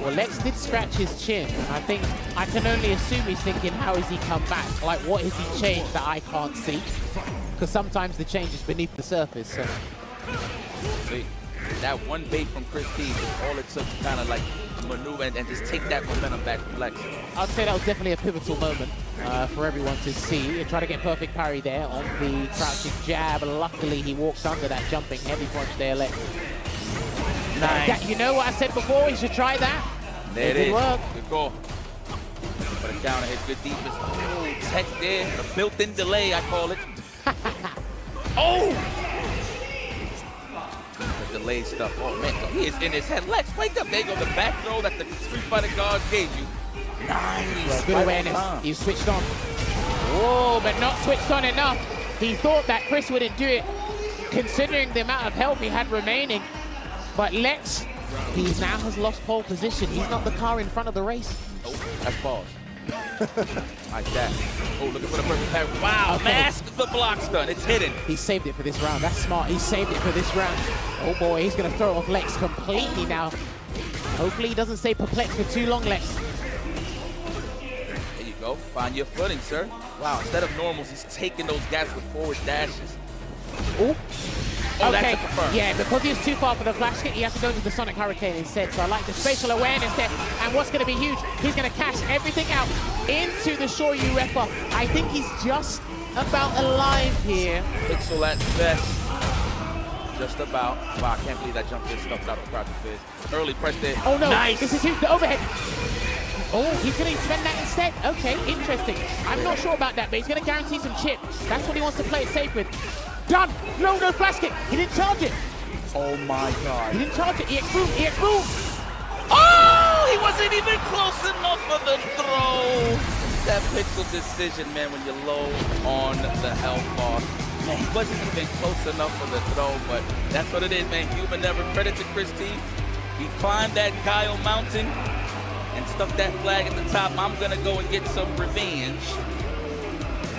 Well, Lex did scratch his chin. I think I can only assume he's thinking, how has he come back? Like, what has he changed that I can't see? Because sometimes the change is beneath the surface. So. See, that one bait from Chris T is all it took to kind of like maneuver and just take that momentum back from Lex. I'd say that was definitely a pivotal moment for everyone to see. And try to get perfect parry there on the crouching jab. Luckily, he walks under that jumping heavy punch there, Lex. Nice. You know what I said before? He should try that. There it is. Work. Good goal. Put it down and hit good defense. Oh, tech there. A built-in delay, I call it. Oh! The delay stuff. Oh, man. He is in his head. Lex, wake up. There you go. The back throw that the Street Fighter guards gave you. Nice. Well, good awareness. He switched on. Whoa, but not switched on enough. He thought that Chris wouldn't do it, considering the amount of health he had remaining. But Lex, he now has lost pole position. He's not the car in front of the race. Oh, that's pause. Like that. Oh, looking for the perfect parry. Wow, okay. Mask the block stun. It's hidden. He saved it for this round. That's smart. He saved it for this round. Oh boy, he's going to throw off Lex completely now. Hopefully he doesn't stay perplexed for too long, Lex. There you go. Find your footing, sir. Wow, instead of normals, he's taking those gaps with forward dashes. Ooh. Oh, okay, that's a confirm. Yeah, because he was too far for the flash kick, he has to go to the Sonic Hurricane instead. So I like the spatial awareness there. And what's going to be huge, he's going to cash everything out into the Shoryu Repper. I think he's just about alive here. Pixel at best. Just about. Wow, I can't believe that jump is stuffed out of crouching fist. Early press there. Oh no, nice. This is huge, the overhead. Oh, he's going to spend that instead. Okay, interesting. I'm not sure about that, but he's going to guarantee some chip. That's what he wants to play it safe with. Done! No flash kick! He didn't charge it! Oh my god. He didn't charge it! EX move! EX move! Oh! He wasn't even close enough for the throw! That pixel decision, man, when you're low on the health bar. Man, he wasn't even close enough for the throw, but that's what it is, man. Human never. Credit to Chris T. He climbed that Kyle mountain and stuck that flag at the top. I'm gonna go and get some revenge.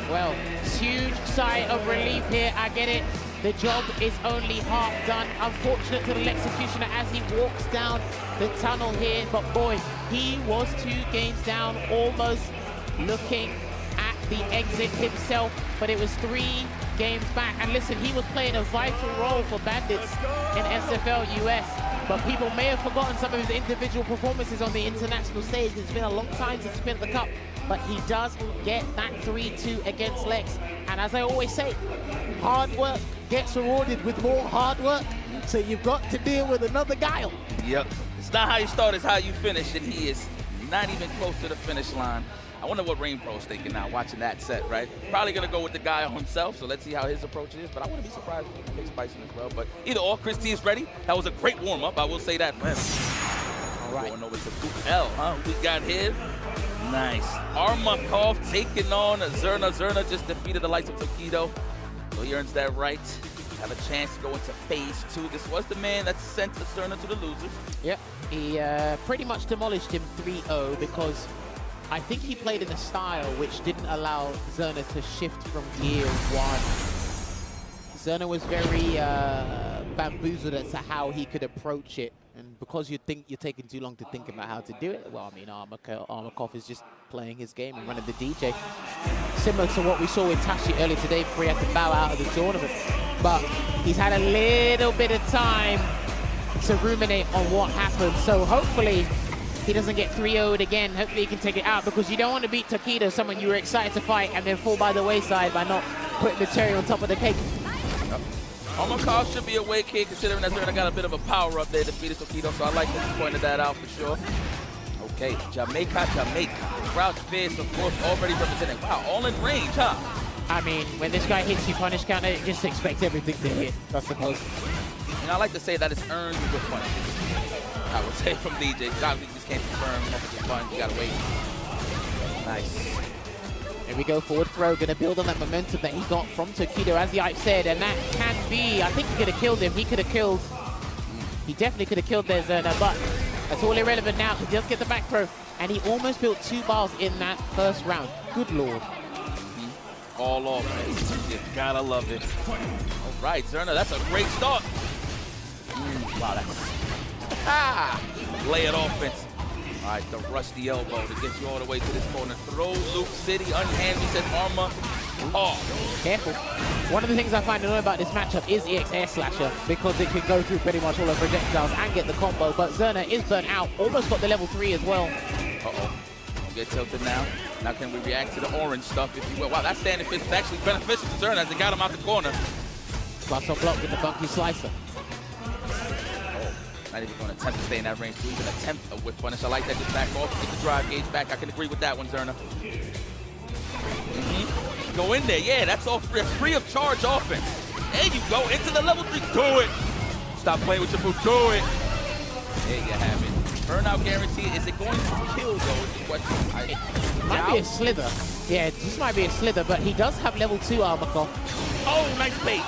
Well, huge sigh of relief here. I get it. The job is only half done. Unfortunate to the executioner as he walks down the tunnel here. But boy, he was 2 games down, almost looking at the exit himself. But it was 3 games back. And listen, he was playing a vital role for Bandits in SFL US. But people may have forgotten some of his individual performances on the international stage. It's been a long time since he's been at the Cup. But he does get that 3-2 against Lex. And as I always say, hard work gets rewarded with more hard work. So you've got to deal with another guile. Yep. It's not how you start, it's how you finish. And he is not even close to the finish line. I wonder what Rain Pro's thinking now, watching that set, right? Probably going to go with the guy himself, so let's see how his approach is. But I wouldn't be surprised if he takes Bison as well. But either or, Chris T is ready. That was a great warm-up, I will say that for him. All right. Going over to Group L, huh? Who we got here? Nice. Armakov taking on Zerna. Zerna just defeated the likes of Tokido, so he earns that right. Have a chance to go into phase 2. This was the man that sent Zerna to the losers. Yep, he pretty much demolished him 3-0 because I think he played in a style which didn't allow Zerna to shift from gear 1. Zerna was very bamboozled as to how he could approach it. And because you think you're taking too long to think about how to do it, well, I mean, Armakov is just playing his game and running the DJ. Similar to what we saw with Tashi earlier today before he had to bow out of the tournament. But he's had a little bit of time to ruminate on what happened. So hopefully he doesn't get 3-0'd again. Hopefully he can take it out because you don't want to beat Tokido, someone you were excited to fight, and then fall by the wayside by not putting the cherry on top of the cake. Armakov should be awake here, considering that Zerna got a bit of a power-up there to beat Tokido, so I like that you pointed that out for sure. Okay, Jamaica. Crouch fist, of course, already representing. Wow, all in range, huh? I mean, when this guy hits you punish counter, just expect everything to hit, I suppose. And I like to say that it's earned with punish. I would say from DJ. Obviously, you just can't confirm if it's fun. You gotta wait. Nice. Here we go, forward throw, gonna build on that momentum that he got from Tokido, as the hype said, and that can be, I think he could have killed him. He could have killed, he definitely could have killed their Zerna, but that's all irrelevant now. He does get the back throw, and he almost built 2 bars in that first round. Good lord. All off, you gotta love it. All right, Zerna, that's a great start. Wow, that's... lay it offense. All right, the rusty elbow to get you all the way to this corner. Throw Luke City, unhand me, says Armor. Oh. Careful. One of the things I find annoying about this matchup is EX Air Slasher, because it can go through pretty much all the projectiles and get the combo, but Zerna is burnt out. Almost got the level 3 as well. Uh-oh. Get tilted now. Now can we react to the orange stuff, if you will? Wow, that standing fist is actually beneficial to Zerna as they got him out the corner. Plus on block with the funky slicer. Not even going to attempt to stay in that range to even attempt a whip punish. I like that. Just back off, get the drive gauge back. I can agree with that one, Zerna. Go in there. Yeah, that's all free of charge offense. There you go. Into the level 3. Do it. Stop playing with your move. Do it. There you have it. Burnout guarantee. Is it going to kill, though, is the question. It might be a slither. Yeah, this might be a slither, but he does have level 2 armor core. Oh, nice bait.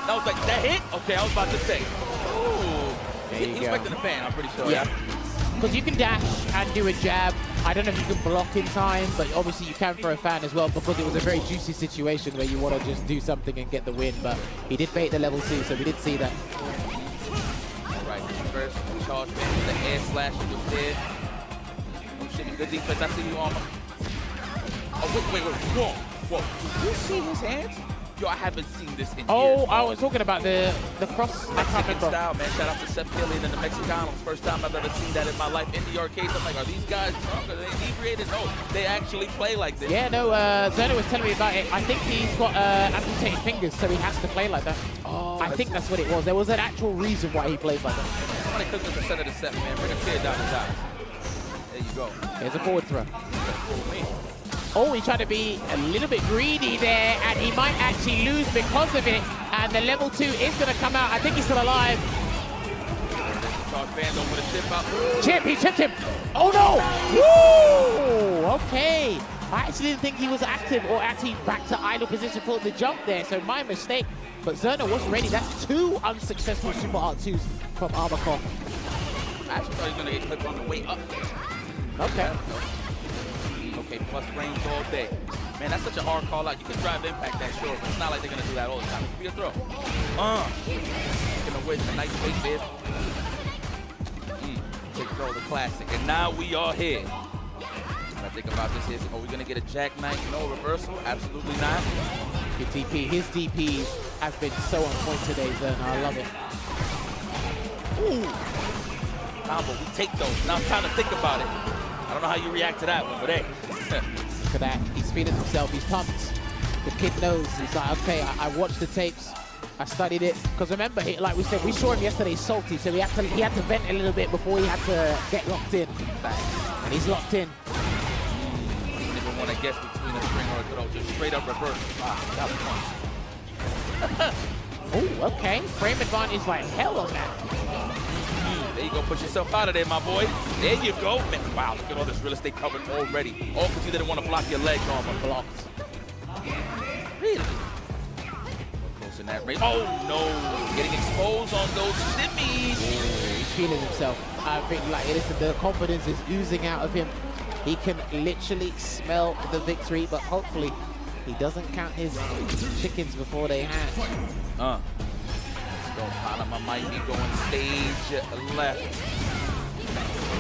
That was like, that hit? Okay, I was about to say. Ooh. He's expecting the fan, I'm pretty sure. Yeah. Because you can dash and do a jab. I don't know if you can block in time, but obviously you can for a fan as well, because it was a very juicy situation where you want to just do something and get the win. But he did bait the level 2, so we did see that. All right, first charge man with the air slash was there. Oh shit, good defense. I see you, Armor. Oh, wait. Whoa. Did you see his hands? Yo, I haven't seen this in years. I was talking about the cross. Mexican style, man. Shout out to Seth Killian and the Mexicanos. First time I've ever seen that in my life in the arcades. I'm like, are these guys drunk? Are they inebriated? No, they actually play like this. Yeah, no, Zerna was telling me about it. I think he's got amputated fingers, so he has to play like that. Oh, I think that's what it was. There was an actual reason why he plays like that. Somebody cook the center of the set, man. Bring a tear down his eyes. There you go. There's a forward throw. Oh, he tried to be a little bit greedy there, and he might actually lose because of it. And the level 2 is going to come out. I think he's still alive. Chip, he chipped him. Oh no! Woo! Okay. I actually didn't think he was active or actually back to idle position for the jump there, so my mistake. But Zerna was ready. That's 2 unsuccessful Super R2s from Armacor. I actually thought he was going to get clipped on the way up. Okay. Okay, plus range all day. Man, that's such an hard call out. You can drive impact that short, but it's not like they're gonna do that all the time. It could be a throw. Gonna win a nice bait bid. Take throw the classic. And now we are here. When I think about this is, are we gonna get a jackknife? No reversal? Absolutely not. Good DP. His DPs have been so on point today, Zerna. I love it. Ooh. Combo, we take those. Now I'm trying to think about it. I don't know how you react to that one, but hey. Look at that. He's feeling himself. He's pumped. The kid knows. He's like, okay, I watched the tapes. I studied it. Because remember, like we said, we saw him yesterday salty, so he had to vent a little bit before he had to get locked in. And he's locked in. I don't even want to guess between a string or a throw. Just straight up reverse. Wow, that was fun. Oh, okay. Frame advantage like hell on that. There you go, push yourself out of there, my boy. There you go. Man, wow, look at all this real estate covered already. All because you didn't want to block your leg Armor. Blocked. Really? Close in that range. Oh, no. Getting exposed on those shimmies. He's feeling himself. I think, like, listen, the confidence is oozing out of him. He can literally smell the victory, but hopefully he doesn't count his chickens before they hatch. Go, Panama might be going stage left.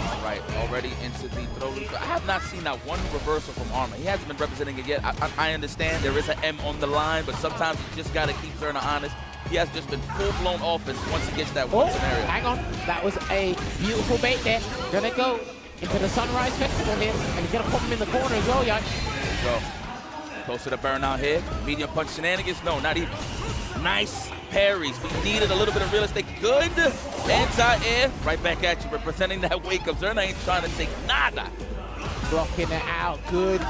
All right, already into the throw loop. I have not seen that one reversal from Armor. He hasn't been representing it yet. I understand there is an M on the line, but sometimes you just got to keep Zerna honest. He has just been full-blown offense once he gets that one scenario. Hang on. That was a beautiful bait there. Gonna go into the Sunrise Festival here, and he's gonna pop him in the corner as well, Yash. There you go. Close to the burnout here. Medium punch shenanigans. No, not even. Nice parries. We needed a little bit of real estate. Good anti-air. Right back at you, representing that wake up. Zerna ain't trying to take nada. Blocking it out. Good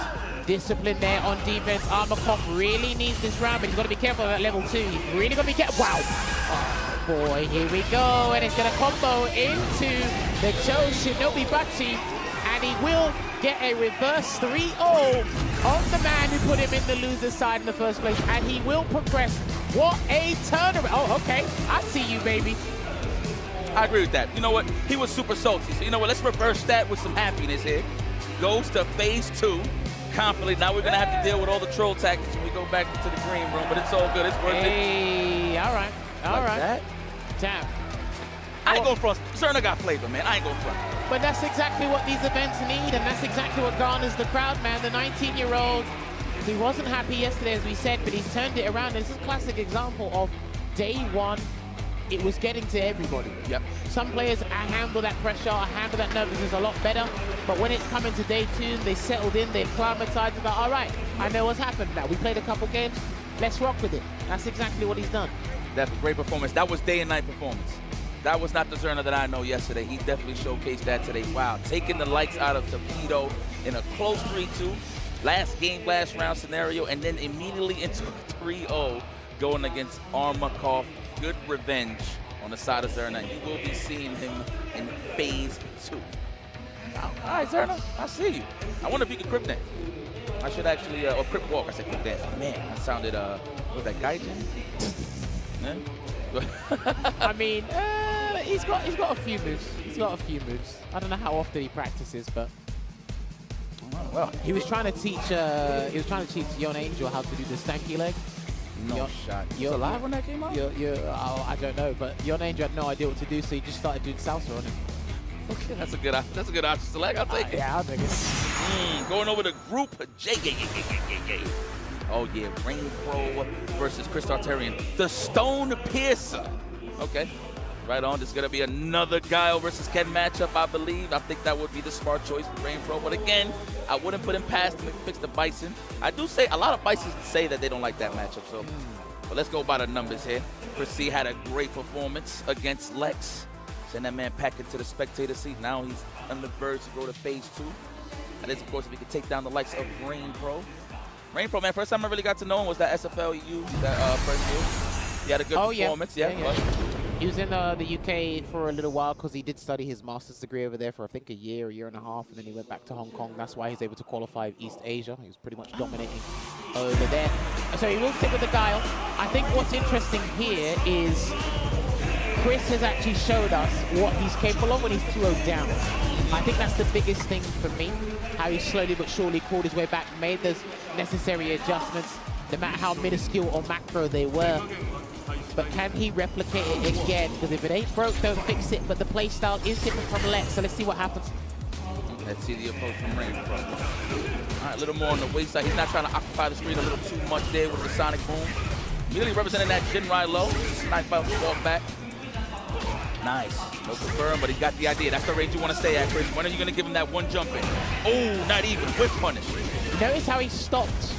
discipline there on defense. Armacor really needs this round, but he's got to be careful at level 2. He's really got to be careful. Wow. Oh, boy. Here we go. And it's going to combo into the Joe Shinobi Bachi. And he will get a reverse 3-0 on the man who put him in the loser's side in the first place. And he will progress. What a turnaround. Oh, okay. I see you, baby. I agree with that. You know what? He was super salty. So you know what? Let's reverse that with some happiness here. Goes to phase 2. Confidently. Now we're going to have to deal with all the troll tactics when we go back into the green room. But it's all good. It's worth it. Hey, all right. All right. That? Tap. I ain't going front. Zerna got flavor, man. I ain't going front. But that's exactly what these events need, and that's exactly what garners the crowd, man. The 19-year-old, he wasn't happy yesterday, as we said, but he's turned it around. This is a classic example of day one. It was getting to everybody. Yep. Some players handle that pressure, handle that nervousness a lot better. But when it's coming to day two, they settled in, they've climatized. It's like, all right, I know what's happened now. We played a couple games. Let's rock with it. That's exactly what he's done. That's a great performance. That was day and night performance. That was not the Zerna that I know yesterday. He definitely showcased that today. Wow, taking the likes out of Torpedo in a close 3-2. Last game, last round scenario, and then immediately into a 3-0 going against Armakov. Good revenge on the side of Zerna. You will be seeing him in phase 2. All right, Zerna, I see you. I wonder if you can crypt that. I should actually, or crypt walk. I said crypt that. Man, that sounded, was that Gaijin? Yeah? I mean, he's got a few moves. He's got a few moves. I don't know how often he practices, but well, he was trying to teach Yon Angel how to do the stanky leg. No shot. You was alive when that came out? Oh, I don't know, but Yon Angel had no idea what to do, so he just started doing salsa on him. Okay, that's a good option select. I'll take it. Yeah, I'll take it. Going over to Group J. Oh yeah, Rain Pro versus Chris Tartarian. The Stone Piercer. Okay, right on. This is gonna be another Guile versus Ken matchup, I believe. I think that would be the smart choice for Rain Pro. But again, I wouldn't put him past him if he picks the Bison. I do say a lot of Bisons say that they don't like that matchup. So, but let's go by the numbers here. Chris C had a great performance against Lex. Send that man back into the spectator seat. Now he's on the verge to go to phase 2. And this, of course, if he could take down the likes of Rain Pro. Rain Pro, man, first time I really got to know him was that SFLU, that first year. He had a good performance. Yeah. He was in the UK for a little while because he did study his master's degree over there for, I think, a year and a half, and then he went back to Hong Kong. That's why he's able to qualify East Asia. He was pretty much dominating over there. So he will stick with the Guile. I think what's interesting here is Chris has actually showed us what he's capable of when he's 2-0 down. I think that's the biggest thing for me, how he slowly but surely crawled his way back, made those necessary adjustments, no matter how minuscule or macro they were. But can he replicate it again? Because if it ain't broke, don't fix it. But the play style is different from Lex, so let's see what happens. Let's see the approach from Rain Pro. All right, a little more on the waist side. He's not trying to occupy the screen a little too much there with the Sonic Boom. Immediately representing that Jinrai low. Snipe out, walk back. Nice. No confirm, but he got the idea. That's the range you want to stay at, Chris. When are you going to give him that one jump in? Oh, not even. Whip punish. Notice how he stopped.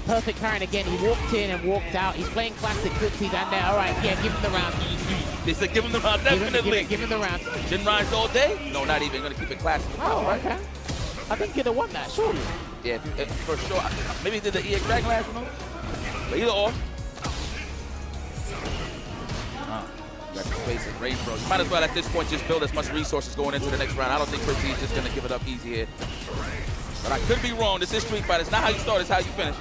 Perfect parrying again. He walked in and walked out. He's playing classic footsies and there. All right, yeah, give him the round. They said give him the round, definitely. Give him the round. Jinrai's all day? No, not even. Going to keep it classic. Oh, okay. I think you'd have won that, surely. Yeah, for sure. Maybe he did the EX Dragon last one. But either or. Got the space in Rain Pro. You might as well at this point just build as much resources going into the next round. I don't think Chris D is just going to give it up easy here. But I could be wrong. This is Street Fighter. It's not how you start, it's how you finish.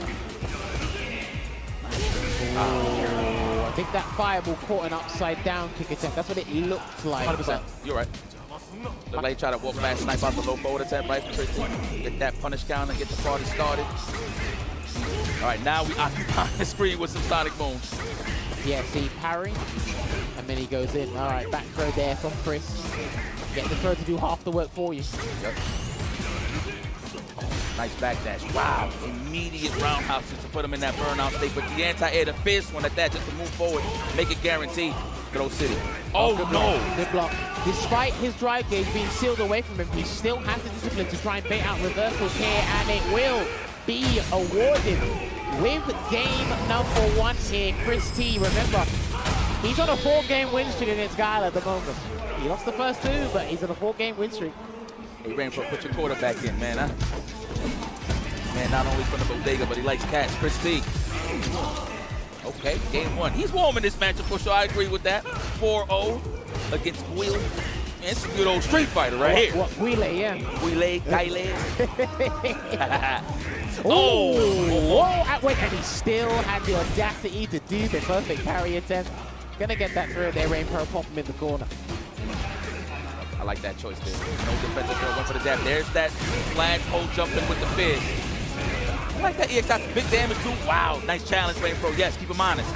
I think that fireball caught an upside down kick attempt. That's what it looked like. 100%. You're right. Looked like he tried to walk back, snipe out the low forward attempt right for Chris D. Get that punish counter, get the party started. All right, now we occupy the screen with some Sonic Boom. Yeah, see, parry, and then he goes in. All right, back throw there from Chris. Get the throw to do half the work for you. Yep. Nice backdash. Wow. Immediate roundhouses to put him in that burnout state. But the anti-air, the fierce one at that, just to move forward, make it guaranteed. Good City. Oh, good no. Block. Good block. Despite his drive gauge being sealed away from him, he still has the discipline to try and bait out reversals here, and it will be awarded with game number 1 here. Chris T, remember, he's on a 4-game win streak against Guile at the moment. He lost the first 2, but he's on a 4-game win streak. He ran for put your quarterback in, man. Huh? Man, not only from the bodega, but he likes cats. Chris T. Okay, game 1. He's warm in this matchup for sure. I agree with that. 4-0 against Guile. Man, it's a good old Street Fighter right here. What, Guile, yeah. Guile, Guile. Oh, wait, and he still had the audacity to do the perfect parry attempt. Gonna get that through there, Rain Pro, pop him in the corner. I like that choice there. No defensive throw, went for the dab. There's that flagpole jumping with the fizz. I like that EX got big damage too. Wow, nice challenge, Rain Pro. Yes, keep him honest.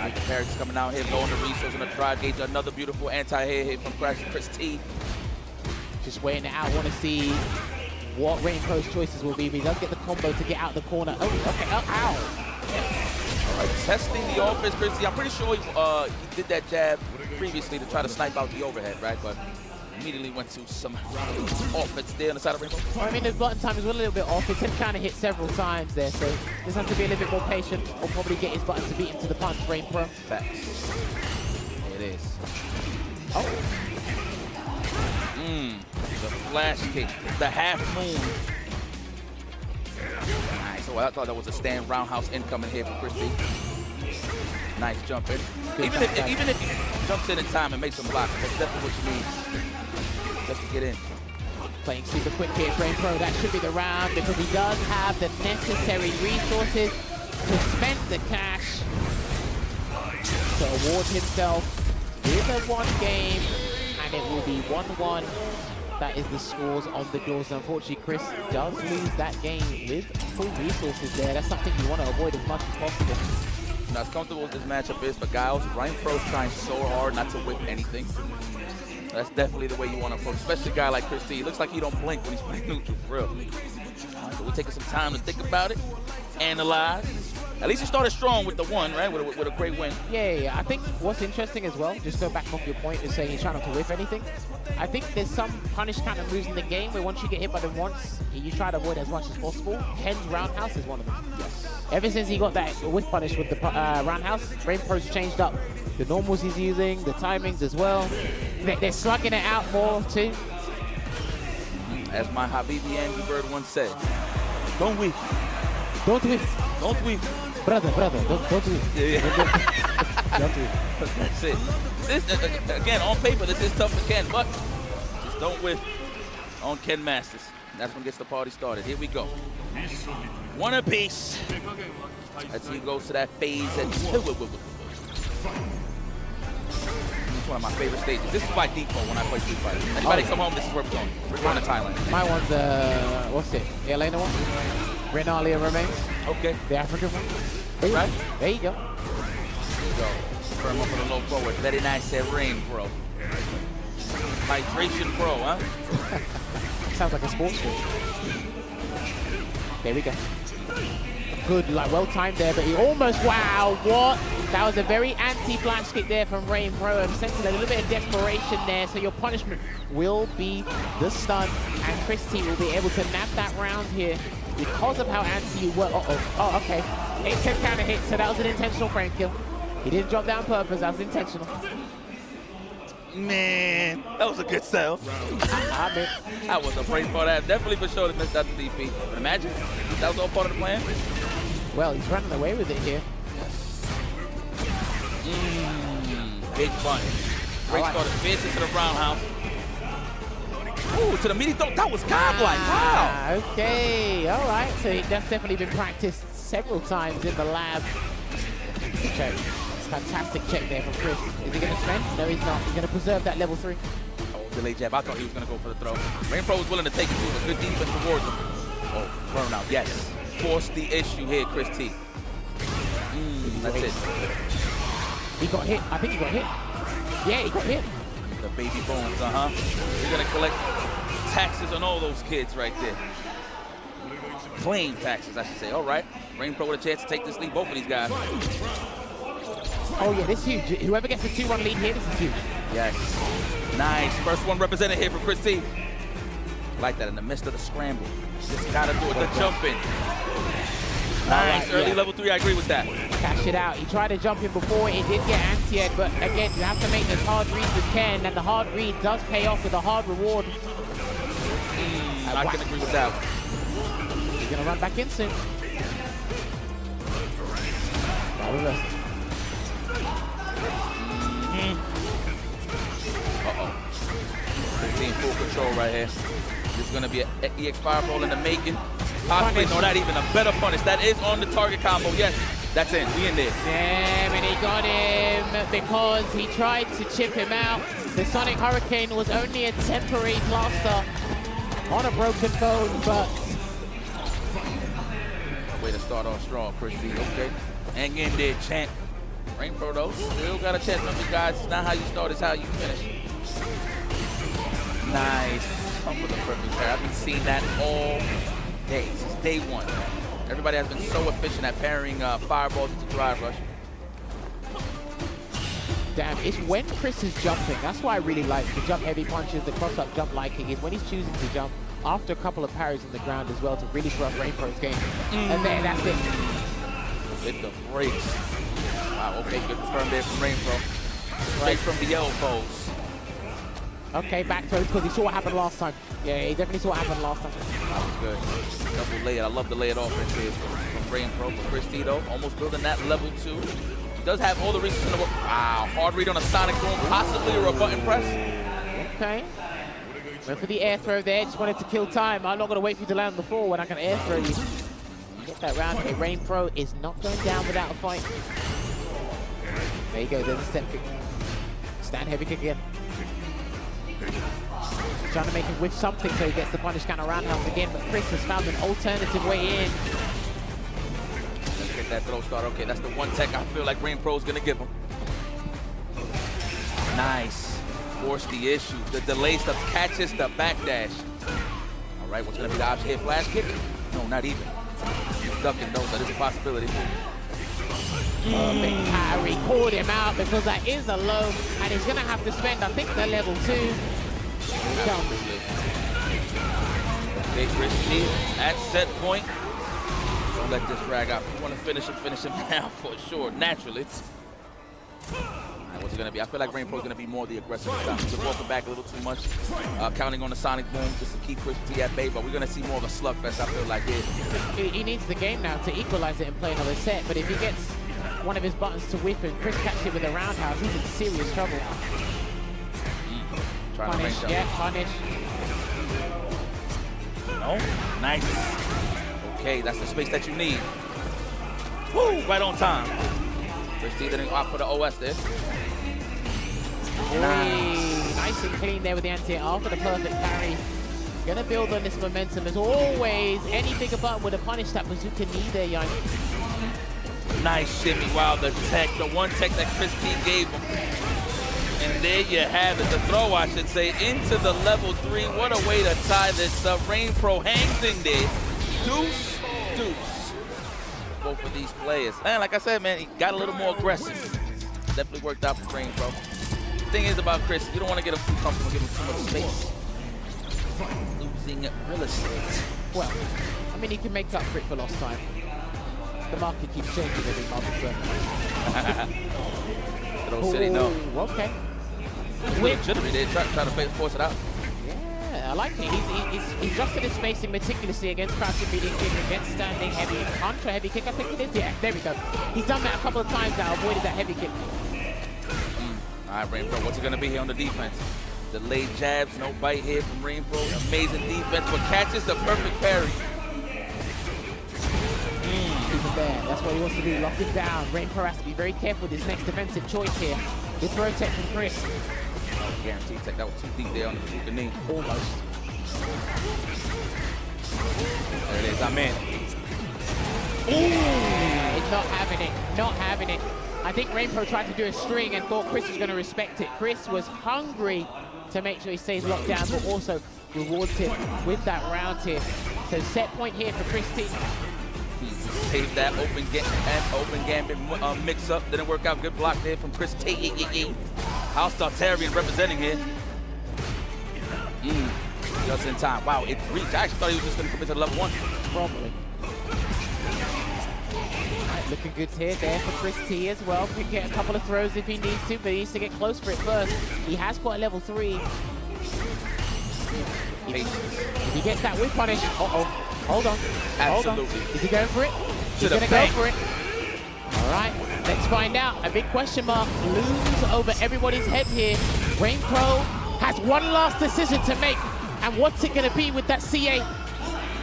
Nice Parrish coming out here, low on the resource on the drive gauge. Another beautiful anti-air hit from Chris T. Just waiting it out. Want to see what Rainbow's choices will be. But he does get the combo to get out the corner. Oh, okay. Oh, ow. All right, testing the offense, Chris T. I'm pretty sure he did that jab previously to try to snipe out the overhead, right? But immediately went to some offense there on the side of Rainbow. I mean, the button time is a little bit off. It's him kind of hit several times there, so just have to be a little bit more patient or probably get his button to beat him to the punch, Rain Pro. Facts. There it is. Oh. The flash kick, the half moon. Nice. Oh, I thought that was a stand roundhouse incoming here for Chris T. Nice jump in. Even if he jumps in time and makes some blocks, that's definitely what you need just to get in. Playing super quick here, Rain Pro. That should be the round because he does have the necessary resources to spend the cash to award himself with a one game, and it will be 1-1. That is the scores on the doors. Unfortunately, Chris does lose that game with full resources there. That's something you want to avoid as much as possible. Now, as comfortable as this matchup is for Giles, Ryan Pro's trying so hard not to whip anything. That's definitely the way you want to approach, especially a guy like Chris T. He looks like he don't blink when he's playing neutral, for real. All right, so we're taking some time to think about it, analyze. At least he started strong with the one, right? With a great win. Yeah. I think what's interesting as well, just go back off your point, is saying he's trying not to whip anything. I think there's some punish kind of moves in the game where once you get hit by them once, you try to avoid as much as possible. Ken's roundhouse is one of them. Yes. Ever since he got that whip punish with the roundhouse, Rain Pro's changed up the normals he's using, the timings as well. They're slugging it out more too. As my Habibi Andy Bird once said, don't whip. Don't whip. Don't whip. Brother, don't whip. Yeah. Don't whip. That's it. This, again, on paper, this is tough for Ken, but just don't whip on Ken Masters. That's what gets the party started. Here we go. One apiece. As he goes to that phase at It's one of my favorite stages. This is by default when I play Street Fighter. Anybody come home, this is where we're going. We're going to Thailand. My one's, what's it? The Elena one? Renalia Remains. Okay. The African one. That's right. There you go. There you go. Firm up on the low forward. Very nice at Rain Pro. Hydration Pro, huh? Sounds like a sports drink. There we go. Good, like well-timed there, but he almost, wow, what? That was a very anti-flash kick there from Rain Pro. I'm sensing a little bit of desperation there, so your punishment will be the stun, and Chris T will be able to nab that round here because of how anti you were. Oh, okay. 8-10 counter hit, so that was an intentional frame kill. He didn't drop down on purpose, that was intentional. Man, that was a good sell. I was afraid for that. Definitely for sure to miss out the DP. But imagine, that was all part of the plan. Well, he's running away with it here. Big punch. Great start to fierce into the roundhouse. Ooh, to the meaty throat. That was godlike. Wow. Okay, all right. So that's definitely been practiced several times in the lab. Check. Fantastic check there from Chris. Is he going to spend? No, he's not. He's going to preserve that level 3. Oh, delayed jab. I thought he was going to go for the throw. Rain Pro was willing to take it too. Good defense towards him. Oh, burnout. Yes. Force the issue here, Chris T. That's it. He got hit. I think he got hit. Yeah, he got hit. The baby bones, You're going to collect taxes on all those kids right there. Claim taxes, I should say. All right. Rain Pro with a chance to take this lead. Both of these guys. Oh, yeah, this is huge. Whoever gets a 2-1 lead here, this is huge. Yes. Nice. First one represented here for Chris T. Like that in the midst of the scramble. Just got to do it. The jump in. Nice. Early level 3, I agree with that. Cash it out. He tried to jump in before. It did get anti-ed, but again, you have to make those hard reads with Ken, and the hard read does pay off with a hard reward. I can agree with that one. He's going to run back in soon. Reverse. Uh-oh. Team full control right here. This is going to be an EX fireball in the making. Possibly, no, not even a better punish. That is on the target combo. Yes, that's in. We in there. Damn, and he got him because he tried to chip him out. The Sonic Hurricane was only a temporary plaster on a broken bone, but... Way to start off strong, Chris T. Okay. Hang in there, champ. Rain Pro though, still got a chance. Remember guys, it's not how you start, it's how you finish. Nice. Come for the perfect pair. I've been seeing that all day, since day one. Everybody has been so efficient at pairing fireballs into drive rush. Damn, it's when Chris is jumping. That's why I really like the jump heavy punches, the cross-up jump liking is when he's choosing to jump after a couple of parries on the ground as well to really throw up Rain Pro's game. And then that's it. Hit the brakes. Wow, okay, good return there from Rain Pro. Right from the elbows. Okay, back throw because he saw what happened last time. Yeah, he definitely saw what happened last time. That was good. Double layered. I love the layered offense here from Rain Pro. But Chris Tito almost building that level 2. Does have all the reasons in the world. Wow, hard read on a Sonic Boom, possibly, or a button press. Okay. Went for the air throw there, just wanted to kill time. I'm not going to wait for you to land on the floor when I can air throw you. Get that round. Okay, Rain Pro is not going down without a fight. There you go, there's a step kick. Stand heavy kick again. Trying to make him whiff something so he gets the punish counter roundhouse again, but Chris has found an alternative way in. Get that throw start. Okay, that's the one tech I feel like Rain Pro is going to give him. Nice. Force the issue. The delay stuff catches the backdash. All right, what's going to be the option here? Flash kick? No, not even. He's ducking those. That is a possibility. Perfect parry. Called him out because that is a low, and he's going to have to spend, I think, the level 2. Okay, Chris T at set point. Don't let this drag out. If you want to finish him now for sure, naturally. All right, what's it going to be? I feel like Rain Pro is going to be more the aggressive stuff. He's walking back a little too much, counting on the Sonic Boom just to keep Chris T at bay, but we're going to see more of a slugfest, I feel like here. He needs the game now to equalize it and play another set, but if he gets one of his buttons to whip and Chris catches it with a roundhouse, he's in serious trouble. Punish, yeah, punish. No, nice. Okay, that's the space that you need. Woo, right on time. Chris T didn't opt for the OS there. Nice and clean there with the anti-air after the perfect parry. Gonna build on this momentum as always. Any bigger button would have punished that bazooka knee there, young. Nice shimmy. Wow, the one tech that Chris T gave him. And there you have it, the throw, I should say, into the level 3. What a way to tie this up. Rain Pro hangs in there. Deuce, deuce. Both of these players. And like I said, man, he got a little more aggressive. Definitely worked out for Rain Pro. The thing is about Chris, you don't want to get him too comfortable, give him too much space. Losing real estate. Well, I mean, he can make up for it for lost time. The market keeps changing every month, so. Throw City, no. Okay. Legitimate, they try to force it out. Yeah, I like it. He's adjusted his spacing meticulously against crouching medium kick, against standing heavy, contra heavy kick. I think it is. Yeah, there we go. He's done that a couple of times now, avoided that heavy kick. All right, Rain Pro, what's it going to be here on the defense? Delayed jabs, no bite here from Rain Pro. Amazing defense, but catches the perfect parry. Keep it there. That's what he wants to do. Lock it down. Rain Pro has to be very careful with his next defensive choice here. The throw tech from Chris. Guaranteed tech. That was too deep there on the bazooka knee. Almost. There it is. I'm in. Ooh! It's not having it. Not having it. I think Rain Pro tried to do a string and thought Chris was going to respect it. Chris was hungry to make sure he stays locked down, but also rewards him with that round here. So set point here for Chris T. Saved that open gambit mix-up. Didn't work out. Good block there from Chris T. House Tartarian representing here. Just in time. Wow, it reached. I actually thought he was just going to commit to level 1. Probably. Right, looking good here there for Chris T as well. Can get a couple of throws if he needs to, but he needs to get close for it first. He has got a level 3. If he gets that whip punish, hold on. Absolutely. Hold on. Is he going for it? He's going to go for it. All right, let's find out. A big question mark looms over everybody's head here. Rain Pro has one last decision to make. And what's it going to be with that CA?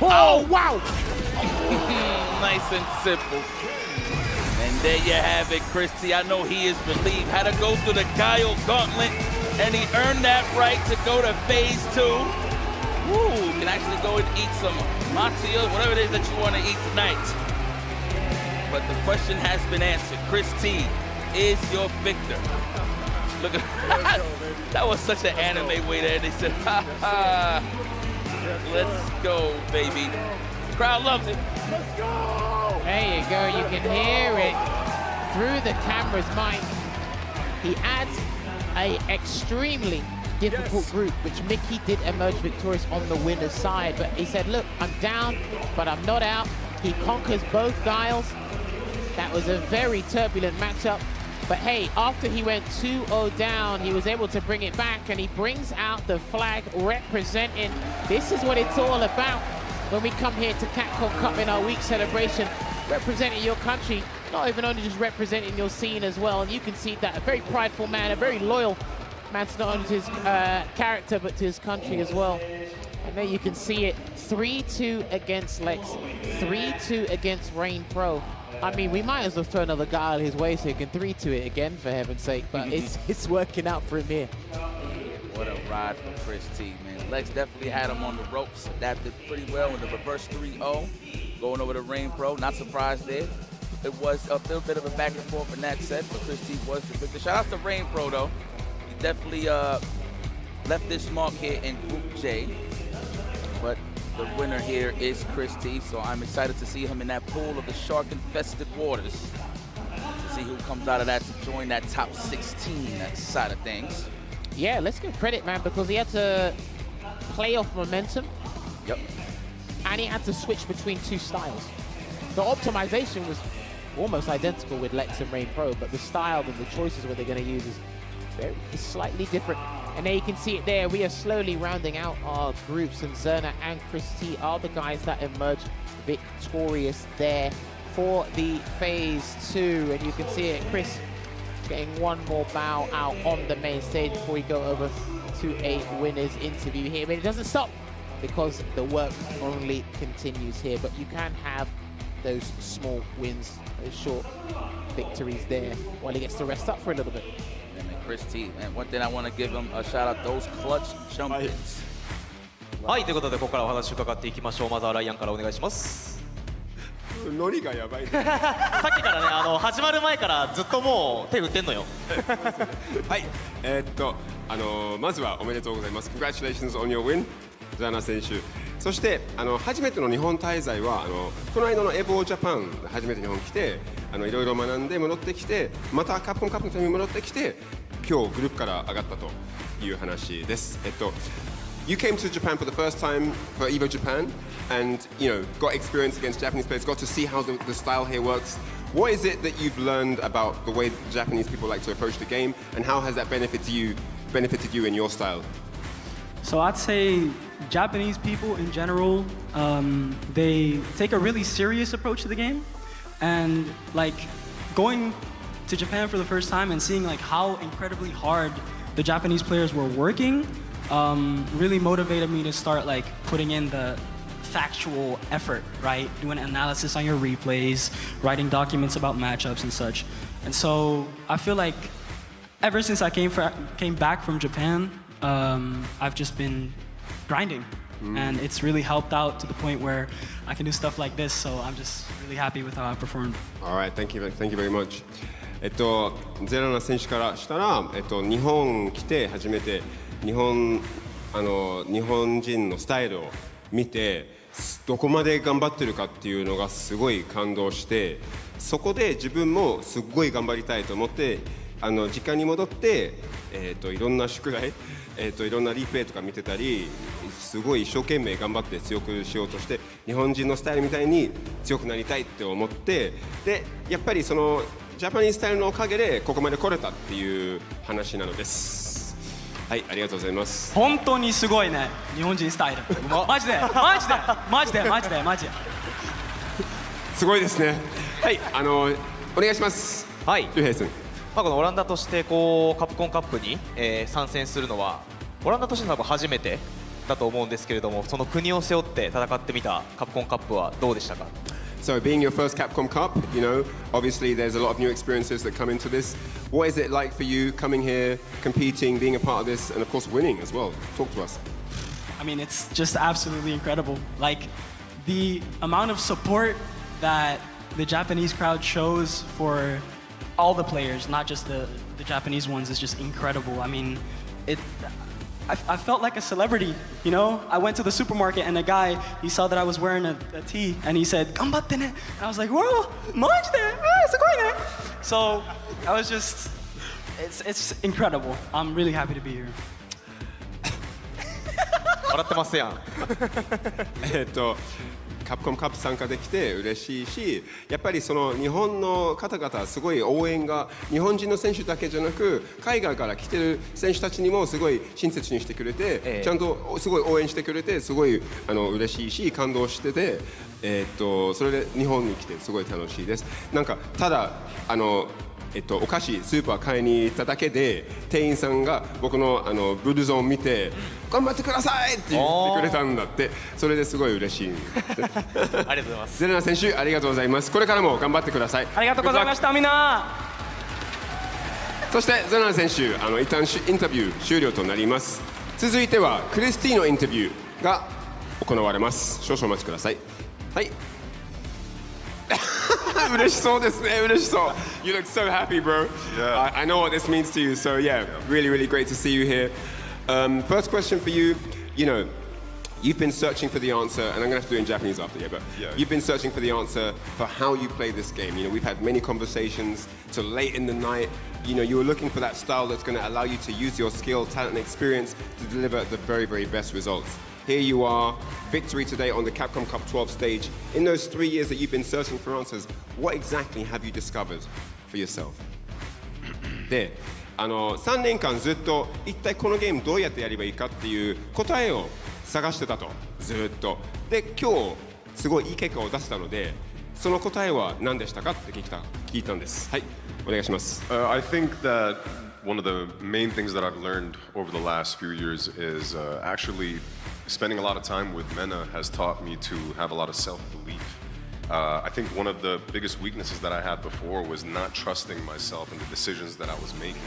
Oh, wow! Nice and simple. And there you have it, Chris T. I know he is relieved. Had to go through the Guile Gauntlet, and he earned that right to go to phase 2. Woo, can actually go and eat some matzo, whatever it is that you want to eat tonight. But the question has been answered. Chris T is your victor. Look at that was such an anime way there. They said, ha ha. Let's go, baby. The crowd loves it. Let's go. There you go. You can hear it through the camera's mic. He adds a extremely difficult group, which Mickey did emerge victorious on the winner's side. But he said, look, I'm down, but I'm not out. He conquers both dials. That was a very turbulent matchup. But hey, after he went 2-0 down, he was able to bring it back, and he brings out the flag representing. This is what it's all about when we come here to CAPCOM Cup in our week celebration, representing your country, not even only just representing your scene as well. And you can see that a very prideful man, a very loyal man, to not only to his character, but to his country as well. And there you can see it, 3-2 against Lex, 3-2 against Rain Pro. I mean, we might as well throw another guy out his way so he can 3-2 it again, for heaven's sake, but it's working out for him here. What a ride from Chris T, man. Lex definitely had him on the ropes, adapted pretty well in the reverse 3-0, going over to Rain Pro. Not surprised there. It was a little bit of a back and forth in that set, but Chris T was the victor. Shout out to Rain Pro, though. He definitely left this mark here in Group J, but the winner here is Chris T, so I'm excited to see him in that pool of the shark-infested waters, to see who comes out of that to join that top 16 side of things. Yeah, let's give credit, man, because he had to play off momentum. Yep. And he had to switch between two styles. The optimization was almost identical with Lex and Rain Pro, but the style and the choices what they're going to use is slightly different. And there you can see it there. We are slowly rounding out our groups, and Zerna and Chris T are the guys that emerged victorious there for the phase 2. And you can see it, Chris getting one more bow out on the main stage before we go over to a winner's interview here. But it doesn't stop, because the work only continues here. But you can have those small wins, those short victories there, while he gets to rest up for a little bit. Chris T, and one thing I want to give him a shout out, those clutch jump ins. はい、ということでここからお話を伺っていきましょう。まずはライアンからお願いします。ノリがやばい。さっきからね、始まる前からずっともう手振ってんのよ。はい、まずはおめでとうございます。Congratulations on your win、ザーナ選手。そして初めての日本滞在はこの間のエボージャパン初めて日本来ていろいろ学んで戻ってきて、またカプコンカップのために戻ってきて、今日グループから上がったという話です。You came to Japan for the first time for Evo Japan, and got experience against Japanese players, got to see how the style here works. What is it that you've learned about the way Japanese people like to approach the game, and how has that benefited you in your style? So I'd say Japanese people in general, they take a really serious approach to the game, and like going to Japan for the first time and seeing like how incredibly hard the Japanese players were working really motivated me to start like putting in the factual effort, right? Doing analysis on your replays, writing documents about matchups and such. And so I feel like ever since I came back from Japan, I've just been grinding, and it's really helped out to the point where I can do stuff like this. So I'm just really happy with how I performed. All right, thank you very much. ゼラナ選手からしたら、日本来て初めて日本人のスタイルを見て、どこまで頑張ってるかっていうのがすごい感動して、そこで自分もすごい頑張りたいと思って、実家に戻って、いろんな宿題、いろんなリプレイとか見てたり、すごい一生懸命頑張って強くしようとして、日本人のスタイルみたいに強くなりたいって思って、でやっぱりそのジャパニーズスタイルのおかげでここまで来れたっていう話なのです。はい、ありがとうございます。本当にすごいね、日本人スタイル。マジで。すごいですね。はい、お願いします。はい。竜兵さん。このオランダとしてこうカプコンカップに、参戦するのはオランダとして多分初めてだと思うんですけれども、その国を背負って戦ってみたカプコンカップはどうでしたか？ So being your first CAPCOM Cup, obviously there's a lot of new experiences that come into this. What is it like for you coming here, competing, being a part of this, and of course winning as well? Talk to us. I mean, it's just absolutely incredible. Like the amount of support that the Japanese crowd shows for all the players, not just the Japanese ones, is just incredible. I mean, I felt like a celebrity, you know? I went to the supermarket and a guy, he saw that I was wearing a tee and he said, "Ganbatte ne." And I was like, "Whoa, majide? Sugoi ne." So I was just, it's incredible. I'm really happy to be here. 笑ってますやん。カプコンカップ参加できて嬉しいし、やっぱりその日本の方々すごい応援が日本人の選手だけじゃなく海外から来てる選手たちにもすごい親切にしてくれて、ちゃんとすごい応援してくれてすごい嬉しいし感動してて、それで日本に来てすごい楽しいです。なんかただお菓子スーパー買いに行っただけで店員さんが僕のブルゾンを見て頑張ってくださいって言ってくれたんだって。それですごい嬉しい。ありがとうございます。ゼルナ選手ありがとうございます。これからも頑張ってください。ありがとうございましたみんな。そしてゼルナ選手一旦インタビュー終了となります。続いてはクリスティのインタビューが行われます。少々お待ちください。はい。嬉しそうですね。嬉しそう。You look so happy, bro. Yeah. I know what this means to you. So yeah, really, really great to see you here. First question for you. You know, you've been searching for the answer, and I'm going to have to do it in Japanese after, but you've been searching for the answer for how you play this game. You know, we've had many conversations till late in the night. You know, you were looking for that style that's going to allow you to use your skill, talent, and experience to deliver the very, very best results. Here you are, victory today on the Capcom Cup 12 stage. In those 3 years that you've been searching for answers, what exactly have you discovered for yourself? で、3年間ずっと一体このゲームどうやってやればいいかっていう答えを探してたと、ずっと。で、今日すごいいい結果を出したので、その答えは何でしたかって聞いたんです。はい、お願いします。I think that one of the main things that I've learned over the last few years is actually spending a lot of time with Mena has taught me to have a lot of self-belief. I think one of the biggest weaknesses that I had before was not trusting myself and the decisions that I was making.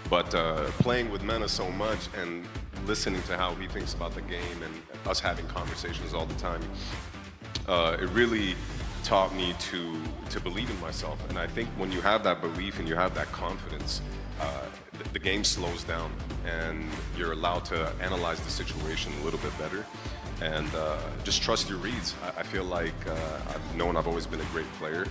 But playing with Mena so much and listening to how he thinks about the game and us having conversations all the time, it really taught me to believe in myself. And I think when you have that belief and you have that confidence, the game slows down and you're allowed to analyze the situation a little bit better and just trust your reads. I feel like I've known I've always been a great player,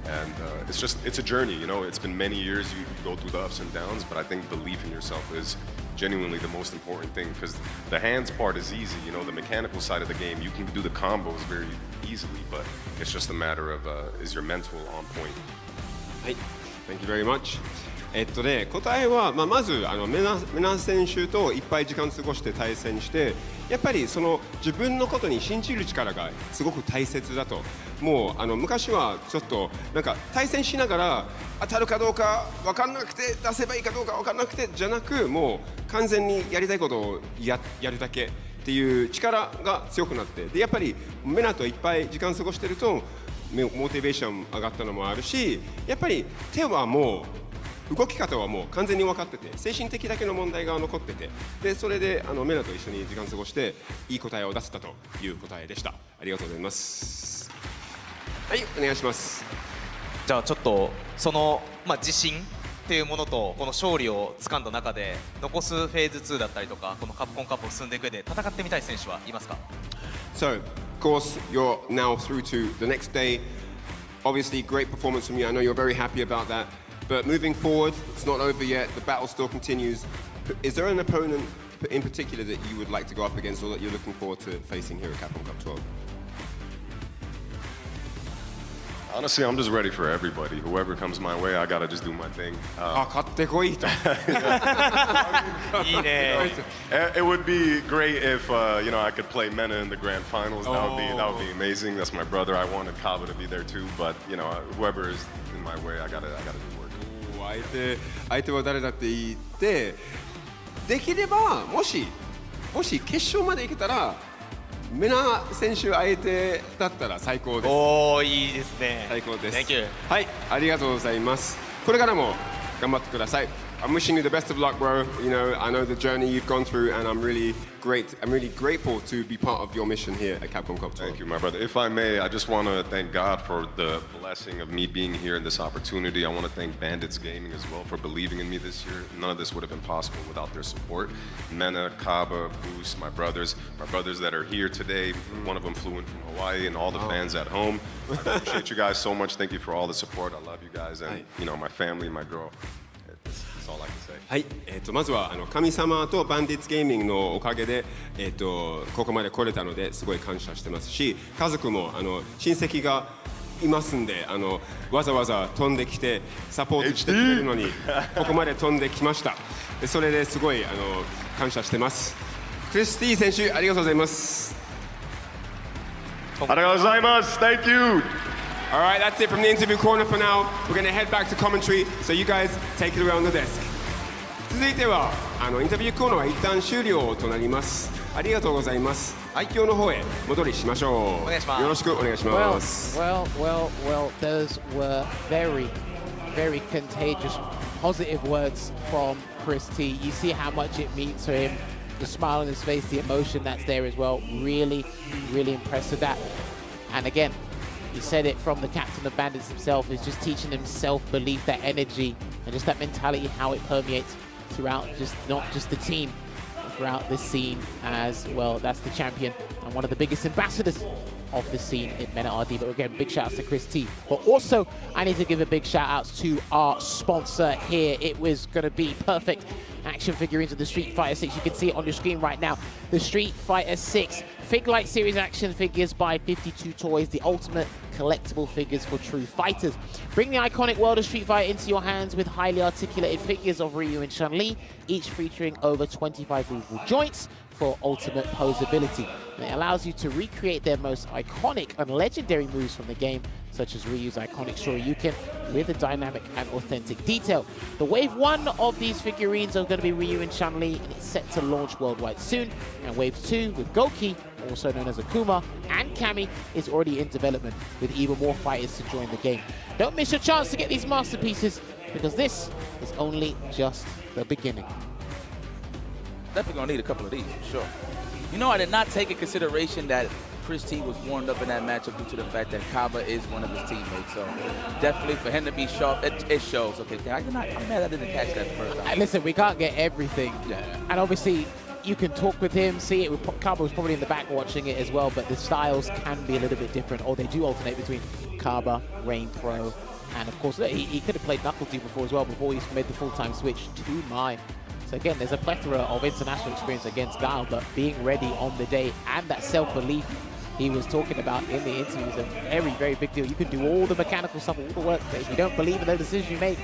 and it's a journey, you know. It's been many years, you go through the ups and downs, but I think belief in yourself is genuinely the most important thing, because the hands part is easy, you know, the mechanical side of the game, you can do the combos very easily, but it's just a matter of is your mental on point. はい、Thank you very much. 答えは、まずメナ選手といっぱい時間過ごして対戦して、やっぱりその自分のことに信じる力がすごく大切だと。もう昔はちょっとなんか対戦しながら当たるかどうか分かんなくて出せばいいかどうか分かんなくてじゃなく、もう完全にやりたいことをやるだけっていう力が強くなって、でやっぱりメナといっぱい時間過ごしてるとモチベーション上がったのもあるし、やっぱり手はもう動き方はもう完全に分かってて、精神的だけの問題が残ってて、でそれでメナと一緒に時間過ごしていい答えを出せたという答えでした。ありがとうございます。はい、お願いします。じゃあちょっとその、自信っていうものとこの勝利を掴んだ中で残すフェーズ2だったりとか、このカプコンカップを進んでいく上で戦ってみたい選手はいますか？ So, of course, you're now through to the next day. Obviously, great performance from you. I know you're very happy about that. But moving forward, it's not over yet. The battle still continues. Is there an opponent in particular that you would like to go up against, or that you're looking forward to facing here at Capcom Cup 12? Honestly, I'm just ready for everybody. Whoever comes my way, I gotta just do my thing. 勝ってこいと。いいね。It would be great if you know, I could play Mena in the grand finals. That would be amazing. That's my brother. I wanted Kaba to be there too, but you know, whoever is in my way, I gotta do work. 相手は誰だって言って、できればもし決勝まで行けたらメナ選手相手だったら最高です。おー、いいですね。最高です。 Thank you. はい、ありがとうございます。これからも頑張ってください。I'm wishing you the best of luck, bro. You know, I know the journey you've gone through, and I'm really grateful to be part of your mission here at Capcom Cup. Thank you, my brother. If I may, I just want to thank God for the blessing of me being here in this opportunity. I want to thank Bandits Gaming as well for believing in me this year. None of this would have been possible without their support. Mena, Kaba, Boost, my brothers that are here today. One of them flew in from Hawaii, and all the fans at home. I appreciate you guys so much. Thank you for all the support. I love you guys, and you know, my family, my girl. That's all I can say. はい、まずは神様とバンディッツゲーミングのおかげで、ここまで来れたのですごい感謝してますし、家族も親戚がいますんで、わざわざ飛んできてサポートしてくれるのにここまで飛んできました。でそれですごい感謝してます。クリスティ選手ありがとうございます。ありがとうございます。Thank you. All right, that's it from the interview corner for now. We're going to head back to commentary, so you guys take it around the desk. 続いてはインタビューコーナーは一旦終了となります。ありがとうございます。愛嬌の方へ戻りしましょう。お願いします。よろしくお願いします。Well, those were very, very contagious, positive words from Chris T. You see how much it means to him. The smile on his face, the emotion that's there as well. Really, really impressed with that. And again, he said it from the captain of Bandits himself, is just teaching them self-belief, that energy, and just that mentality, how it permeates throughout not just the team, but throughout this scene as well. That's the champion and one of the biggest ambassadors of the scene in MENA RD. But again, big shout outs to Chris T. But also, I need to give a big shout outs to our sponsor here. It was going to be perfect action figurines of the Street Fighter 6. You can see it on your screen right now. The Street Fighter 6 Fig Light Series action figures by 52 Toys, the ultimate collectible figures for true fighters. Bring the iconic world of Street Fighter into your hands with highly articulated figures of Ryu and Chun-Li, each featuring over 25 movable joints for ultimate posability. And it allows you to recreate their most iconic and legendary moves from the game, such as Ryu's iconic Shoryuken, with a dynamic and authentic detail. The wave 1 of these figurines are going to be Ryu and Chun-Li, and it's set to launch worldwide soon. And wave 2 with Goki, also known as Akuma, and Kami is already in development, with even more fighters to join the game. Don't miss your chance to get these masterpieces, because this is only just the beginning. Definitely gonna need a couple of these, for sure. You know, I did not take in consideration that Chris T was warmed up in that matchup due to the fact that Kaba is one of his teammates. So definitely for him to be sharp, it shows. Okay, I'm mad I didn't catch that first time. Listen, we can't get everything. Yeah. And obviously, you can talk with him, see it. Kaba was probably in the back watching it as well, but the styles can be a little bit different, or they do alternate between Kaba, Rain Pro, and of course, he could have played Knuckle Doo before as well, before he made the full-time switch to Mai. So again, there's a plethora of international experience against Guile, but being ready on the day and that self-belief he was talking about in the interview is a very, very big deal. You can do all the mechanical stuff, all the work, but if you don't believe in the decisions you make,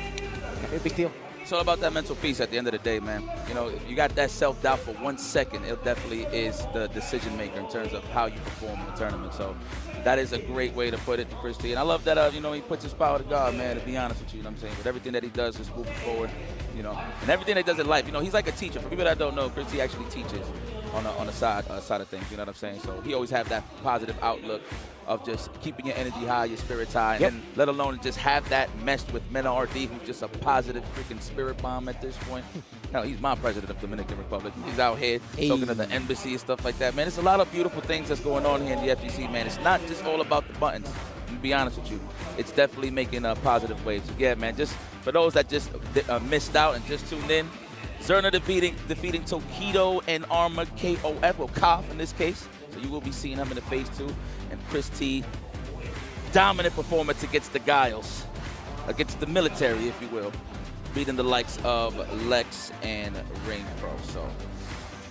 it's a big deal. It's all about that mental piece at the end of the day, man. You know, if you got that self-doubt for 1 second, it definitely is the decision maker in terms of how you perform in the tournament. So that is a great way to put it to Chris T. And I love that, you know, he puts his power to God, man, to be honest with you, you know what I'm saying? With everything that he does is moving forward, you know, and everything that he does in life. You know, he's like a teacher. For people that don't know, Chris T actually teaches on the side of things, you know what I'm saying? So he always have that positive outlook of just keeping your energy high, your spirits high, and then let alone just have that meshed with MENA RD, who's just a positive freaking spirit bomb at this point. Hell, he's my president of Dominican Republic. He's out here talking to the embassy and stuff like that, man. There's a lot of beautiful things that's going on here in the FGC, man. It's not just all about the buttons, to be honest with you. It's definitely making positive waves. So yeah, man, just for those that just missed out and just tuned in, Zerna defeating Tokido and Armor KOF, or KOF in this case. So you will be seeing him in the phase 2. And Chris T, dominant performance against the Guiles, against the military, if you will, beating the likes of Lex and Rain Pro. So,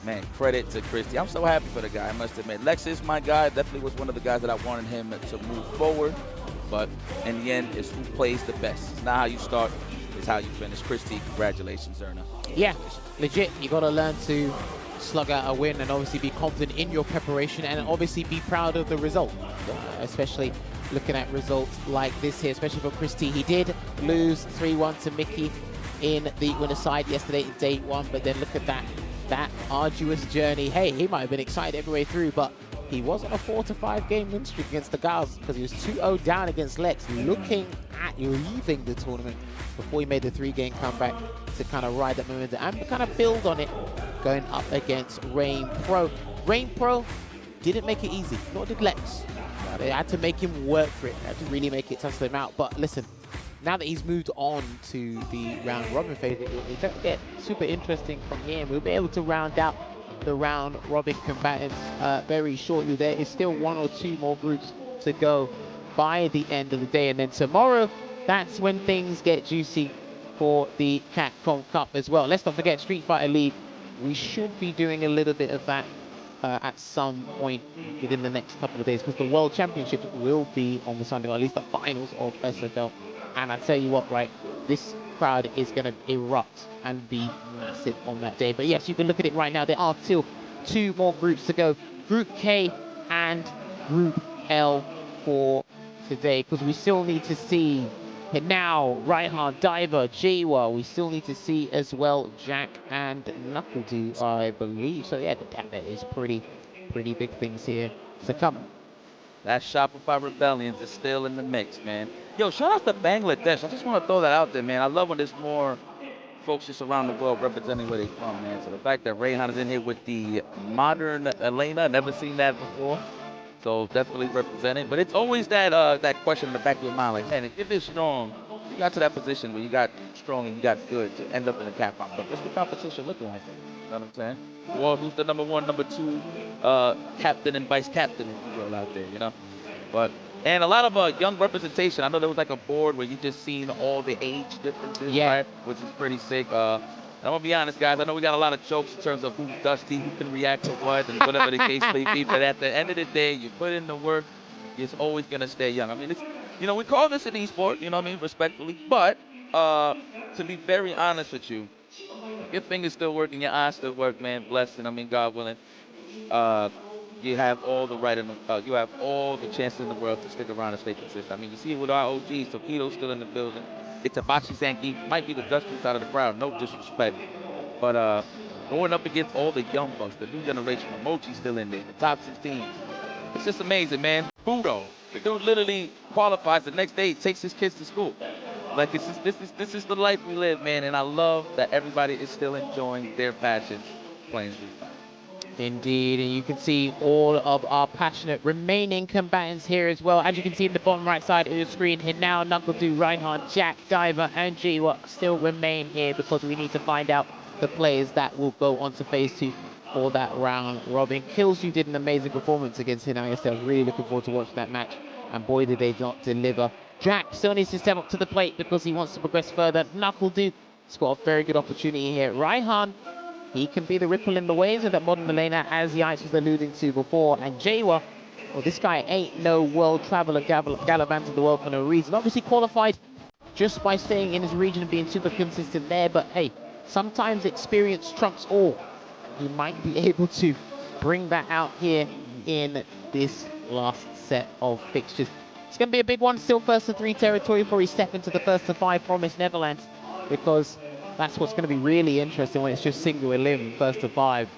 man, credit to Chris T. I'm so happy for the guy, I must admit. Lex is my guy, definitely was one of the guys that I wanted him to move forward. But in the end, it's who plays the best. It's not how you start, it's how you finish. Chris T, congratulations, Zerna. Yeah, legit. You got to learn to slug out a win and obviously be confident in your preparation and obviously be proud of the result, especially looking at results like this here, especially for Chris T. He did lose 3-1 to Mickey in the winner's side yesterday in day 1, but then look at that arduous journey. Hey, he might have been excited every way through, but he was on a 4 to 5 game win streak against the Gals because he was 2-0 down against Lex, looking at leaving the tournament before he made the 3-game comeback to kind of ride that momentum and kind of build on it going up against Rain Pro. Rain Pro didn't make it easy, nor did Lex. They had to make him work for it, they had to really make it tough him out. But listen, now that he's moved on to the round robin phase, it's going to get super interesting from here. We'll be able to round out the round robin combatants very shortly. There is still 1 or 2 more groups to go by the end of the day. And then tomorrow, that's when things get juicy for the CAPCOM Cup as well. Let's not forget Street Fighter League. We should be doing a little bit of that at some point within the next couple of days because the World Championship will be on the Sunday, or at least the finals of SFL. And I tell you what, right, this crowd is going to erupt and be massive on that day. But yes, you can look at it right now. There are still 2 more groups to go. Group K and Group L for today, because we still need to see Hino, Ryhan, Diver, Jiwa. We still need to see as well Jack and Knuckle Doo, I believe. So yeah, that is pretty big things here to come. That Shopify Rebellions is still in the mix, man. Yo, shout out to Bangladesh. I just want to throw that out there, man. I love when there's more folks just around the world representing where they're from, man. So the fact that Ryhan is in here with the modern Elena, never seen that before. So definitely represented. But it's always that question in the back of your mind, like, man, if you're strong, you got to that position where you got strong and you got good to end up in the CAPCOM Cup. What's the competition looking like? You know what I'm saying? Well, who's the number 1, number 2 captain and vice captain, if you will, out there, you know? And a lot of young representation. I know there was like a board where you just seen all the age differences, right? Which is pretty sick. And I'm gonna be honest, guys. I know we got a lot of jokes in terms of who's dusty, who can react to what, and whatever the case may be. But at the end of the day, you put in the work, you're always gonna stay young. I mean, it's, you know, we call this an e-sport, you know what I mean, respectfully. But to be very honest with you, your finger's still working, your eyes still work, man. Blessing. I mean, God willing. You have all the right in the, you have all the chances in the world to stick around and stay consistent. I mean, you see it with our OGs. Tokido's still in the building. Itabachi Sanki might be the dustiest out of the crowd, no disrespect. But going up against all the young bucks, the new generation, Mochi's still in there, the top 16. It's just amazing, man. Fudo, the dude literally qualifies the next day, takes his kids to school. Like, this is the life we live, man. And I love that everybody is still enjoying their passion playing Street Fighter. Indeed, and you can see all of our passionate remaining combatants here as well. As you can see in the bottom right side of the screen, Hino, Knuckle Doo, Ryhan, Jack, Diver, and Jiwa still remain here because we need to find out the players that will go on to phase 2 for that round robin. Kills, did an amazing performance against Hino yesterday. I was really looking forward to watching that match, and boy did they not deliver. Jack still needs to step up to the plate because he wants to progress further. Knuckle Doo has got a very good opportunity here. Ryhan, he can be the ripple in the waves of that modern Elena, as the Ice was alluding to before. And Jiwa, well, this guy ain't no world traveler, gallivanting the world for no reason. Obviously qualified just by staying in his region and being super consistent there. But hey, sometimes experience trumps all. He might be able to bring that out here in this last set of fixtures. It's going to be a big one. Still first to 3 territory before he steps into the first to 5 promised Netherlands, because that's what's going to be really interesting when it's just single elim, first to 5.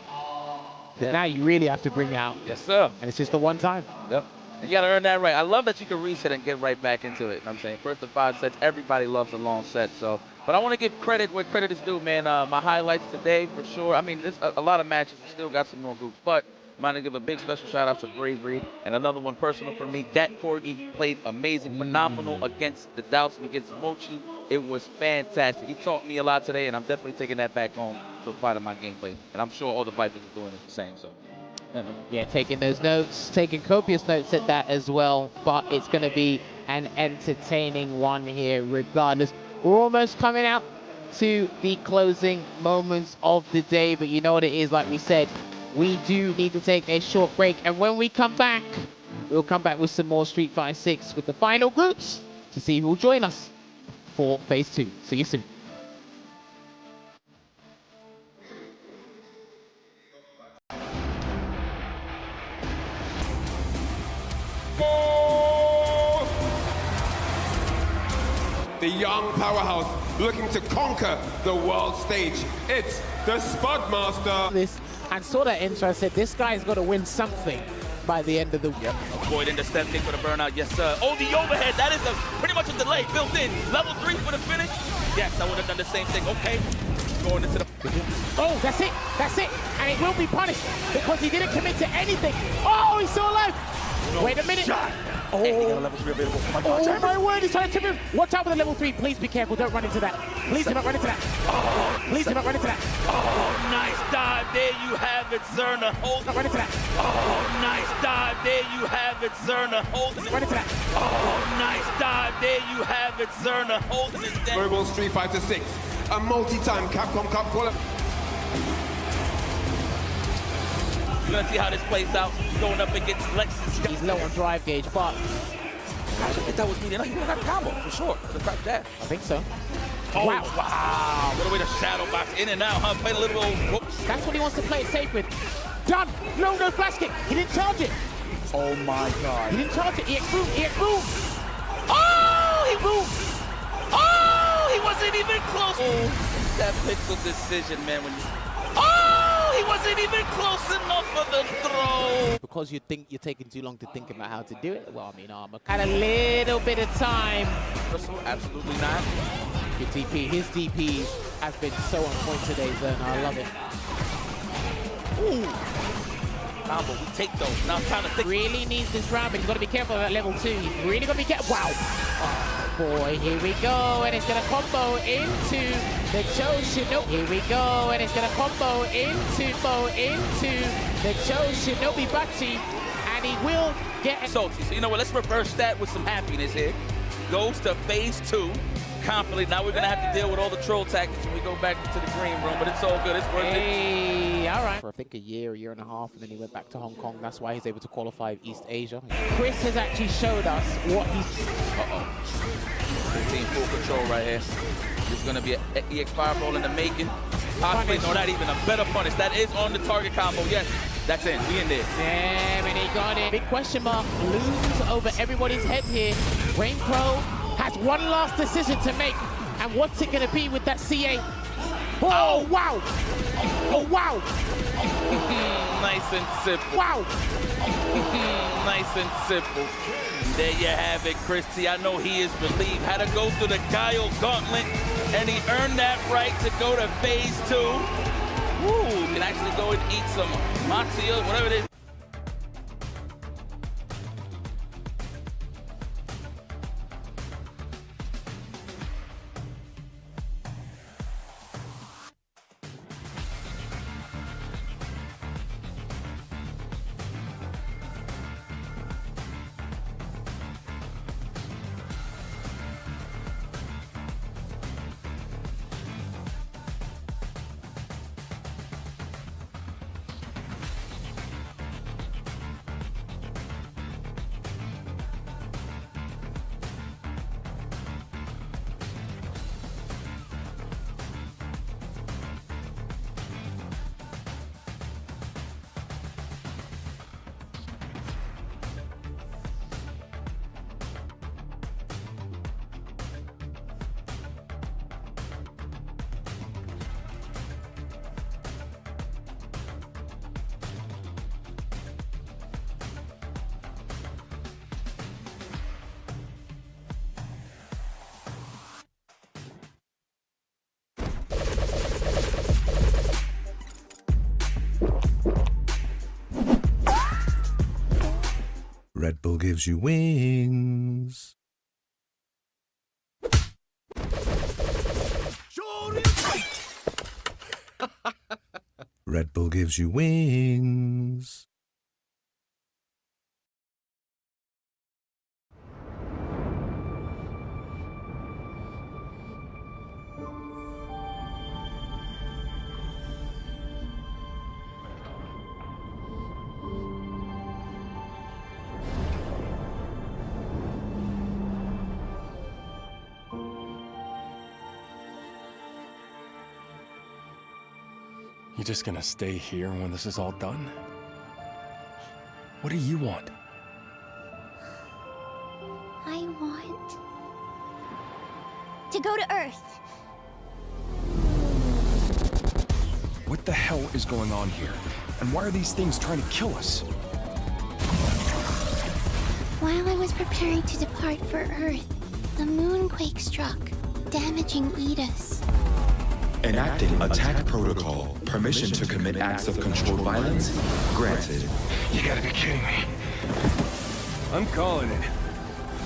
Yeah. Now you really have to bring it out. Yes, sir. And it's just the one time. Yep. And you got to earn that right. I love that you can reset and get right back into it. You know what I'm saying? First to 5 sets, everybody loves a long set. So, but I want to give credit where credit is due, man. My highlights today, for sure. I mean, there's a lot of matches. We still got some more groups. But I'm going to give a big special shout out to Bravery. And another one personal for me. Dat Corgi played amazing, phenomenal against the Doubts and against Mochi. It was fantastic. He taught me a lot today, and I'm definitely taking that back home to apply to my gameplay. And I'm sure all the Vipers are doing it the same. So, yeah, taking those notes, taking copious notes at that as well. But it's going to be an entertaining one here regardless. We're almost coming out to the closing moments of the day. But you know what it is, like we said, we do need to take a short break. And when we come back, we'll come back with some more Street Fighter 6 with the final groups to see who will join us for phase 2. See you soon. The young powerhouse looking to conquer the world stage. It's the Spudmaster. And saw that intro, I said, this guy's got to win something. by the end of the... Yep, avoiding the step kick for the burnout, yes sir. Oh, the overhead, that is pretty much a delay built in. Level 3 for the finish. Yes, I would have done the same thing. Okay, going into the... Oh, that's it, and it will be punished because he didn't commit to anything. Oh, he's still alive. Wait a minute. Oh, he got a level 3 available. Oh my God, Oh my word, he's trying to tip him. Watch out for the level 3. Please be careful. Don't run into that. Please do not run into that. Please do not run into that. Oh, nice dive. There you have it, Zerna. Hold Don't run into that. Oh, nice dive. There you have it, Zerna. Holding it. Run into that. Oh, nice dive. There you have it, Zerna. Holding it down. Verbal Street Fighter 6, a multi-time Capcom Cup qualifier. We're gonna see how this plays out. Going up against Lexus. He's low on drive gauge, but I think that was me. No, he would have got a combo for sure. The crack that. I think so. Oh, Wow. wow. What a way to shadow box in and out, huh? Playing a little whoops. That's what he wants to play it safe with. Done. No flash kick. He didn't charge it. Oh my God. He didn't charge it. EX boom. Oh, he moved. Oh, he wasn't even close. Oh, that pixel decision, man. When you... Oh, he wasn't even close enough for the throw. Because you think you're taking too long to think about how to do it. Well, I mean, Armor had a little bit of time. Absolutely not. Good DP. His DP has been so on point today, Zerna. I love it. Ooh. Combo, we take those. Now I'm trying to think. Really needs this round, but he's got to be careful at level 2. He's really got to be careful. Wow. Oh, boy. Here we go. And it's going to combo into the Shinobi. Here we go. And it's going to combo into the Shinobi Bachi. And he will get... Salty. So you know what? Let's reverse that with some happiness here. Goes to phase 2. Confidently. Now we're going to have to deal with all the troll tactics when we go back to the green room, but it's all good. It's worth it. Hey, all right. For I think a year and a half, and then he went back to Hong Kong. That's why he's able to qualify East Asia. Chris has actually showed us what he's... Team full control right here. This is going to be an EX Fireball in the making. Possibly, no, not even a better punish. That is on the target combo. Yes, that's in. We in there. Damn, and he got it. Big question mark looms over everybody's head here. Rain Pro has one last decision to make. And what's it going to be with that CA? Oh, wow. Oh, wow. Nice and simple. Wow. Nice and simple. There you have it, Christy. I know he is relieved. Had to go through the Guile Gauntlet, and he earned that right to go to phase 2. Ooh, can actually go and eat some matzo, whatever it is. Red Bull gives you wings. Red Bull gives you wings. You just gonna stay here when this is all done? What do you want? I want to go to Earth. What the hell is going on here? And why are these things trying to kill us? While I was preparing to depart for Earth, the moonquake struck, damaging Edis. Enacting attack protocol. Permission to commit acts of controlled violence granted. You gotta be kidding me. I'm calling it.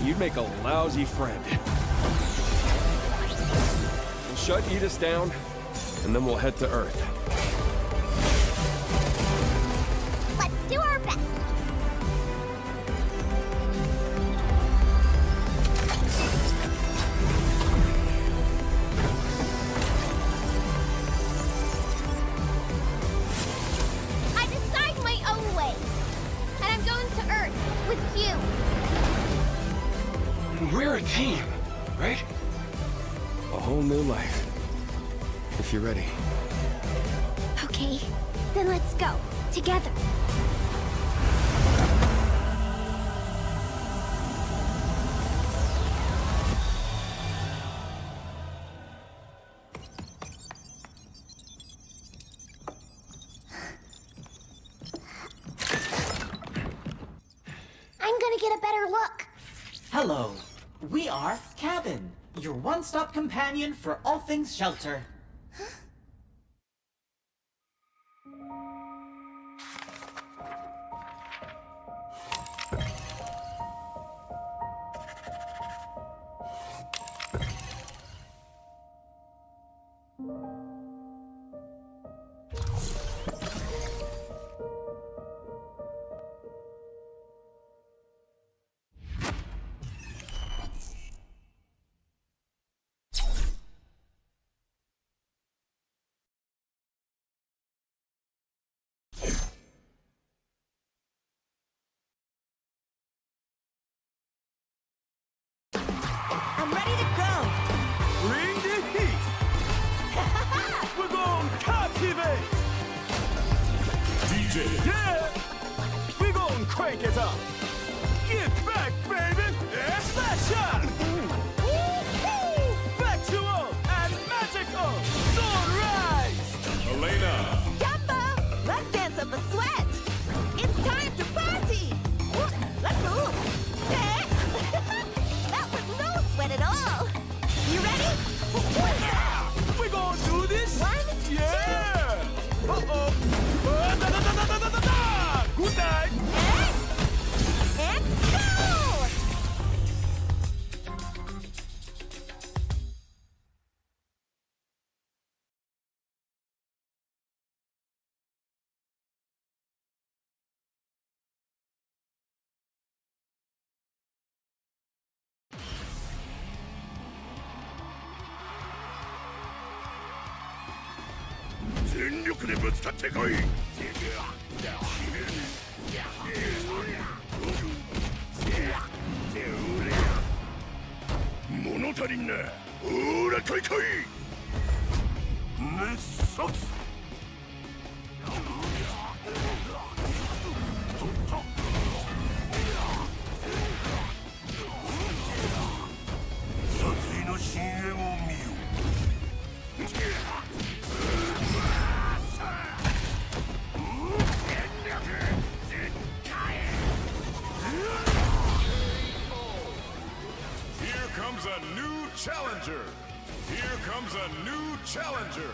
You'd make a lousy friend. We'll shut Edis down, and then we'll head to Earth. Let's do our best. I decide my own way. And I'm going to Earth with you. We're a team, right? A whole new life. If you're ready. Okay, then let's go. Together. I'm gonna get a better look. Hello. We are Cabin, your one-stop companion for all things shelter. I'm ready to go. Bring the heat! We're gonna captivate! DJ! Yeah! We're gonna crank it up! Get back, baby! Smash up! Factual and magical! Sunrise! Elena! Jumbo, let's dance up a sweat. It's time to party. Let's move. That was no sweat at all. You ready? We're gonna do this? One, Yeah! Uh-oh! Good night! and go! Here comes a new challenger! Here comes a new challenger!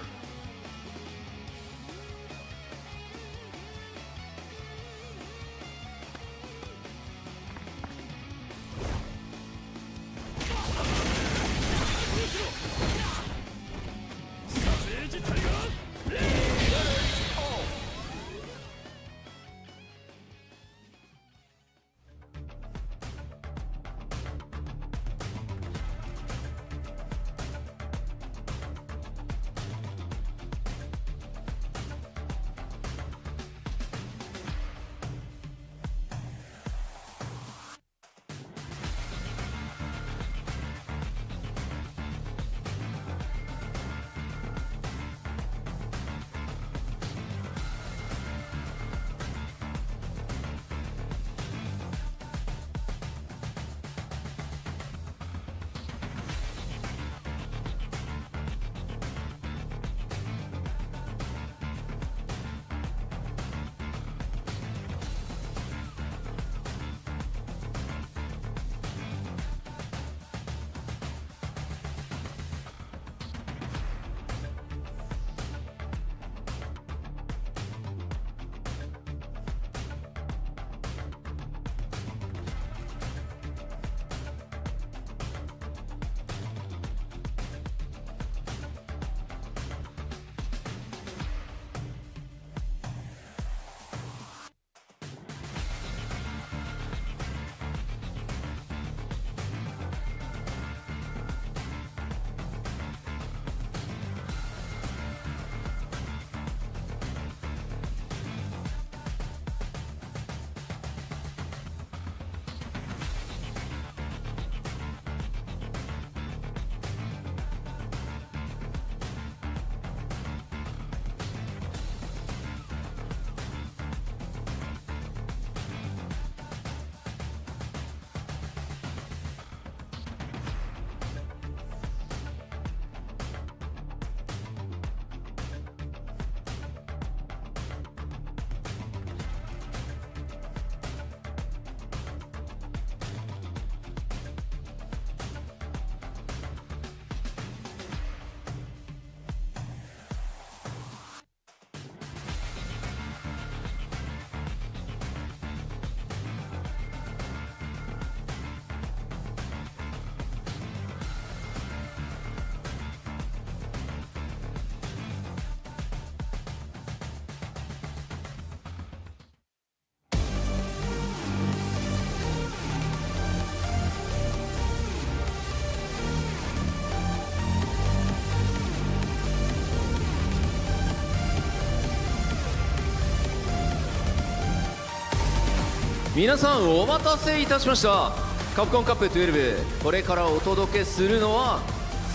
皆さんお待たせいたしました。カプコンカップ12、これからお届けするのは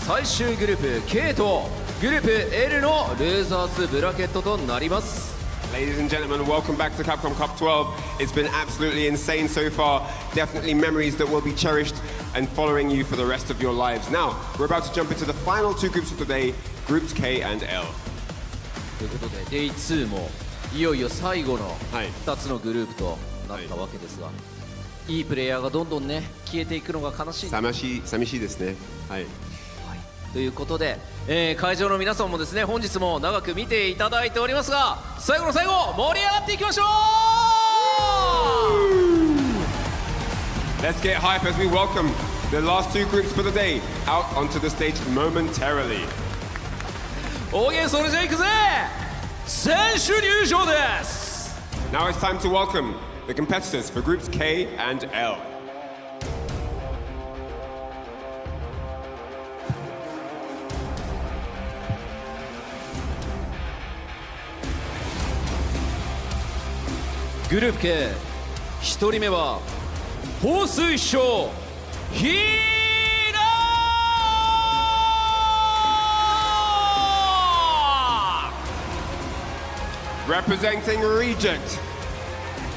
最終グループ K とグループ L のルーザーズブラケットとなります。 Ladies and gentlemen, welcome back to Capcom Cup 12. It's been absolutely insane so far. Definitely memories that will be cherished and following you for the rest of your lives. Now, we're about to jump into the final two groups of the day, Groups K and L. ということで Day2 もいよいよ最後の2つのグループとなったわけですが、いいプレイヤーがどんどんね消えていくのが悲しい。寂しいですね。はい。ということで、会場の皆さんもですね本日も長く見ていただいておりますが、最後の最後盛り上がっていきましょう。 Let's get hype as we welcome the last two groups for the day out onto the stage momentarily. オーケー、それじゃいくぜ。選手入場です。 Now it's time to welcome the competitors for groups K and L. Group K、1人目は放水賞ヒーRepresenting Reject,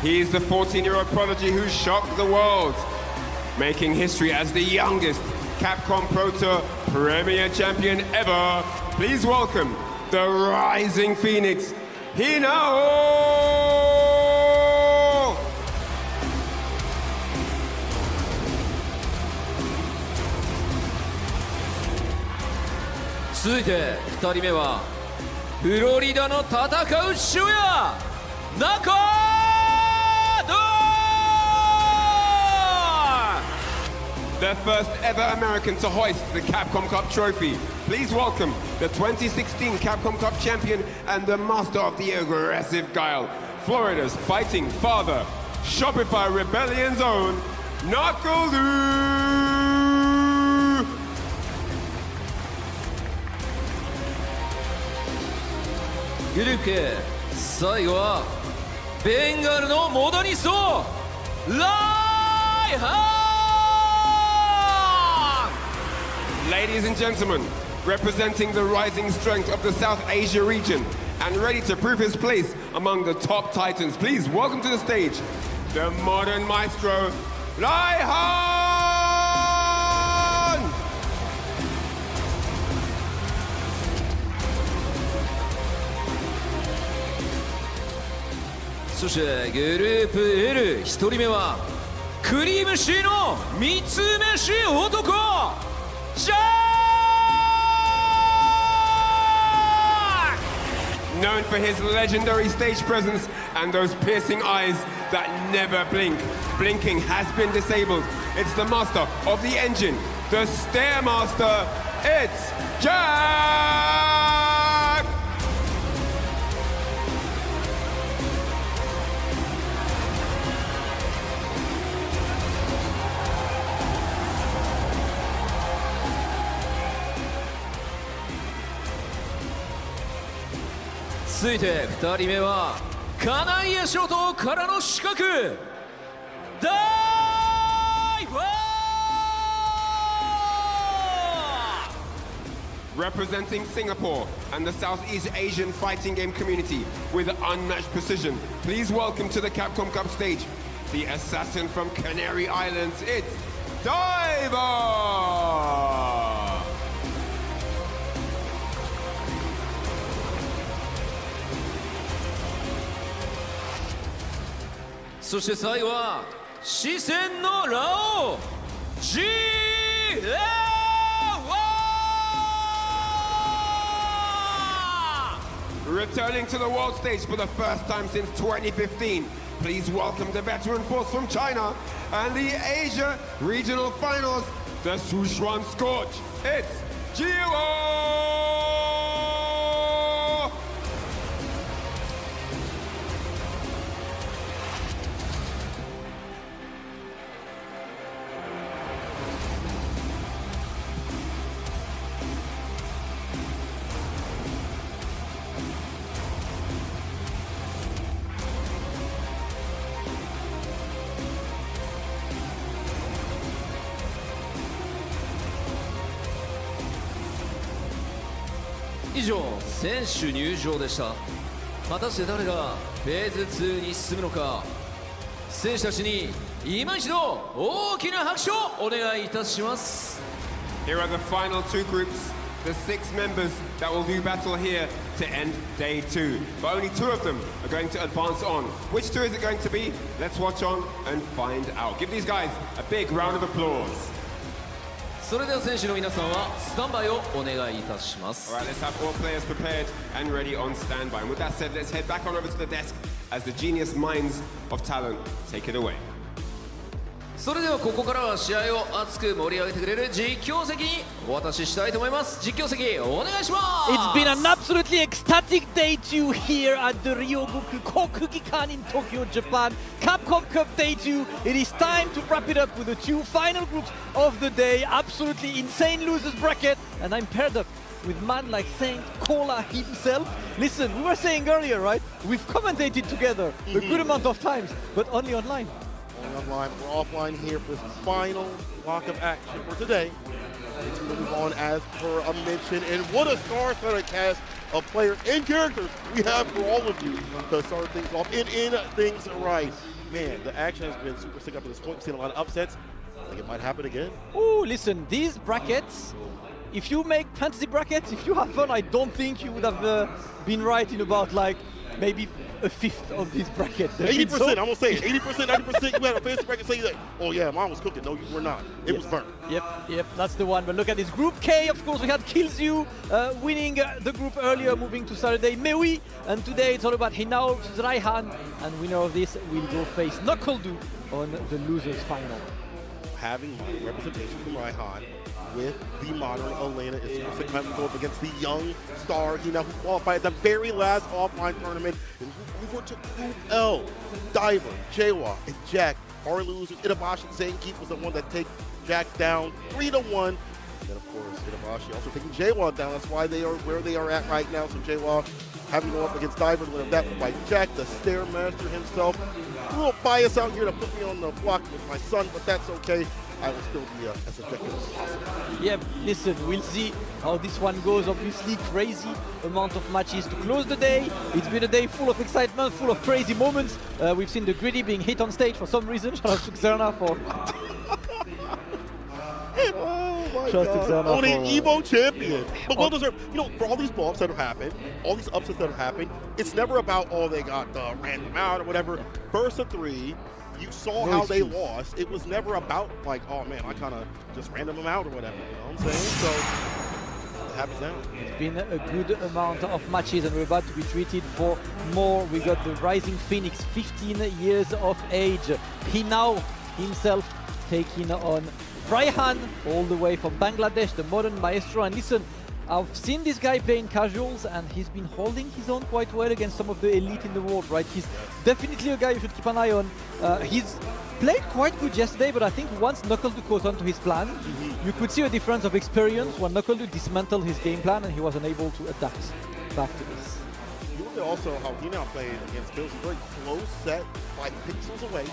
he's the 14-year-old prodigy who shocked the world, making history as the youngest Capcom Pro Tour Premier Champion ever. Please welcome the Rising Phoenix, Hino! 続いて2人目はフロリダの戦う父親、Knuckle Doo! The first ever American to hoist the Capcom Cup trophy. Please welcome the 2016 Capcom Cup champion and the master of the aggressive guile, Florida's fighting father, Shopify Rebellion's own, Knuckle Doo! グループ K、 最後はベンガルのモダニスト、Ryhan! Ladies and gentlemen, representing the rising strength of the South Asia region and ready to prove his place among the top titans, please welcome to the stage the modern maestro, Ryhan! そしてグループ L、 1人目はクリームシーの三つ飯男、ジャー。 Known for his legendary stage presence and those piercing eyes that never blink. Blinking has been disabled. It's the master of the engine, the Stairmaster. It's Jack! 続いて2人目はカナイア諸島からの刺客、Day2! Representing Singapore and the Southeast Asian fighting game community with unmatched precision, please welcome to the Capcom Cup stage the assassin from Canary Islands, it's Diver! そして最後は視線のラオウ、Jiwa! Returning to the world stage for the first time since 2015, please welcome the veteran force from China and the Asia Regional Finals, the Sichuan Scorch. It's Jiwa! 「以上選手入場でした。果たして誰がフェーズ2に進むのか、選手たちに今一度大きな拍手をお願いいたします。 Here are the final two groups, the 6 members that will do battle here to end day 2. But only 2 of them are going to advance on. Which 2 is it going to be? Let's watch on and find out. Give these guys a big round of applause. それでは選手の皆さんはスタンバイをお願いいたします。 Alright, let's have all players prepared and ready on standby. And with that said, let's head back on over to the desk as the genius minds of talent take it away. それではここからは試合を熱く盛り上げてくれる実況席にお渡ししたいと思います。実況席お願いします。 It's been an absolutely ecstatic day 2 here at the Ryogoku Kokugikan in Tokyo, Japan. Capcom Cup Day 2. It is time to wrap it up with the 2 final groups of the day. Absolutely insane losers bracket, and I'm paired up with man like Saint Cola himself. Listen, we were saying earlier, right? We've commentated together a good amount of times, but only online. Online, we're offline here for the final block of action for today. It's going to move on as per a mention, and what a star-studded cast of players and characters we have for all of you to start things off and end things right. Man, the action has been super sick up to this point. We've seen a lot of upsets. I think it might happen again. Oh, listen, these brackets, if you make fantasy brackets, if you have fun, I don't think you would have been right in about like maybe a fifth of this bracket. 80%, I'm gonna say it. 80%, 90%. You had a fantasy bracket say that, oh yeah, mine was cooking. No, you were not. It was burnt. Yep, that's the one. But look at this Group K. Of course, we had Kills You winning the group earlier, moving to Saturday, Mewi. And today it's all about Hino versus Ryhan. And winner of this will go face Knuckle Doo on the losers final. Having representation from Ryhan with the modern Elena is super sick. Having to go up against the young star Hino, who qualified at the very last offline tournament. And we were to Group L. Diver, Jiwa, and Jack are losers. Itabashi and Zangief was the one that take Jack down 3-1. And then of course Itabashi also taking Jiwa down. That's why they are where they are at right now. So Jiwa having to go up against Diver to win that fight. Jack, the Stairmaster himself. A little bias out here to put me on the block with my son, but that's okay. I will still be as effective as possible. Yeah, listen, we'll see how this one goes. Obviously, crazy amount of matches to close the day. It's been a day full of excitement, full of crazy moments. We've seen the Gritty being hit on stage for some reason. Shout out to Zerna for... Only Evo champion. But well deserved. You know, for all these bumps that have happened, all these upsets that have happened, it's never about, oh, they got random out or whatever. First of 3, you saw how they lost. It was never about like, oh man, I kind of just random them out or whatever. You know what I'm saying? So it happens now. It's been a good amount of matches, and we're about to be treated for more. We got the Rising Phoenix, 15 years of age. He now himself taking on Ryhan, all the way from Bangladesh, the modern maestro. And listen, I've seen this guy play in casuals, and he's been holding his own quite well against some of the elite in the world, right? He's definitely a guy you should keep an eye on. He's played quite good yesterday, but I think once Knuckle Doo goes on to his plan, you could see a difference of experience when Knuckle Doo dismantled his game plan and he was unable to adapt back to this. You look at also how he now played against Kills. Very close set, like pixels away,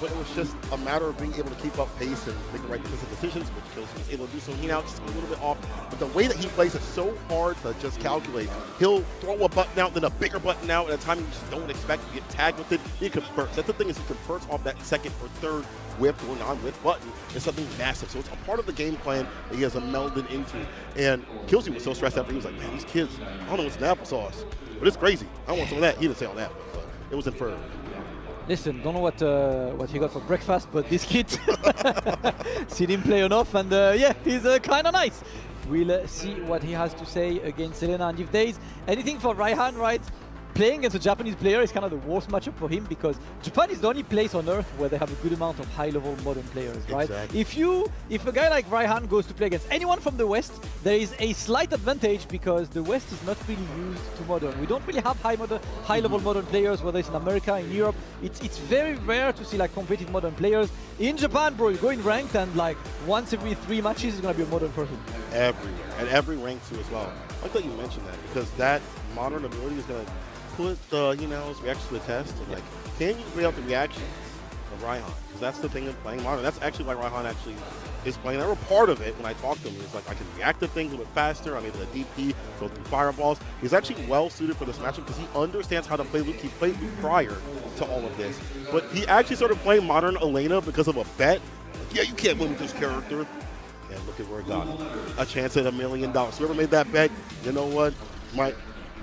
but it was just a matter of being able to keep up pace and make the right defensive decisions, which Kills was able to do. So he now just a little bit off, but the way that he plays is so hard to just calculate. He'll throw a button out, then a bigger button out at a time you just don't expect to get tagged with it. He converts. That's the thing, is he converts off that second or third whip or non-whip button. It's something massive. So it's a part of the game plan that he has melded into. And Killsy was so stressed out. He was like, man, these kids, I don't know what's in applesauce, but it's crazy. I want some of that. He didn't say all that, but it was inferred. Listen, don't know what he got for breakfast, but this kid, seen him play enough, and yeah, he's kind of nice. We'll see what he has to say against Selena. And if there is anything for Ryhan, right, playing against a Japanese player is kind of the worst matchup for him, because Japan is the only place on earth where they have a good amount of high-level modern players, right? Exactly. If a guy like Ryhan goes to play against anyone from the West, there is a slight advantage because the West is not really used to modern. We don't really have high-level modern players, whether it's in America, in Europe. It's very rare to see like competitive modern players. In Japan, bro, you go in ranked and like once every 3 matches is gonna be a modern person. Everywhere, and every rank too as well. I like that you mentioned that, because that modern ability is gonna put the reaction to the test. And like, can you bring out the reactions of Ryhan? Because that's the thing of playing modern. That's actually why Ryhan actually is playing. They were part of it when I talked to him. He's like, I can react to things a bit faster. I'm able to DP, go through fireballs. He's actually well suited for this matchup because he understands how to play Luke. He played Luke prior to all of this. But he actually started playing modern Elena because of a bet. Like, yeah, you can't win with this character. And look at where it got him. A chance at $1 million. Whoever made that bet, you know what? Might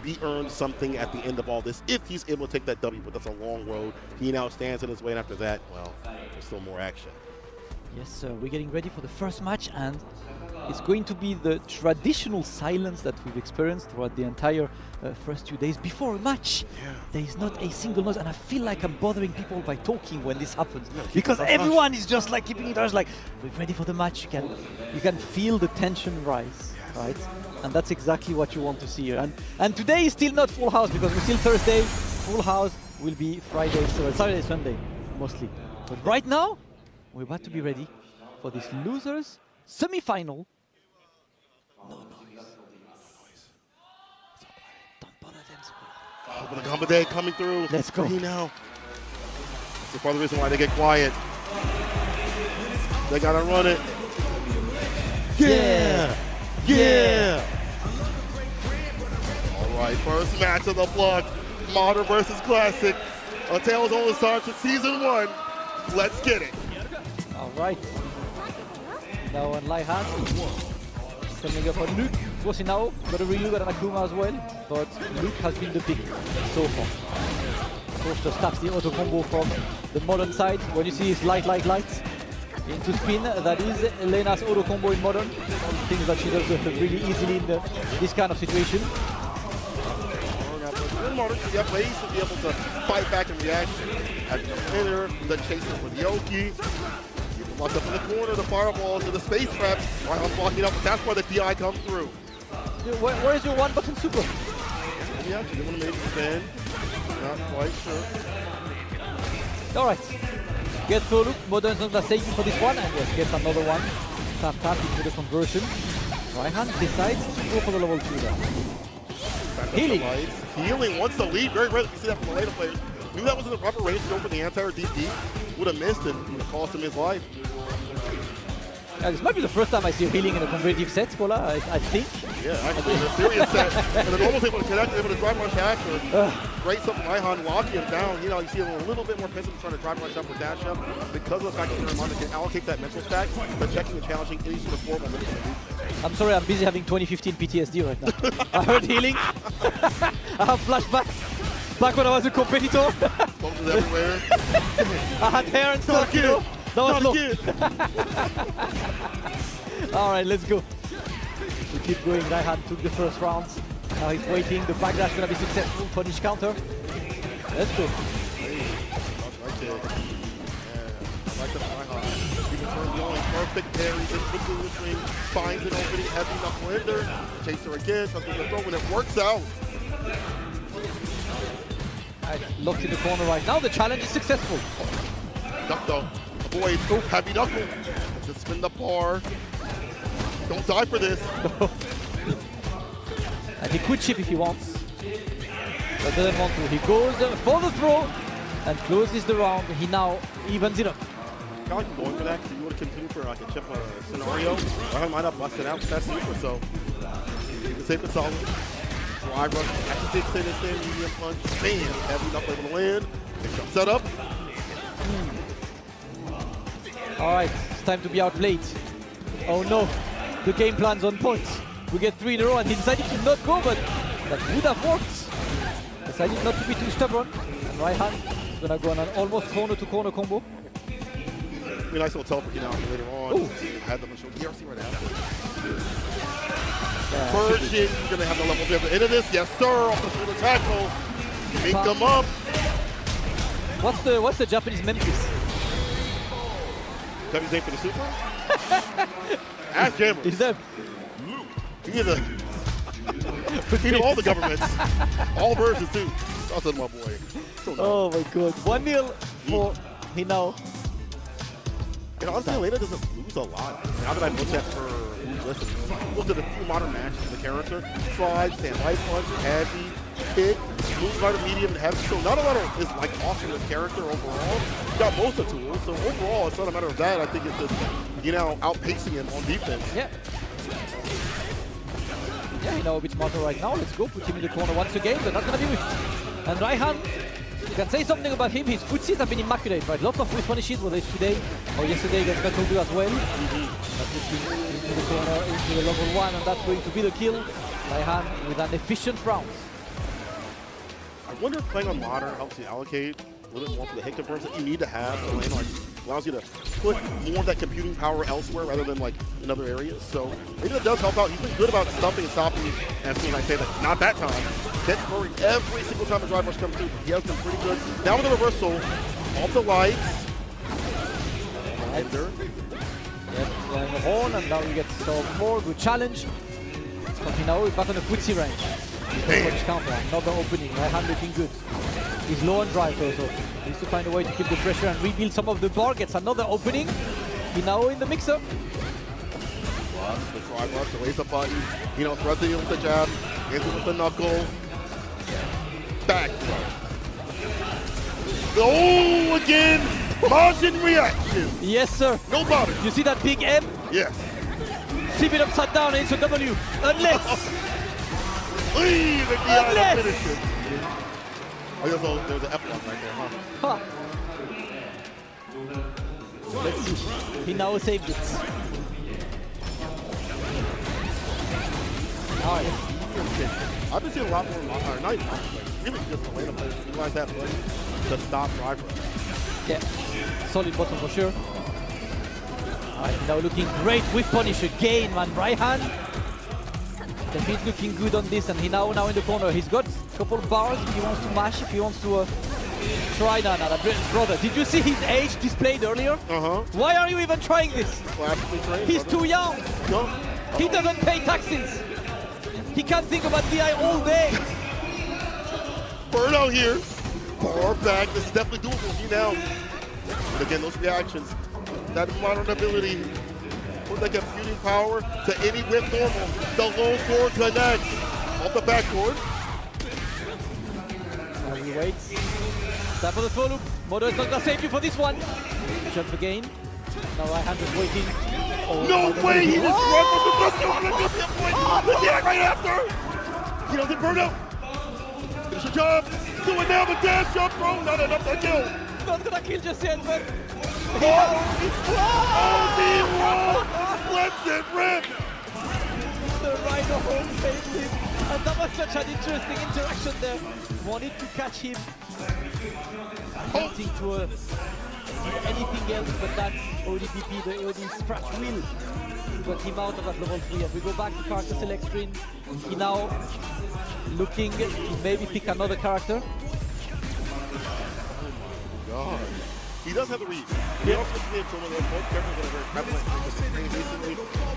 be earned something at the end of all this if he's able to take that W, but that's a long road. He now stands in his way, and after that, well, there's still more action. Yes, we're getting ready for the first match, and it's going to be the traditional silence that we've experienced throughout the entire first 2 days before a match. Yeah. There is not a single noise, and I feel like I'm bothering people by talking when this happens, because everyone is just like keeping it on, like, we're ready for the match. You can feel the tension rise, right? And that's exactly what you want to see here. And today is still not full house because we're still Thursday. Full house will be Friday, so Saturday, Sunday, mostly. But right now, we're about to be ready for this losers semi-final. No noise. Don't bother them so much. Oh, but the combo day coming through. Let's go. Now. That's part of the reason why they get quiet. They gotta run it. Yeah! Yeah! All right, first match of the block. Modern versus Classic. A Tales only starts with Season 1. Let's get it. All right. Now on Ryhan. Sending up on Luke. Of course, now got a Ryu, got an Akuma as well. But Luke has been the pick so far. Of course, just taps the auto combo from the modern side. When you see his light into spin, that is Elena's auto combo in modern. Things that she does really easily in this kind of situation. In modern, you have ways to be able to fight back and react. Having a hitter, the chaser with Yoki. Locked up in the corner, the fireball to the space trap. Ryhan blocking up, but that's why the DI comes through. Where is your one button super? Yeah, she didn't want to make it spin. Not quite sure. Alright. Get through Luke. Modern's not gonna save you for this one, and yes, gets another one. Tap into the conversion. Ryhan decides to go for the level 2 there. Healing. Healing wants the lead. Very rarely we see that from the later players. Knew that was in the proper range to go for the anti-air DP. Would have missed and would have cost him his life. Yeah, this might be the first time I see healing in a competitive set, Spola, I think. Yeah, actually, in a serious set. And the normal able to connect, able to drive rush dash. Great stuff from Ryhan, locking him down. You know, you see a little bit more pissed trying to drive rush up or dash up because of the fact that Zerna can allocate that mental stack, protecting and challenging any sort of form of movement. I'm sorry, I'm busy having 2015 PTSD right now. I heard healing. I have flashbacks. Back when I was a competitor. Boxes everywhere. I had hair and stuff, you know. That was low. Alright, let's go. We keep going. Ryhan took the first round. Now he's waiting. The backdash gonna be successful. Punish counter. Let's go. Right there. Yeah, I like the Ryhan. He returns going. Perfect parry. Just quickly the string. Finds an opening. Heavy knuckle hinder. Chaser again. Something to throw when it works out. Locked in the corner right now. The challenge is successful. Duck though. Avoid. Heavy knuckle. Just spin the bar. Don't die for this. And he could chip if he wants. But doesn't want to. He goes for the throw and closes the round. He now evens it up. I like going for that because you would have continued for like a chip scenario. Ryhan might have busted out with that super, so you can take the solid. Drive rush, actually takes this in, medium punch, bam, heavy knuckle able to land. Jump set up. Alright, it's time to be outplayed. Oh no, the game plan's on point. We get 3 in a row and he decided to not go, but that would have worked. Decided not to be too stubborn. And Ryhan is gonna go on an almost corner-to-corner combo. Be a nice little teleport now later on. Ooh. Had them show DRC right after. Persian gonna have the level there at the end of this. Yes, sir. Off the shoulder tackle. Make them up. What's the Japanese Memphis? Japanese name for the super? Ask Jammer. Is that? He is a. He knew all the governments. All versions too. That's my boy. So oh my god. 1-0 for Hino. And honestly, Elena doesn't lose a lot. Now that I've looked at her listen, look at a few modern matches of the character. Slide, stand right punch, heavy, kick, moves right to medium and heavy. So not a lot of is like awesome with character overall. He's got most of the tools, so overall it's not a matter of that. I think it's just, you know, outpacing him on defense. Yeah. Yeah, you know, a bit smarter right now. Let's go, put him in the corner once again, but not gonna be whiffed. And Ryhan, you can say something about him. His footsies have been immaculate, right? Lots of whiff punishes, whether it's today or yesterday against Knuckle Doo as well. That puts him into the corner, into the level 1, and that's going to be the kill. Ryhan with an efficient round. I wonder if playing on modern helps you allocate a little bit more for the hit confirms that you need to have. So it like, allows you to put more of that computing power elsewhere rather than like in other areas. So maybe that does help out. He's been good about stumping and stopping. And as soon as I say that, not that time. Gets Curry every single time a drive rush comes through. He has been pretty good. Now with the reversal, off the lights. Ender. Yep, going the horn, and now we get some more good challenge. But now we're back on the footsie range. Counter, another opening. Ryhan looking good. He's low on drive also. Needs to find a way to keep the pressure and rebuild some of the bar. Gets another opening. Hino in the mix-up. Plus the try rush, the lace up button. You know, threads it in with the jab, hits it with the knuckle. Back. Oh, again! Majin reaction! Yes, sir. No bother. You see that big M? Yes. Flip it upside down and it's a W. Unless... Unless... Oh, there's an F1 right there, huh? Let's see. He now saved it. Alright. I've been seeing a lot more not even players, really just Atlanta players realize that play to stop drive rush. Yeah, solid bottom for sure. Alright, now looking great with punish again, man. Ryhan. He's looking good on this, and he now in the corner. He's got a couple of bars if he wants to mash, if he wants to try that. Brother, did you see his age displayed earlier? Why are you even trying this? He's too young. He doesn't pay taxes. He can't think about DI all day. Burnout here. Far back. This is definitely doable. He now. But again, those reactions, that modern ability, with the computing power to any whip normal. The low forward connects off the backboard. Now he waits. Time for the throw loop. Modo is not gonna save you for this one. Jump again. Now Ryhan is waiting. Oh, no way! He just runs from the bus on the attack right after! He doesn't burn out. Finish the job. Do it now, the dash jump throw. Not enough to kill. Not gonna kill just yet, but... Lets it rip! The Rhino home saved him. And that was such an interesting interaction there. Wanted to catch him. Attempting to anything else, but that ODPP, the AOD scratch wheel, got him out of that level 3. As we go back to character select screen, he now looking to maybe pick another character. God. He does have the read. He also did some of those both characters that are very prevalent in the screen recently.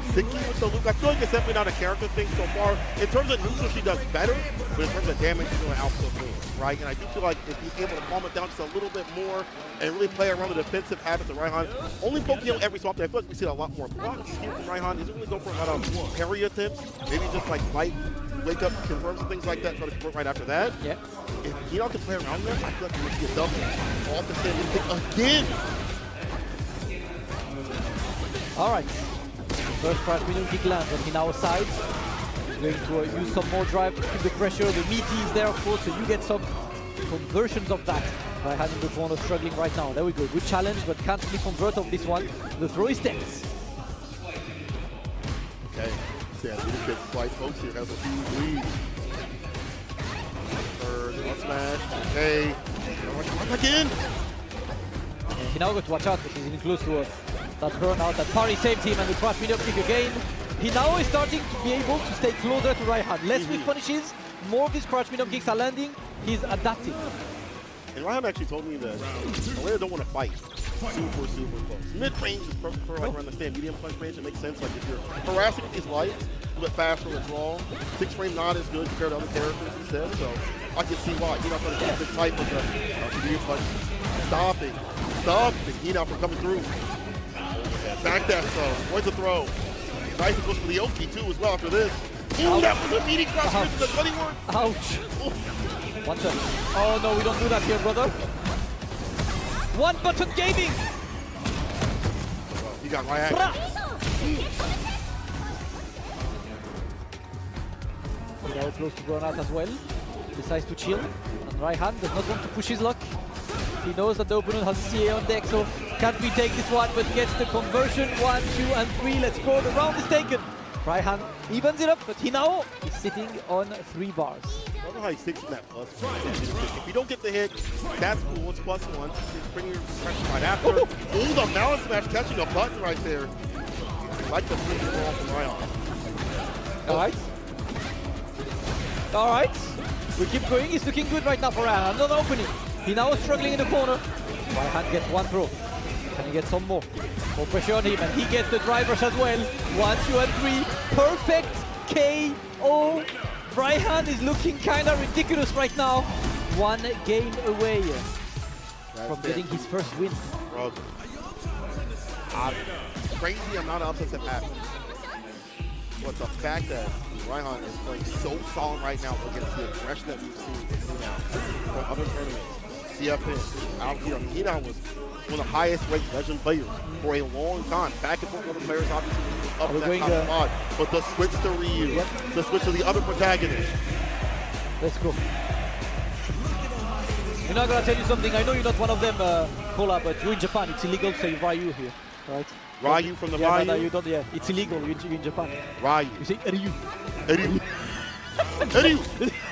Sticking with the loop, I feel like it's definitely not a character thing so far. In terms of neutral, she does better, but in terms of damage, she's going to outkill me, right? And I do feel like if he's able to calm it down just a little bit more and really play around the defensive habits of Ryhan, only poking him every so often, I feel like we see a lot more blocks here from Ryhan. He doesn't really go for a lot of parry attempts, maybe just like light wake up, confirms and things like that, try to convert right after that. Yeah. If Hino can play around there, I feel like we see a double off the standing pick again. All right. First crash medium kick lands on Hinao's side. He's going to use some more drive to keep the pressure. The meaty is there, of course, so you get some conversions of that. Ryhan in the corner struggling right now. There we go. Good challenge, but can't really convert on this one. The throw is tense. Okay. Yeah, leadership flight folks here has a huge lead. Third, up smash. Okay. Again. And Hino got to watch out because he's in close to that burnout. That parry saved him, and the crash medium kick again. He now is starting to be able to stay closer to Ryhan. Less with punishes, more of these crouch medium kicks are landing. He's adapting. And Ryhan actually told me that Atlanta don't want to fight super close. Mid-range is perfect for like around the stand. Medium punch range, it makes sense. Like if you're harassing these lights, a little bit faster withdrawal. 6-frame not as good compared to other characters, he said. So I can see why. You're not going to get the type of the medium punch. Stopping. You're not from coming through. Back that throw. Where's the throw? Nice, it goes for the Oki too as well after this. Ooh, that was a meaty cross into the cutting work. Ouch. One turn. Oh no, we don't do that here, brother. One button gaming. You got Ryhan. Now close to burn out as well. Decides to chill. And Ryhan does not want to push his luck. He knows that the opponent has CA on deck, so can't retake this one, but gets the conversion. 1, 2, and 3. Let's go. The round is taken. Ryhan evens it up, but Hino is sitting on 3 bars. I don't know how he sticks in that plus. If you don't get the hit, that's cool. It's +1. It's bringing your pressure right after. Ooh, the Mallet Smash catching a button right there. Like the free ball from Ryhan. Alright. Alright. We keep going. It's looking good right now for Ryhan. Another opening. He now is struggling in the corner. Ryhan gets one throw. Can he get some more? More pressure on him, and he gets the drivers as well. 1, 2, and 3. Perfect KO. Ryhan is looking kind of ridiculous right now. 1 game away from getting his first win. Bro, crazy amount of upsets have happened. But the fact that Ryhan is playing so solid right now against the aggression that we've seen now from other tournaments. CFN, out here, Hino was one of the highest ranked legend players for a long time. Back and forth with other players, obviously, up in that top spot. But the switch to Ryu, the switch to the other protagonist. Let's go. You know, I'm gonna tell you something. I know you're not one of them, Kola, but you're in Japan. It's illegal to say Ryu here, right? Ryu from the Ryu? Ryu? No, you don't, yeah. It's illegal in Japan. Ryu. You say Ryu. Ryu. Ryu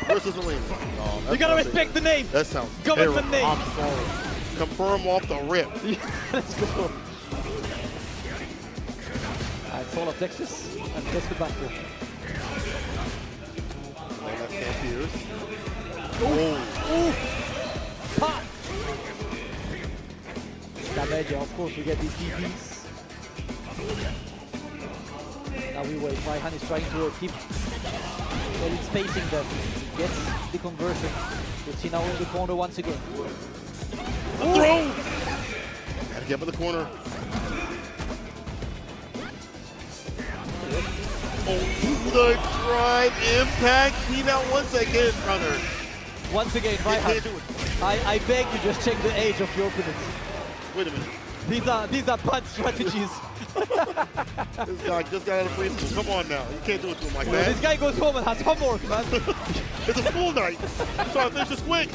versus Elena. Oh, you gotta respect the name. That sounds government name. I'm sorry. Confirm off the rip. Let's go. Alright, Fall of Texas and test the back there. That's Stampier's. Oof. Pop. Damage, of course, we get these DPs. Now we wait. Ryhan is trying to keep it's spacing them. Gets the conversion. Let's see now in the corner once again. Throw! Gotta get up in the corner. Oh, the drive impact. Hino once again, brother. Once again, Ryhan. I beg you, just check the age of your opponents. Wait a minute. These are bad strategies. This guy just got out of preschool. Come on now. You can't do it to him like that. This guy goes home and has homework, man. It's a school night. I'm trying to finish this quick.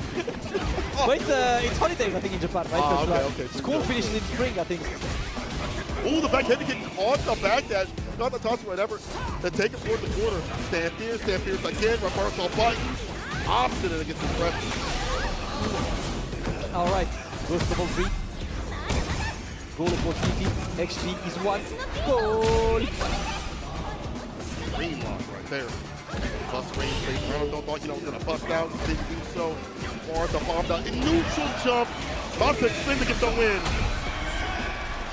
Oh. Wait, it's holidays, I think, in Japan, right? Okay. School finishes in spring, I think. Ooh, the back heavy kick on the back dash. Not the toss, whatever. Then take it towards the corner. Stampier's again. Reversal buttons. Opposite it against the pressure. All right. Goes double 3. Goal opportunity. XG is 1. Goal. Green lock right there. Bust range straight around. Don't thought was gonna bust out. Didn't do so. Far the bomb down. In neutral jump. About to spin to get the win.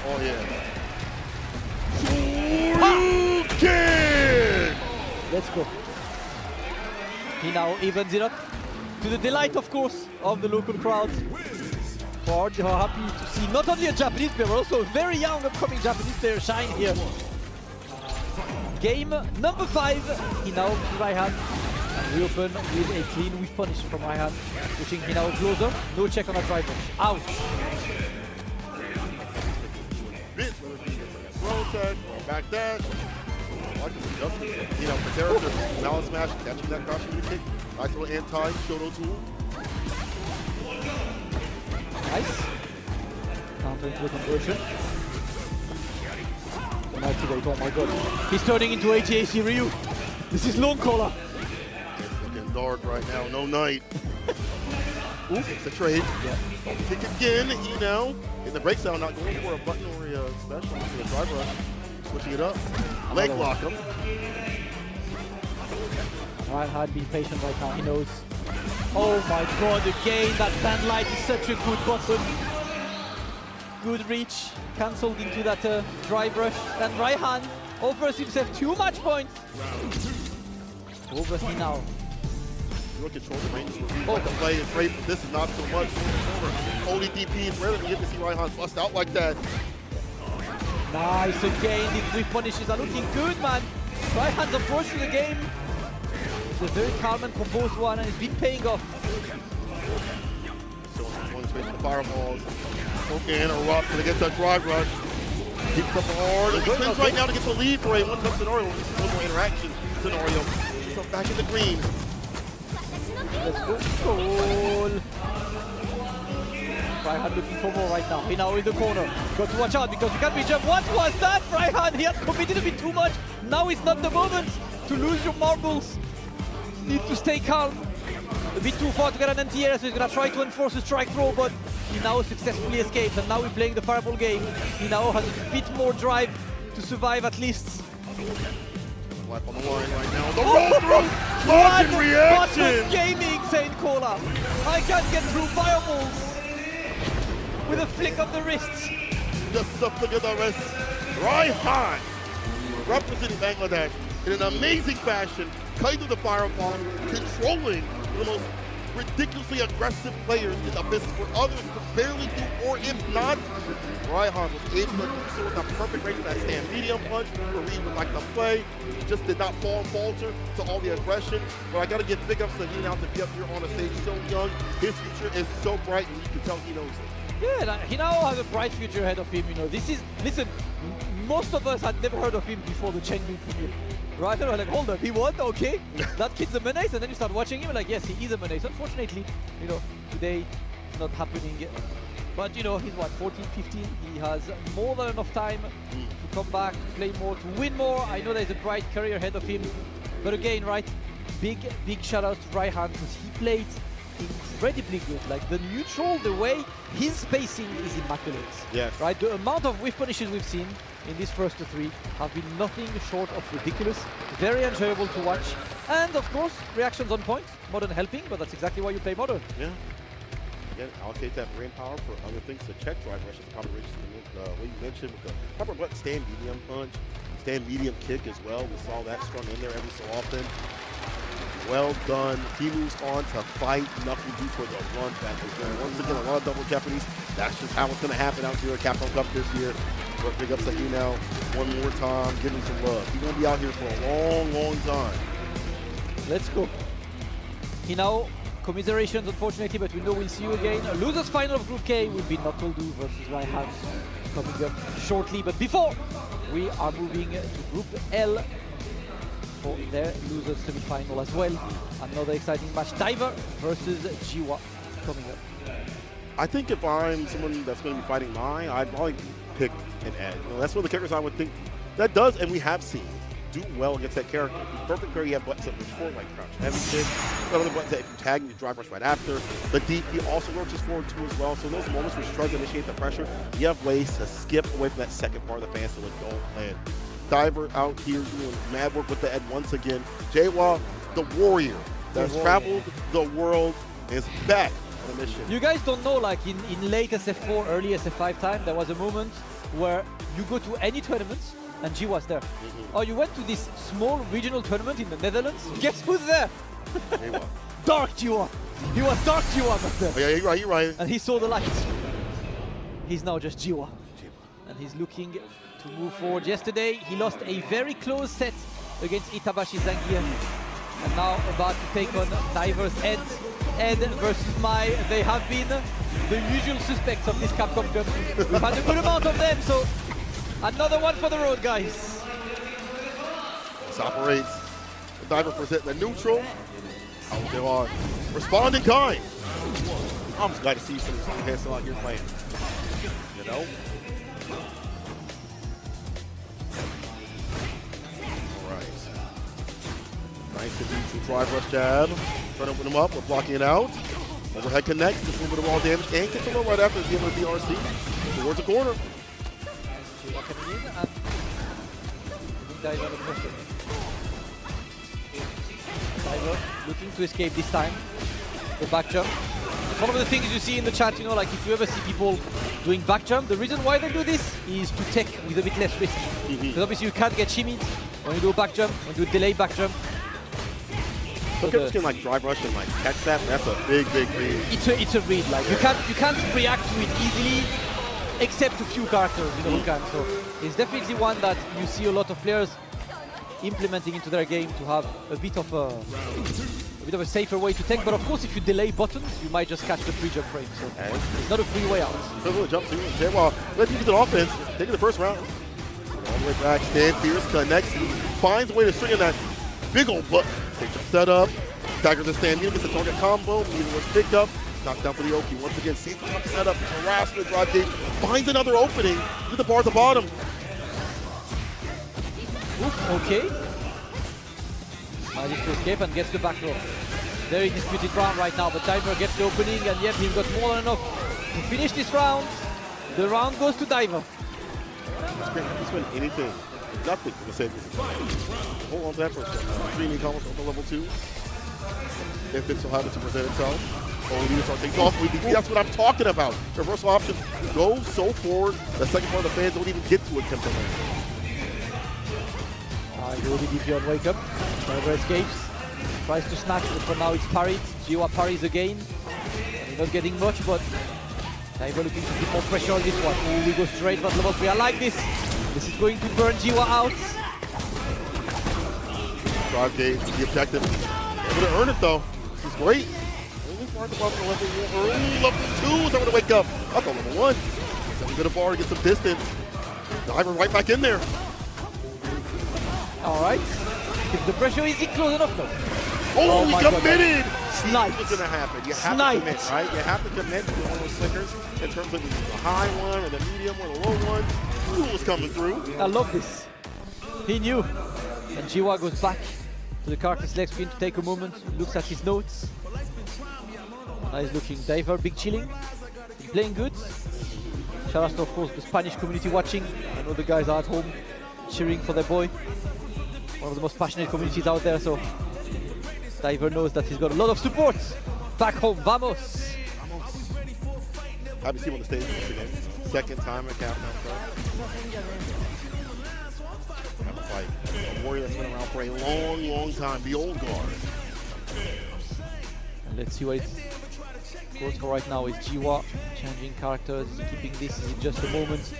Oh yeah. Kid! Let's go. He now evens it up to the delight, of course, of the local crowd. They are happy to see not only a Japanese player, but also a very young upcoming Japanese player shine here. Game number 5, he now Ryhan. And we open with a clean whiff punish from Ryhan, pushing Hino closer. No check on that driver. Ouch. Throw tag, back dash. I like this adjustment. For character, Mallet Smash, catching that crouching kick. Nice little anti-Shoto tool. Nice. Counter into the conversion. And activate, oh my god. He's turning into ATAC Ryu. This is long caller. It's looking dark right now, no night. Ooh, it's a trade. Yeah. Kick again, in the break sound, not going for a button or a special, for a drive rush. Switching it up. Leg lock him. Ryhan being patient right now, he knows. Oh my god, again, that fan light is such a good button. Good reach, cancelled into that drive rush. And Ryhan offers himself too much points. Over Hino. Look at shoulder range. The play is great, but this is not so much. Only DP is rare that we get to see Ryhan bust out like that. Nice again. These whiff punishes are looking good, man. Ryhan's approach to the game is a very calm and composed one, and it's been paying off. So one space for the fireballs. Okay, interrupt and against that drive rush. Keeps up hard. He spins right now to get the lead for a one-touch scenario. This is a more interaction scenario. So back in the green. Let's go. Goal. Ryhan looking for more right now. Hino in the corner. Got to watch out because you can't be jumped. What was that, Ryhan? He has committed a bit too much. Now is not the moment to lose your marbles. Need to stay calm. A bit too far to get an anti-air, so he's gonna try to enforce a strike throw, but he now successfully escapes, and now we're playing the fireball game. He now has a bit more drive to survive at least. Left on the line right now. The roll through! Logic reaction! Button gaming, Saint Cola. I can't get through fireballs with a flick of the wrists. Just a flick of the wrist. Ryhan representing Bangladesh in an amazing fashion, cutting through the fireball, controlling the most ridiculously aggressive players in the business for others to barely do, or if not, Ryhan was able to do so with a perfect range of that stand medium punch, where Reed would like to play. He just did not fall and falter to all the aggression. But I got to give big ups to Hino to be up here on the stage so young. His future is so bright, and you can tell he knows it. Yeah, he now has a bright future ahead of him, you know. Listen, most of us had never heard of him before the Chengdu premiere. Right? They were like, hold up, he won? Okay. That kid's a menace, and then you start watching him, like, yes, he is a menace. Unfortunately, you know, today it's not happening. But, you know, he's what, 14, 15? He has more than enough time to come back, to play more, to win more. I know there's a bright career ahead of him. But again, right, big shout out to Ryhan, because he played incredibly good. Like the neutral, the way his spacing is immaculate. Yes. Right, the amount of whiff punishes we've seen in these first three have been nothing short of ridiculous. Very enjoyable to watch. And of course, reactions on point. Modern helping, but that's exactly why you play Modern. Yeah. Again, allocate that brain power for other things to check drive rushes. Probably what you mentioned with the proper button stand medium punch, stand medium kick as well. We saw that strung in there every so often. Well done. He moves on to fight Knuckle Doo for the run back. Once again, a lot of double Japanese. That's just how it's going to happen out here at CAPCOM Cup this year. But big ups to Hino one more time. Give him some love. He's going to be out here for a long, long time. Let's go. Hino, commiserations unfortunately, but we know we'll see you again. A loser's final of Group K will be Knuckle Doo versus Ryhan coming up shortly. But before, we are moving to Group L for their losers semi-final as well. Another exciting match, Diver versus Jiwa coming up. I think if I'm someone that's going to be fighting Mai, I'd probably pick an Ed. You know, that's one of the characters I would think that does, and we have seen, do well against that character. The perfect pair, you have buttons that push forward like crouch heavy kick. Got other buttons that if you tag, you drive rush right after. The deep, he also roaches forward too as well. So in those moments where she tries to initiate the pressure, you have ways to skip away from that second part of the fan so it don't land. Diver out here doing mad work with the Ed once again. Jiwa, the warrior that's traveled the world, is back on a mission. You guys don't know, like in late SF4, early SF5 time, there was a moment where you go to any tournament and Jiwa's there. Or you went to this small regional tournament in the Netherlands, guess who's there? Dark Jiwa. He was Dark Jiwa back then. Oh, yeah, you're right. And he saw the light. He's now just Jiwa. And he's looking to move forward. Yesterday, he lost a very close set against Itabashi Zangief. And now about to take on Diver's Ed. Ed versus Mai. They have been the usual suspects of this CAPCOM Cup. We've had a good amount of them, so another one for the road, guys. This operates. The Diver present the neutral. Out there on responding kind. I'm just glad to see some hands out here playing. You know? Nice and neutral drive rush jab. Trying to open him up. We're blocking it out. Overhead connects. Just a little bit of raw damage. And gets a little right after giving a BRC towards the corner. Diver looking to escape this time. The back jump. It's one of the things you see in the chat, you know, like if you ever see people doing back jump, the reason why they do this is to take with a bit less risk. Because obviously you can't get shimmied when you do a back jump, when you do a delayed back jump. So characters can like drive rush and like catch that. That's a big read. It's a read. Like you can't react to it easily. except a few characters, you know, who can. So it's definitely one that you see a lot of players implementing into their game to have a bit of a safer way to tank. But of course, if you delay buttons, you might just catch the free jump frame. So it's not a free way out. Really jump too. Jiwa, let's use an offense. Taking the first round. All the way back, stand, Fierce connects, finds a way to string in that big old butt. Takes a setup, staggers the stand, gets the target combo, neither was picked up, knocked down for the Oki. Once again, safe setup, harassment, drive gate, finds another opening, with the bar at the bottom. Oof, okay. Manages to escape and gets the back throw. Very disputed round right now, but Diver gets the opening, and yet he's got more than enough to finish this round. The round goes to Diver. He's spend anything, nothing for the sake of it. Hold on to that for a second. Stream e-commerce on level 2. If it still happens to present itself. Oh, these start things off. That's what I'm talking about. Reversal option goes so forward, the second part of the fans don't even get to attempt to land. Already DP on wake up. Diver escapes. Tries to snatch, but for now it's parried. Jiwa parries again. Not getting much, but Diver looking to keep more pressure on this one. Oh, we go straight for level 3. I like this. This is going to burn Jiwa out. Drive gauge, the objective. Able to earn it though. This is great. Only part of the level 1. Early level 2 is able to wake up. I thought level 1. So we get a bar to get some distance. Diver right back in there. Alright. If the pressure is close enough though. Oh, he committed! Sniped. What's going to happen? You have to commit, right? You have to commit to one of those flickers in terms of the high one or the medium or the low one. Fuel is coming through. I love this. He knew. And Jiwa goes back to the character select screen to take a moment, looks at his notes. Nice looking. Diver, big chilling. Playing good. Shout out to, of course, the Spanish community watching. I know the guys are at home cheering for their boy. One of the most passionate communities out there, so Diver knows that he's got a lot of support back home. Vamos! Happy to see him on the stage once again. Second time at CAPCOM. Have a fight. A warrior that's been around for a long, long time. The old guard. And let's see what it goes for right now. Is Jiwa changing characters? Is he keeping this? Is it just a moment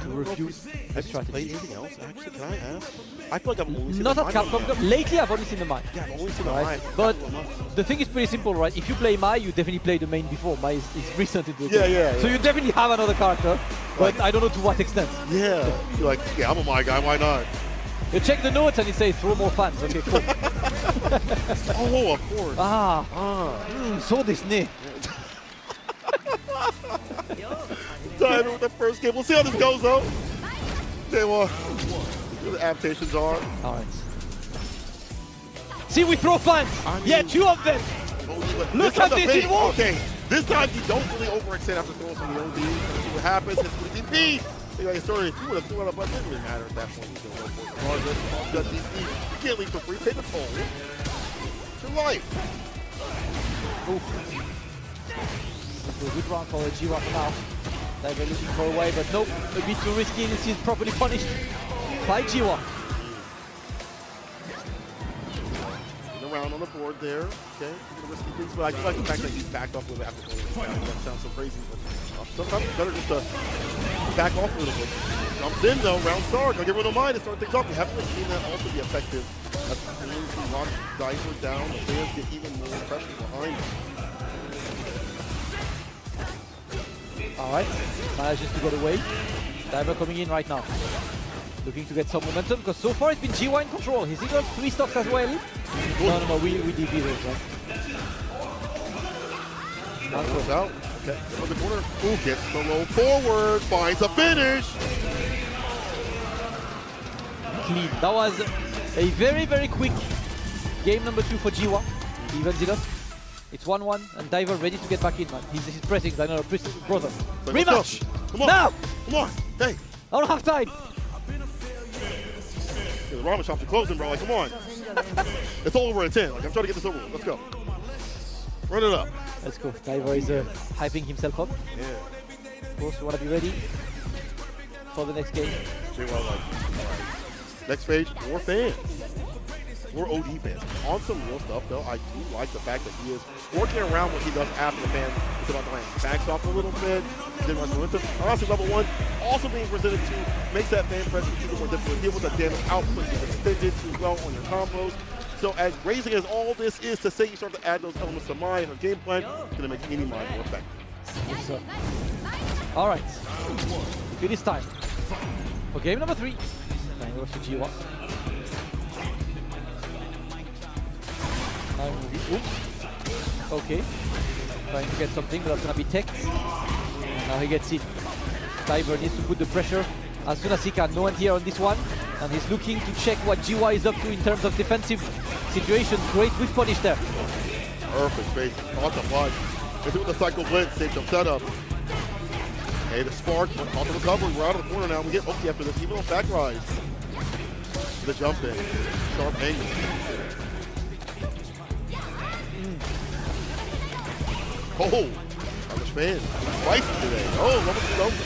to review the strategy? Anything else? Actually, can I ask? I feel like I've only seen Not the at CAPCOM. Lately, I've only seen the Mai. Yeah, I've only seen the Mai. Mai. But the thing is pretty simple, right? If you play Mai, you definitely play the main before. Mai is recent into the game. Yeah. So you definitely have another character, but I don't know to what extent. Yeah. You're like, yeah, I'm a Mai guy. Why not? You check the notes and it says throw more fans. Okay, cool. Oh, of course. So this ne. Diver with the first game. We'll see how this goes, though. Day 1. The adaptations are. Alright. See, we throw fans. Yeah, 2 of them. Look at this, it works. Okay, this time you don't really overextend after throwing some of your own Ds. See what happens. It's the DP. Anyway, sorry, if you would have thrown out a button, it doesn't really matter at that point. He's going to go for it. Regardless, got DP. You can't leave for free. Take the toll. It's your life. A good round for Jiwa now. Diver looking for a way, but nope, a bit too risky. This is properly punished by Jiwa. Around on the board there. Okay, risky things, but I do like the fact that he backed off a little bit after going down. That sounds so crazy, but sometimes it's better just to back off a little bit. Jumps in though, round start. Gonna give him no mind to start things off. We haven't really seen that also be effective. As soon as he knocks Diver down, the fans get even more pressure behind him. Alright, manages to get away. Diver coming in right now. Looking to get some momentum, because so far it's been Jiwa in control. He's got 3 stocks as well. No, we DP those, right? That goes out. Okay, on the corner. Ooh, gets the low forward, finds a finish. Clean. That was a very, very quick game number 2 for Jiwa. He evens it up. It's 1-1, and Diver ready to get back in, man. He's pressing, I know, brother. Rematch! Come on! Now! Come on! Hey! I don't have time! Yeah, the ramen shops are closing, bro. Like, come on. It's all over at 10. Like, I'm trying to get this over with. Let's go. Run it up. Let's go. Diver is hyping himself up. Yeah. Of course, we want to be ready for the next game. Jiwa, like, all right. Next page, more fans. More OD fans. On some real stuff, though, I do like the fact that he is working around what he does after the fans It's about the land. Backs off a little bit. Then runs momentum. Honestly, level 1 also being presented to makes that fan pressure even more difficult to deal with. The damage output is extended as well on your combos. So as raising as all this is to say you start to add those elements to Mai and her game plan, it's going to make any Mai more effective. Yes, sir. All right. It is time for game number 3. Time over to Jiwa. Now moving. Oops. Okay. Trying to get something, but that's going to be tech. Now he gets it. Diver needs to put the pressure as soon as he can. No one here on this one. And he's looking to check what Jiwa is up to in terms of defensive situations. Great whiff punish there. Perfect space. On the blood. Into the cycle blitz. Same jump setup. Hey, the spark. On the recovery. We're out of the corner now. We get Oki after this. Even on back rise. The jump in. Sharp angle. Oh! Irish man. Spicy today. Oh,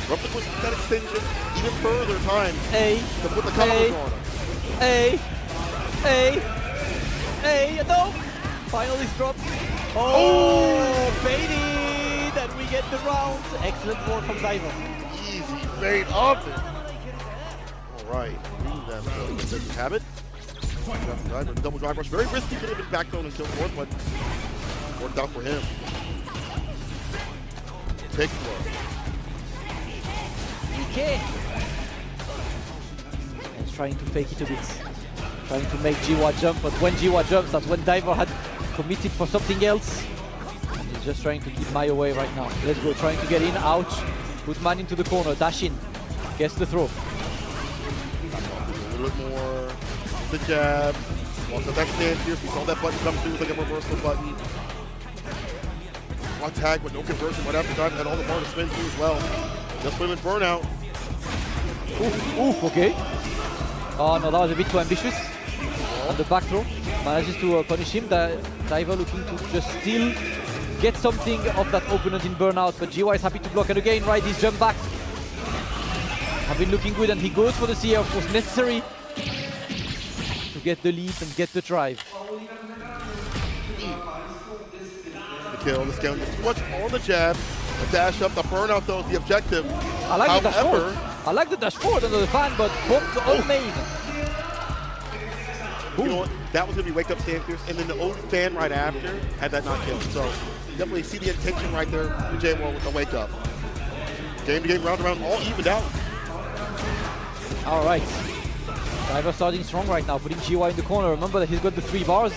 Rumble push that extension even further time. To put the combos on him. No! Finally dropped. Oh, baited! And we get the round. Excellent work from Diver. Easy bait of it. Alright. That's a habit. Diver, double drive rush. Very risky. Could have been backbone until fourth, but worked out for him. Take flow. Okay. He's trying to fake it a bit. Trying to make Jiwa jump, but when Jiwa jumps, that's when Diver had committed for something else. And he's just trying to keep Mai away right now. Let's go, trying to get in, ouch. Put man into the corner, dash in. Gets the throw. A little bit more. The jab. Also that stand here. We saw that button come through. It's like a reversal button. One tag with no conversion right after time. Had all the bar to spin through as well. Just put him in burnout. Oof, okay. Oh no, that was a bit too ambitious. On the back throw. Manages to punish him. The Diver looking to just still get something of that opponent in burnout. But Jiwa is happy to block it again, right? He's jump back. Have been looking good, and he goes for the CA, of course, necessary to get the lead and get the drive. The kill, the scale, too much on the jab. The dash up, the burnout though is the objective. I like the dash forward. I like the dash forward under the fan, but bumped on main. You know what? That was going to be wake up stand fierce, and then the old fan right after had that not killed. So definitely see the intention right there with J1 with the wake up. Game to game, round to round, all evened out. All right. Diver starting strong right now, putting Jiwa in the corner. Remember that he's got the 3 bars.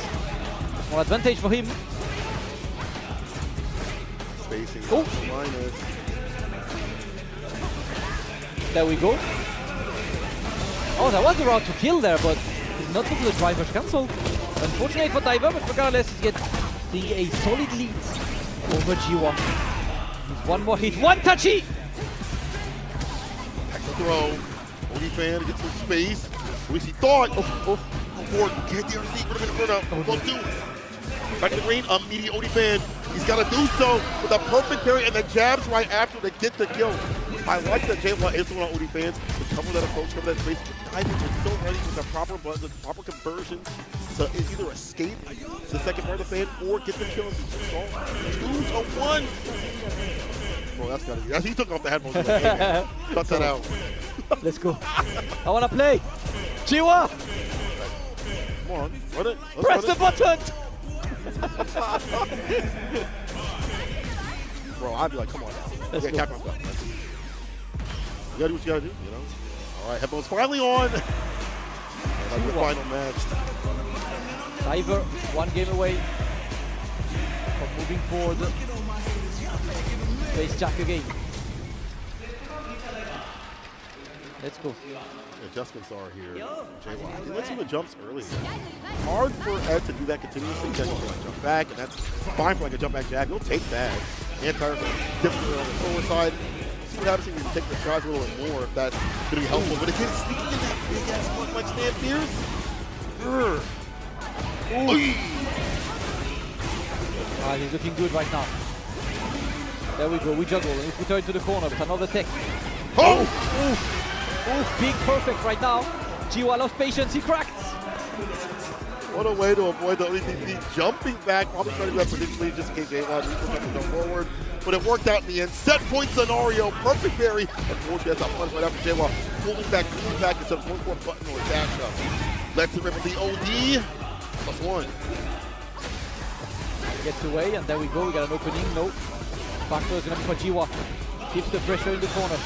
More advantage for him. Spacing. Oh. Minus. There we go. Oh, that was the route to kill there, but he's not able to driver's cancel. Unfortunate for Diver, but regardless, he's getting a solid lead over Jiwa. He's one more hit, one touchy! Back to throw. Only fan gets some space. At least he thought. Go forward. Can't DRC. Would have been a burnout. Go do. Back to the green. Immediate Odie fan. He's got to do so with a perfect parry and the jabs right after to get the kill. I like that J1 is one on Odie fans to cover that approach, cover that space. Diving is so ready with the proper buzz, the proper conversion to either escape the second part of the fan or get the kill. 2-1. Bro, that's gotta be. He took off the headphones. Like, hey, man, cut that out. Let's go. I wanna play. Jiwa! Come on, run it. Press the button! Bro, I'd be like, come on now. Let's go. CAPCOM stuff. You gotta do what you gotta do, you know? All right, headphones finally on. That's the final match. Diver, 1 game away from moving forward. Face Jack again. Let's go. The adjustments are here. J1. He lets him the jumps early. Hard for Ed to do that continuously. He doesn't like jump back, and that's fine for like a jump back jab. He'll take that. Anti-tires different on the forward side. See what happens if you take the guys a little bit more, if that's going to be helpful. But again, sneaking in that big ass one like Stan Fierce. He's looking good right now. There we go, we juggle, and we put her into the corner with another tech. Oh! Oof, big perfect right now. Jiwa lost patience, he cracked. What a way to avoid the ODTP. Jumping back, probably trying to do that predictably just in case J1 needs to go forward. But it worked out in the end. Set point scenario, perfect parry. Unfortunately, that's not punishment after J1 pulling back instead of one more button or dash up. Let's rip with the OD. +1. Gets away, and there we go. We got an opening. No. Factor is going to be for Jiwa. Keeps the pressure in the corner.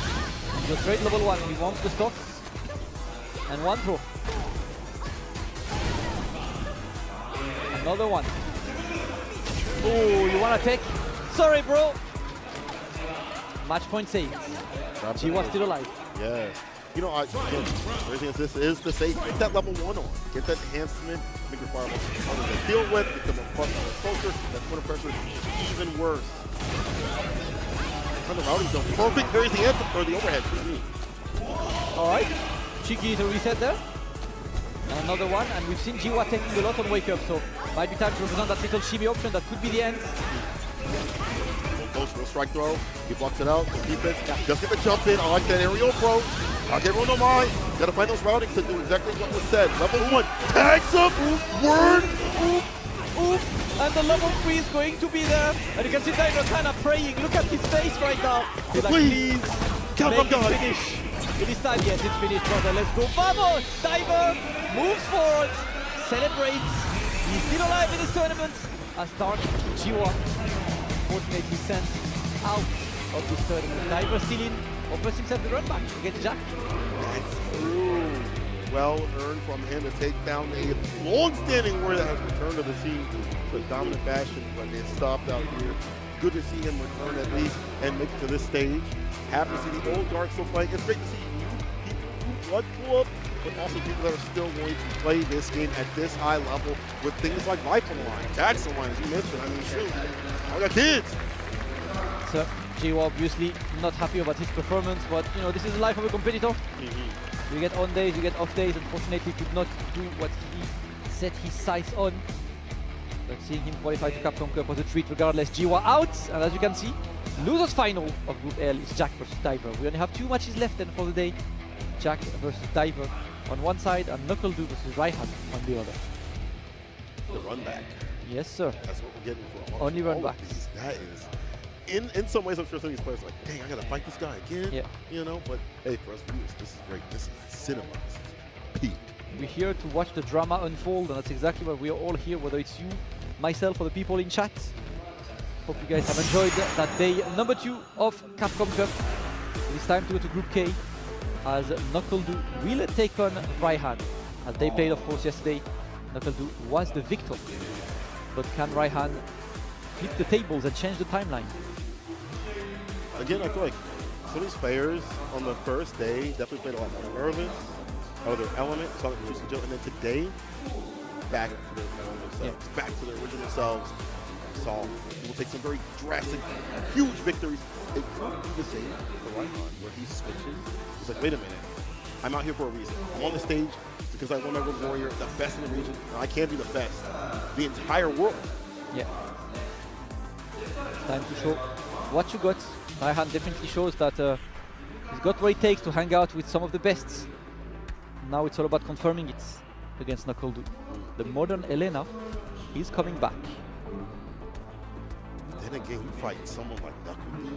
He's a straight level 1. He wants the stocks. And one throw. Another one. Oh, you want to take? Sorry, bro. Match point saved. Jiwa still alive. Yeah. You know, again, this is to say, get that level 1 on. Get that enhancement, make your fireball harder to deal with, get them a closer, that point of pressure is even worse. On the routing zone, perfect, there's the anthem, or the overhead, excuse me. Alright, cheeky to reset there. And another one, and we've seen Jiwa taking a lot on wake up, so might be time to represent that little shimmy option that could be the end. Real strike throw, he blocks it out, keep it, just get the jump in, I like that aerial approach. I'll get one on mine. Gotta find those routings to do exactly what was said. Level 1, tags up, word, and the level 3 is going to be there. And you can see Dino kind of praying. Look at his face right now. He's like, please, make it finish. It is time, yes, it's finished, brother. Let's go. Vamos! Diver moves forward, celebrates. He's still alive in this tournament. As Dark Jiwa, fortunately sent out of this tournament. Diver still in. Offers himself the run back against Jack. That's true. Well earned from him to take down a long-standing warrior that has returned to the scene to dominant fashion when they stopped out here. Good to see him return at least and make it to this stage. Happy to see the old Dark still playing. It's great to see new people blood pull up, but also people that are still going to play this game at this high level with things like life on the line, tax on the line, as you mentioned. I mean, shoot, I got kids. So Jiwa obviously not happy about his performance, but you know, this is the life of a competitor. You get on days, you get off days. Unfortunately, he could not do what he set his sights on. But seeing him qualify to CAPCOM Cup was a treat regardless. Jiwa out, and as you can see, losers final of Group L is Jack versus Diver. We only have 2 matches left then for the day. Jack versus Diver on one side, and Knuckle Doo versus Ryhan on the other. The run back. Yes, sir. That's what we're getting for only run backs. That is. In some ways, I'm sure some of these players are like, dang, I gotta fight this guy again. Yeah. You know, but hey, for us viewers, this is great. This is cinema. This is peak. We're here to watch the drama unfold, and that's exactly what we are all here, whether it's you, myself, or the people in chat. Hope you guys have enjoyed that day number 2 of CAPCOM Cup. It is time to go to Group K, as Knuckle Doo will take on Ryhan. As they played, of course, yesterday, Knuckle Doo was the victor. But can Ryhan flip the tables and change the timeline? Again, I feel like some of these players on the first day definitely played a lot more nervous, out of their element, and then today, back to their original selves, back to their original selves. Saw people take some very drastic, huge victories. It could be the same for Ryhan, where he switches. He's like, wait a minute, I'm out here for a reason. I'm on the stage because I want to go warrior, the best in the region, and I can be the best. The entire world. Yeah. Time to show what you got. Ryhan definitely shows that he's got what it takes to hang out with some of the best. Now it's all about confirming it against Knuckle Doo. The modern Elena is coming back. Then again, you fight someone like Knuckle Doo.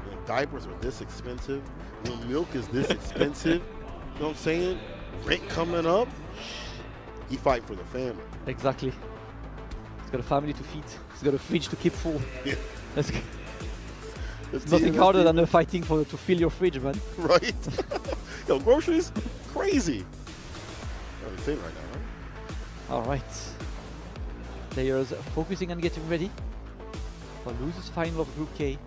When diapers are this expensive, when milk is this expensive, you know what I'm saying? Rent coming up, he fight for the family. Exactly. He's got a family to feed. He's got a fridge to keep full. Yeah. There's nothing harder than fighting to fill your fridge, man. Right? Yo, groceries, crazy. That's insane right now, right? All right. Players focusing on getting ready for losers final of Group K.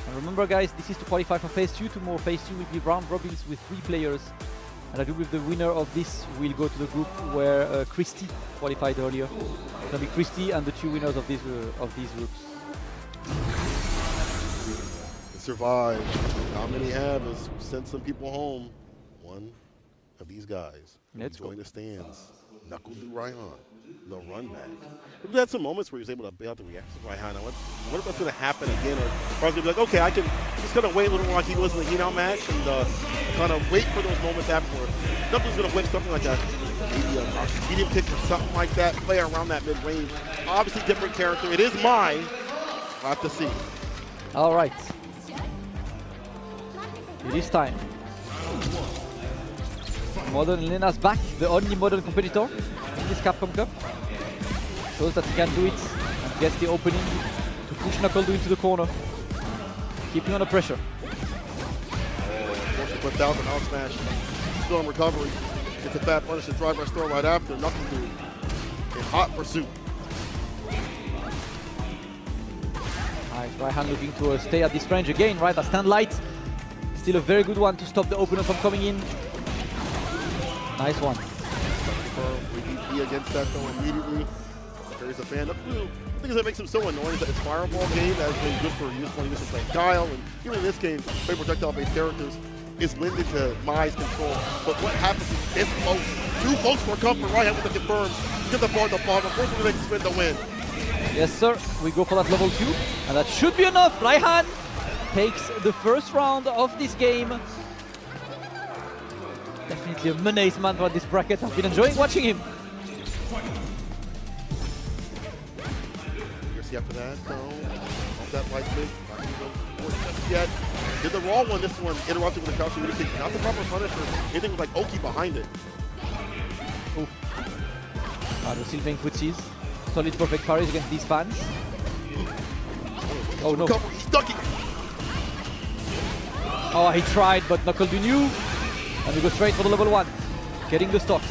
And remember, guys, this is to qualify for Phase 2 tomorrow. Phase 2 will be round robins with 3 players. And I do believe the winner of this will go to the group where Christy qualified earlier. It's gonna be Christy and the 2 winners of these groups. Survive. How many have is sent some people home. One of these guys. Let's join the stands. Knuckle Doo Ryhan, the run back. We've had some moments where he was able to bail out the reaction to Ryhan. I wonder if that's going to happen again, or I was going to be like, okay, I can just kind of wait a little more like he was in the Hino match and kind of wait for those moments afterward. Knuckle's going to whip something like that. Maybe a medium kick or something like that, play around that mid-range. Obviously different character. It is mine. We'll have to see. All right. It is time. Modern Lena's back, the only modern competitor in this Capcom Cup. Shows that he can do it and gets the opening to push Knuckle Doo into the corner. Keeping under pressure. Forced to put down the out smash. Still in recovery. Gets a bad punish to drive by store right after. Knuckle Doo in hot pursuit. Nice, Ryhan looking to stay at this range again, right? That stand light. Still a very good one to stop the opener from coming in. Nice one. We against that though immediately. There's a fan. The thing is that makes him so annoying is that his fireball game has been good for use when he was playing Guile, and even in this game, playing projectile-based characters is limited to Mai's control. But what happens is this close, too close for comfort. Ryhan with the confirms. Get the bar at the bottom. Unfortunately, they can spin the win. Yes, sir. We go for that level 2, and that should be enough. Ryhan takes the first round of this game. Definitely a menace man for this bracket. I've been enjoying watching him. After that, so off that light spin, not going to go just yet. Did the raw one, this one interrupted with a crouch really kick. Not the proper punish or anything with like Oki behind it. Oof. They're still playing footsies. Solid perfect parries against these fans. Oh no. He's ducking. Oh, he tried, but Knuckle Doo knew. And we go straight for the level 1. Getting the stocks.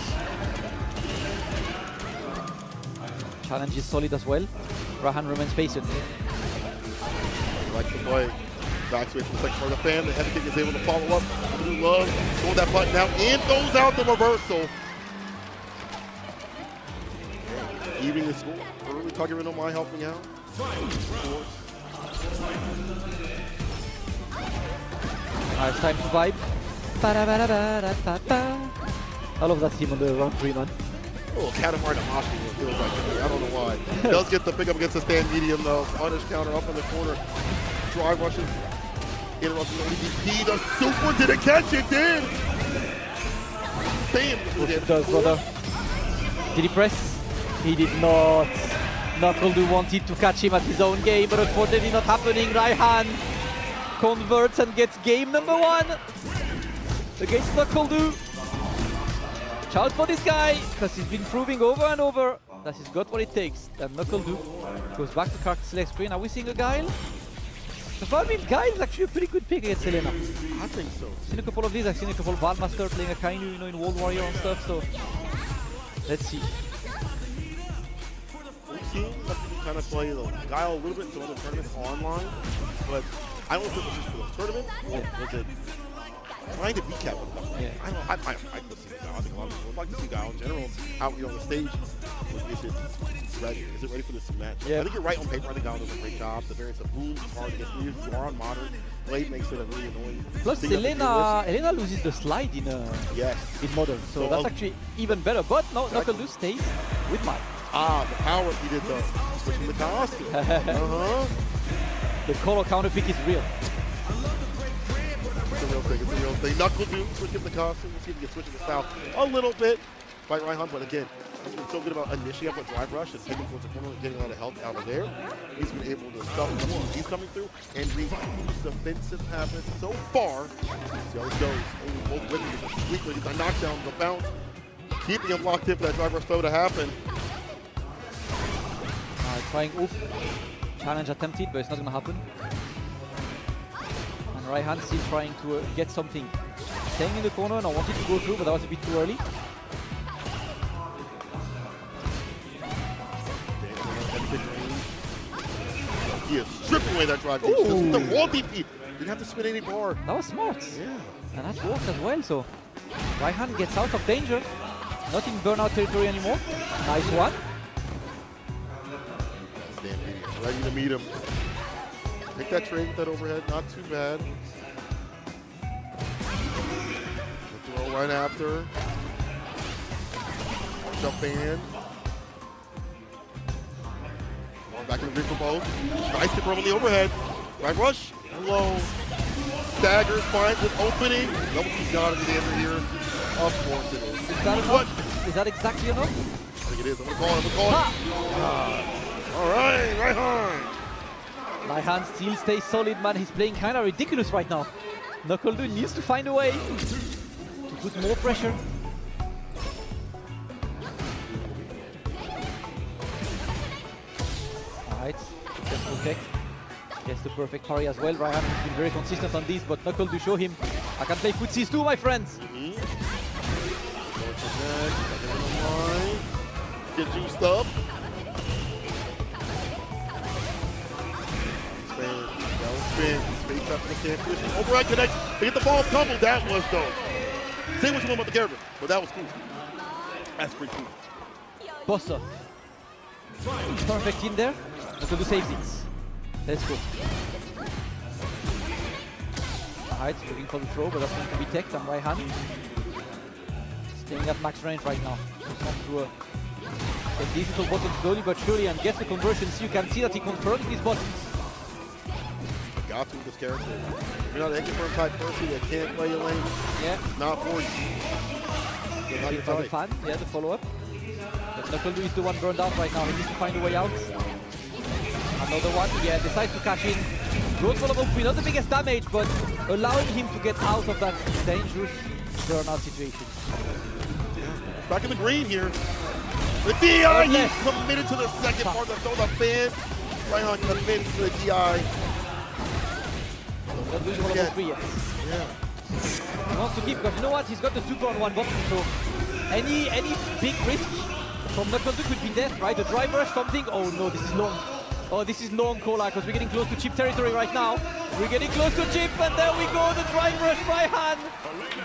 Challenge is solid as well. Ryhan remains patient. Like the play. Back switch for the second part of the fan. The heavy kick is able to follow up. Blue Love throwing that button out and throws out the reversal. Evening the score. Early Kagero Mai helping out. Alright, time to vibe. I love that team on the round 3, man. Oh, Katamari Damashi feels like to me. I don't know why. He does get the pick up against the stand medium though. Punish counter up in the corner. Drive rushes. Interrupting the DP. The super didn't catch it, did! Bam! It does, brother. Did he press? He did not. Knuckle Doo wanted to catch him at his own game, but unfortunately not happening. Ryhan converts and gets game number 1 against Knuckle Doo. Shout for this guy, because he's been proving over and over that he's got what it takes. And Knuckle Doo goes back to character select screen. Are we seeing a Guile? So I mean, Guile is actually a pretty good pick against Selena. I think so. I've seen a couple of these. I've seen a couple of Valmaster playing a Kainu, you know, in World Warrior and stuff. So let's see. We've seen kind of play the Guile a little bit in some other tournaments online, but I don't know if it was just for the tournament or was it trying to beat Capcom. Yeah. I don't. I'd like to see Guile. I think a lot of people would like to see Guile in general out here on the stage. Is it ready? Is it ready for this match? Yeah. I think you're right on paper. I think Guile does a great job. The variance of boom is hard to get through. You are on modern. Blade makes it a really annoying. Plus, Elena loses the slide in modern, so that's actually even better. But no, Knuckle Doo stays with Mike. Ah, the power he did the switching the costume. The color counter pick is real. It's a real thing. It's a real thing. Knuckle Doo switching the costume. We'll see if he can switch the style a little bit. Fight Ryhan, but again, he's been so good about initiating up a drive rush and taking towards the corner and getting a lot of health out of there. He's been able to stop he's coming through and reduce defensive habits so far. See how it goes. Only both with him is a sweep, but he gets a knockdown, the bounce, keeping him locked in for that drive rush throw to happen. Trying challenge attempted, but it's not going to happen. And Ryhan still trying to get something. Staying in the corner, and I wanted to go through, but that was a bit too early. He is stripping away that drive. The wall DP. Didn't have to spin any bar. That was smart. Yeah. And that worked as well, so Ryhan gets out of danger. Not in burnout territory anymore. Nice one. Ready to meet him. Take that trade with that overhead, not too bad. The throw right after. Japan. Back in the green for both. Nice control on the overhead. Right rush. Low. Staggers, finds an opening. Double T's got to be the answer here. Of course it is. Is that enough? Is that exactly enough? I think it is. I'm going to call it. I'm going to call it. All right, Ryhan. Ryhan still stays solid, man. He's playing kind of ridiculous right now. Knuckle Doo needs to find a way to put more pressure. Alright, just protect. Gets the perfect parry as well. Ryhan has been very consistent on this, but Knuckle Doo show him I can play footsies too, my friends. Get juiced up. Spin. Space up in the camp. Override connects. They get the ball tumbled. That was dope. Say what you want about the character, but that was cool. That's pretty cool. Bossa. Perfect in there. Knuckle Doo saves it. Let's go. Alright, looking for the throw, but that's going to be teched on Ryhan. Staying at max range right now. Just wants to get these little buttons slowly but surely and gets the conversions. You can see that he confirmed these buttons. Got to with this character. If you're not an confirmed type person that can't play your lane, yeah, not for you. Not your type. Fan, yeah, the follow-up. But Knuckle Doo is the one burned out right now. He needs to find a way out. Another one, yeah, decides to cash in. Goes for the move, not the biggest damage, but allowing him to get out of that dangerous burnout situation. Back in the green here. The DI, he's committed to the second part of the fan. Ryhan committed to the DI. Not losing one of those 3 yet. Yeah. He wants to keep, because you know what? He's got the super on one button, so any big risk from Knuckle Doo could be death, right? The drive rush, something. Oh no, this is long. Oh, this is long, Cola, because we're getting close to chip territory right now. We're getting close to chip, and there we go. The drive rush by Ryhan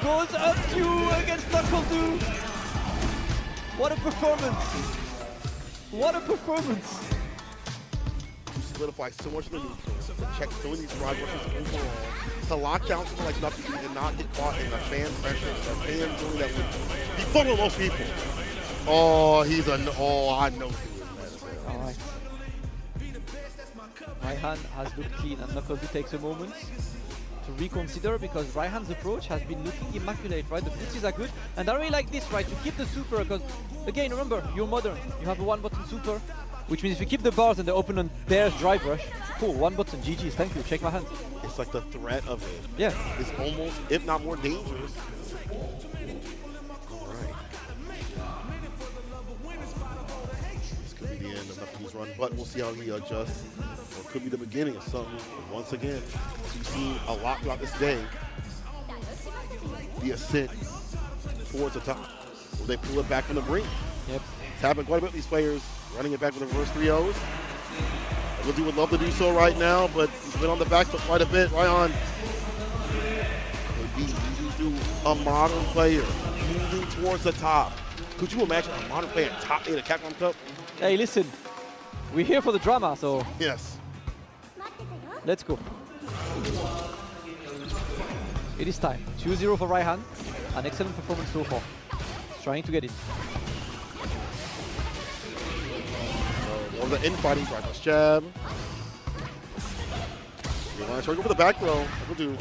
goes up to against Knuckle Doo. What a performance! What a performance! You solidify so much of the neutral, to check so many drive rushes overall, to lock down something like nothing and not get caught in the fan pressure, the fan doing that would be fun with most people. Oh, he's a, oh, I know. Alright. Ryhan has looked clean, and Knuckle Doo takes a moment to reconsider, because Ryhan's approach has been looking immaculate, right? The footsies are good, and I really like this, right? To keep the super, because again, remember, you're modern. You have a one-button super, which means if you keep the bars and the opponent dares drive rush, cool, one button, GG's, thank you, shake my hand. It's like the threat of it. Yeah. It's almost, if not more dangerous. Could be the end of Knuckle run, but we'll see how he adjusts. Or it could be the beginning of something. But once again, we've seen a lot throughout this day. The ascent towards the top. Will they pull it back from the brink? Yep. It's happened quite a bit with these players, running it back with the reverse 3-0s. Knuckle would love to do so right now, but he's been on the back foot quite a bit. Ryhan. Maybe do a modern player moving towards the top. Could you imagine a modern player top 8 at CAPCOM Cup? Hey, listen, we're here for the drama, so yes, let's go. It is time. 2-0 for Ryhan. An excellent performance so far. He's trying to get it. One of the infighting, right this jab. Trying to go for the back throw. Knuckle Doo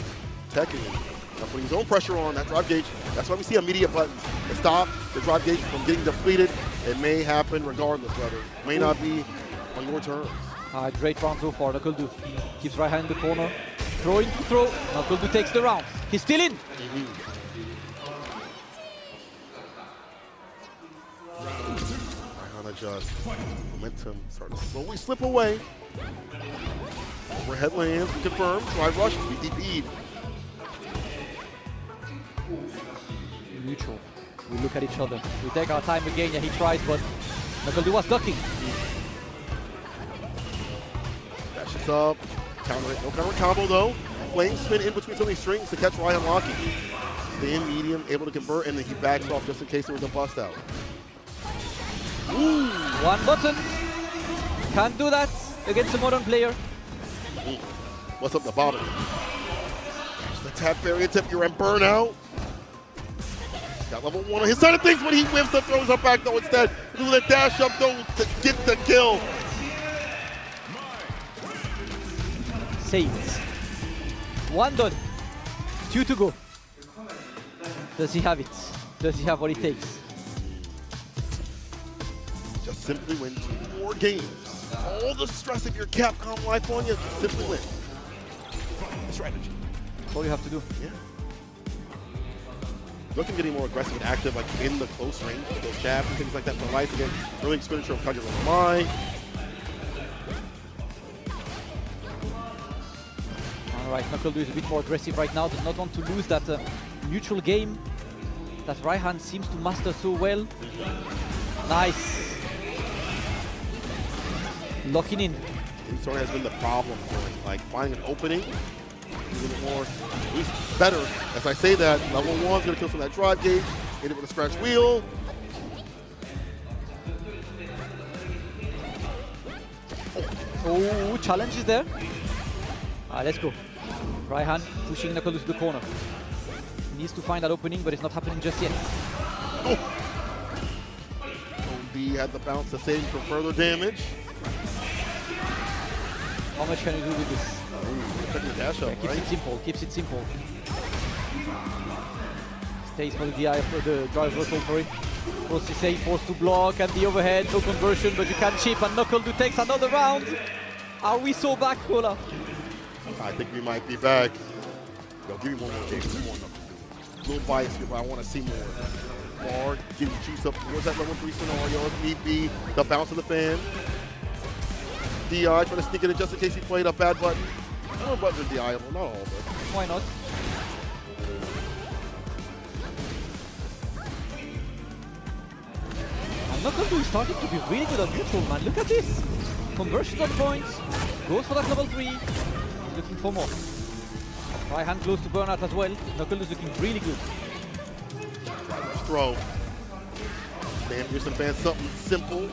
attacking him. Now putting his own pressure on that drive gauge. That's why we see immediate buttons to stop the drive gauge from getting depleted. It may happen regardless, brother. It may not be on your terms. Great round so far. Knuckle Doo keeps Ryhan in the corner. Throwing to throw. Knuckle Doo takes the round. He's still in. Ryhan adjusts. Momentum starting to slowly slip away. Overhead lands, confirmed. Drive rush, we DP'd. Neutral. We look at each other. We take our time again. Yeah, he tries, but Knuckle Doo was ducking. Dashes up. Counter it. No counter combo though. Flame spin in between some of these strings to catch Ryhan locking. Stay in medium, able to convert, and then he backs off just in case there was a bust out. Ooh, one button. Can't do that against a modern player. What's up the bottom? Just the tap variant tip, you're in burnout. Got level 1 on his side of things, but he whips and throws up back though instead. Do the dash up though to get the kill. Saved. 1 done. 2 to go. Does he have it? Does he have what it takes? Just simply win 2 more games. All the stress of your Capcom life on you, just simply win. Strategy. That's all you have to do. Yeah. Looking getting more aggressive and active, like in the close range with those jabs and things like that. For life again, really expenditure of Kagero Mai. All right, Knuckle Doo is a bit more aggressive right now. Does not want to lose that neutral game that Ryhan seems to master so well. Nice. Locking in. This sort of has been the problem for him, like finding an opening, a little more, at least better. As I say that, level 1's gonna kill from that drive gauge, hit it with a scratch wheel. Oh, challenge is there. Let's go. Ryhan pushing Knuckle Doo to the corner. He needs to find that opening, but it's not happening just yet. Oh! OD had the bounce to save for further damage. How much can you do with this? Ooh, the dash up, keeps right? it simple, keeps it simple. Stays for the DI, for the drive reversal, sorry. Forced to save, forced to block, and the overhead, no conversion, but you can chip, and Knuckle Doo takes another round. Are we so back, Kola? I think we might be back. Yo, give me one more game, some more Knuckle Doo. A little biased here, but I want to see more. Or getting juice up towards that level 3 scenario if need be. The bounce of the fan. DI trying to sneak it in just in case he played a bad button. No buttons are DI-able, not all, but. Why not? And Knuckle Doo is starting to be really good on neutral, man. Look at this. Conversions on points. Goes for that level 3. He's looking for more. Ryhan close to burnout as well. Knuckle Doo is looking really good. Throw. Stan Pearson fans something simple.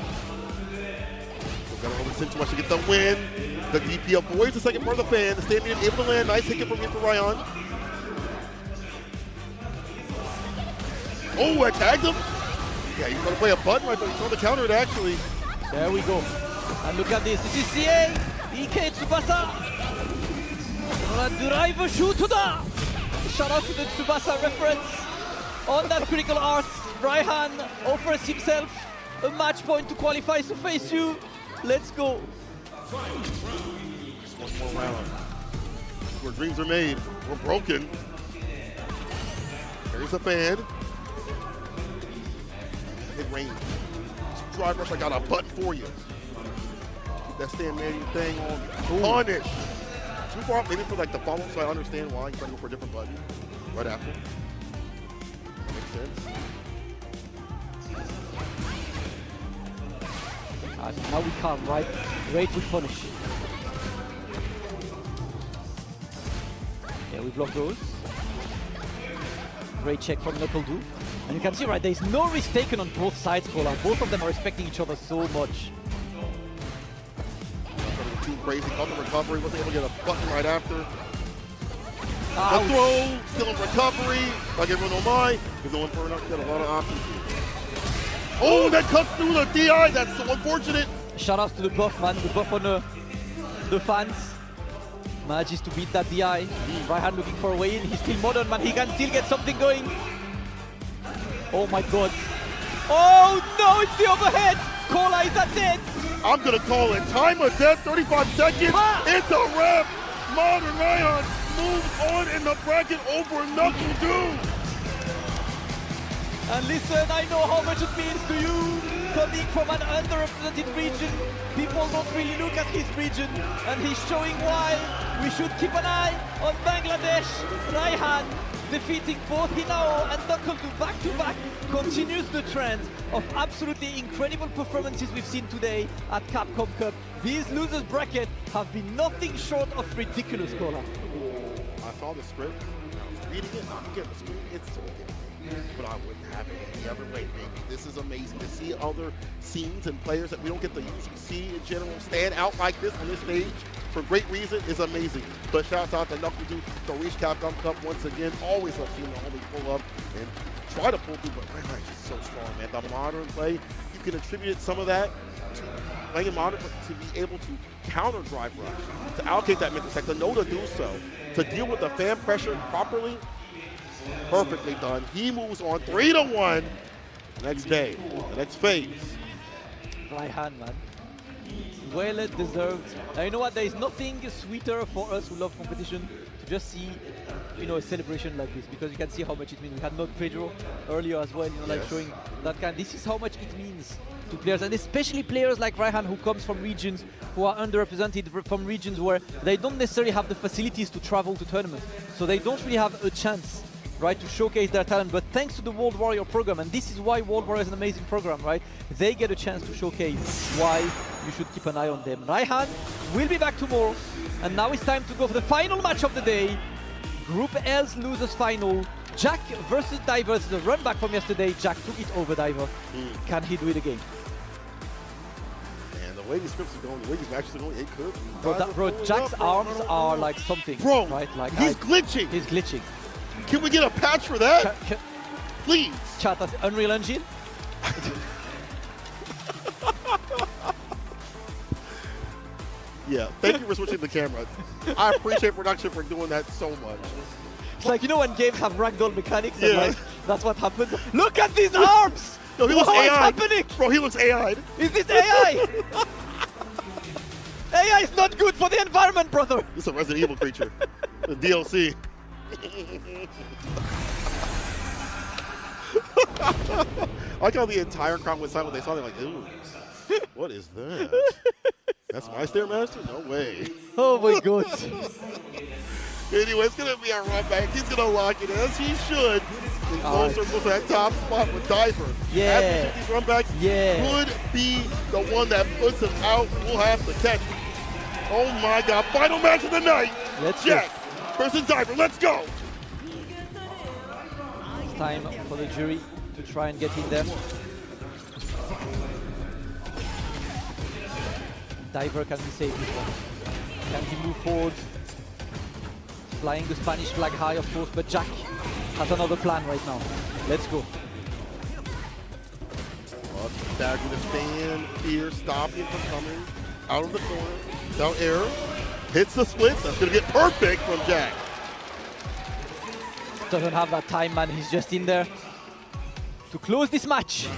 Got to overextend too much to get the win. The DP avoids the second part of the fan. The Stan Pearson able to land. Nice hit from here for Ryhan. Oh, I tagged him. Yeah, he's going to play a button right, but he saw the counter it actually. There we go. And look at this. This is CA. EK Tsubasa. Driver shoot to da. Shout out to the Tsubasa reference. On that critical art, Ryhan offers himself a match point to qualify to face you. Let's go. Just one more round. Where dreams are made. We're broken. There's a fan. Hit range. Drive rush, I got a button for you. Keep that stand manual thing on. Punish. Too far, maybe for like the follow, so I understand why he's trying to go for a different button. Right after. Makes sense. Now we come, right? Great with punish. Yeah, we block those. Great check from Knuckle Doo. And you can see, right, there's no risk taken on both sides, Kola. Both of them are respecting each other so much. Too crazy, caught the recovery, wasn't able to get a button right after. Ouch. The throw, still in recovery. Like everyone on my, he's going for enough, got a lot of options here. Oh, that cuts through the DI, that's so unfortunate. Shout out to the buff, man, the buff on the fans. Manages to beat that DI. Ryhan looking for a way in, he's still modern, man, he can still get something going. Oh my god. Oh no, it's the overhead! Kola, is that dead? I'm gonna call it time of death, 35 seconds. It's a wrap. Modern Ryhan moves on in the bracket over Knuckle Doo. And listen, I know how much it means to you. Coming from an underrepresented region, people don't really look at his region, and he's showing why we should keep an eye on Bangladesh. Ryhan defeating both Hino and Knuckle Doo back-to-back continues the trend of absolutely incredible performances we've seen today at Capcom Cup. These losers bracket have been nothing short of ridiculous, Kola. I saw the script, I was reading it, I'm getting the script, it's so good. But I wouldn't have it any other way, baby. This is amazing to see other scenes and players that we don't get to usually see in general stand out like this on this stage for great reason is amazing. But shouts out to Knuckle Doo to reach Capcom Cup once again. Always love seeing the homie pull up and try to pull through, but Ryhan is just so strong, man. The modern play, you can attribute some of that to playing modern, but to be able to counter drive rush, to allocate that mid-sec, to know to do so, to deal with the fan pressure properly, perfectly done. He moves on 3-1. Next day, the next phase. Ryhan, man. Well deserved. Now, you know what? There is nothing sweeter for us who love competition to just see, you know, a celebration like this, because you can see how much it means. We had not Pedro earlier as well, you know, like showing that kind. This is how much it means to players, and especially players like Ryhan, who comes from regions who are underrepresented, from regions where they don't necessarily have the facilities to travel to tournaments, so they don't really have a chance, right, to showcase their talent. But thanks to the World Warrior program, and this is why World Warrior is an amazing program, right, they get a chance to showcase why you should keep an eye on them. Ryhan will be back tomorrow, and now it's time to go for the final match of the day. Group L's losers final. Jack versus Diver. The run back from yesterday. Jack took it over Diver. Can he do it again? And the way these scripts are going, the way these matches are going, it could. Bro, Jack's arms are like something. Bro, right? Like he's glitching. He's glitching. Can we get a patch for that? Please. Chat us Unreal Engine. Yeah, thank you for switching the camera. I appreciate production for doing that so much. It's like, you know, when games have ragdoll mechanics, and like, that's what happens. Look at these arms! No, he looks what is AI. happening? Bro, he looks AI'd. Is this AI? AI is not good for the environment, brother. This is a Resident Evil creature. The DLC. I like how the entire crowd went silent when they saw that, like, ooh, what is that? That's my Stairmaster? No way. Oh my god. Anyway, it's going to be a run back. He's going to lock it as he should. In closer to that top spot with Diver. Yeah. After these run backs could be the one that puts him out. We'll have to catch him. Oh my god. Final match of the night. Jack versus Diver. Let's go. It's time for the jury to try and get in there. Diver can be saved this one. Can he move forward? Flying the Spanish flag high, of course, but Jack has another plan right now. Let's go. Stagger the fan here, stopping from coming out of the corner. Down air. Hits the split. That's going to get perfect from Jack. Doesn't have that time, man. He's just in there to close this match.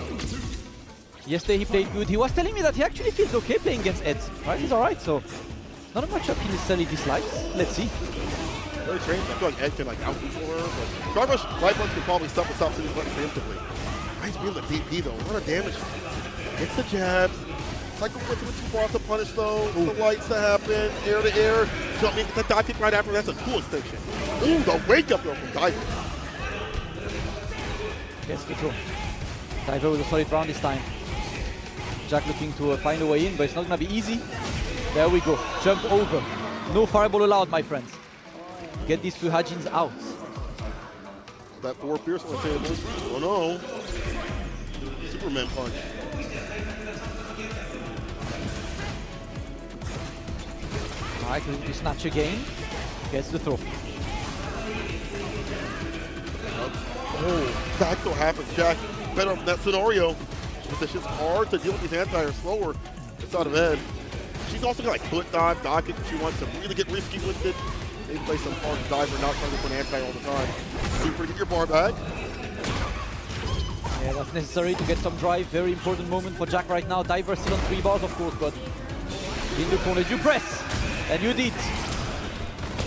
Yesterday he played good. He was telling me that he actually feels okay playing against Eds. Right? He's alright, so not a matchup he necessarily dislikes. Let's see. Very trained. I feel like Ed can like out-control her, but Darvish right buttons can probably stop to this button preemptively. Nice being the DP though. A lot of damage. Gets the jabs. Cycle puts him too far off to punish though. The lights to happen. Air to air. Jumping the dive kick right after. That's a cool extension. Ooh, the wake up though from Diver. Gets the throw. Diver with a solid round this time. Jack looking to find a way in, but it's not going to be easy. There we go. Jump over. No fireball allowed, my friends. Get these two Hajins out. That 4 fierce on the table. Oh no. Superman punch. Alright, going to snatch again. Gets the throw. Oh, backdoor happens. Jack better up that scenario. It's just hard to deal with these anti-airs slower. It's out of Ed. She's also got like foot dive, dock it. She wants to really get risky with it. They play some hard Diver, not trying to put an anti all the time. Super to get your bar back. Yeah, that's necessary to get some drive. Very important moment for Jack right now. Diver still on 3 bars, of course, but in the corner, you press, and you did.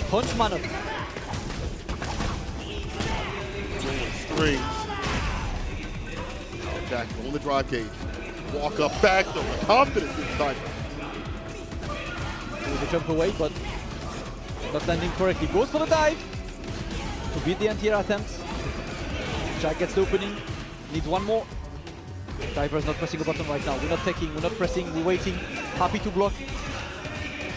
Punch manner. Strings. Jack on the drive cage. Walk up back though. Confidence in Diver. The jump away, but not landing correctly. Goes for the dive to beat the anti-air attempts. Jack gets the opening. Needs one more. Diver is not pressing a button right now. We're not taking, we're not pressing, we're waiting. Happy to block.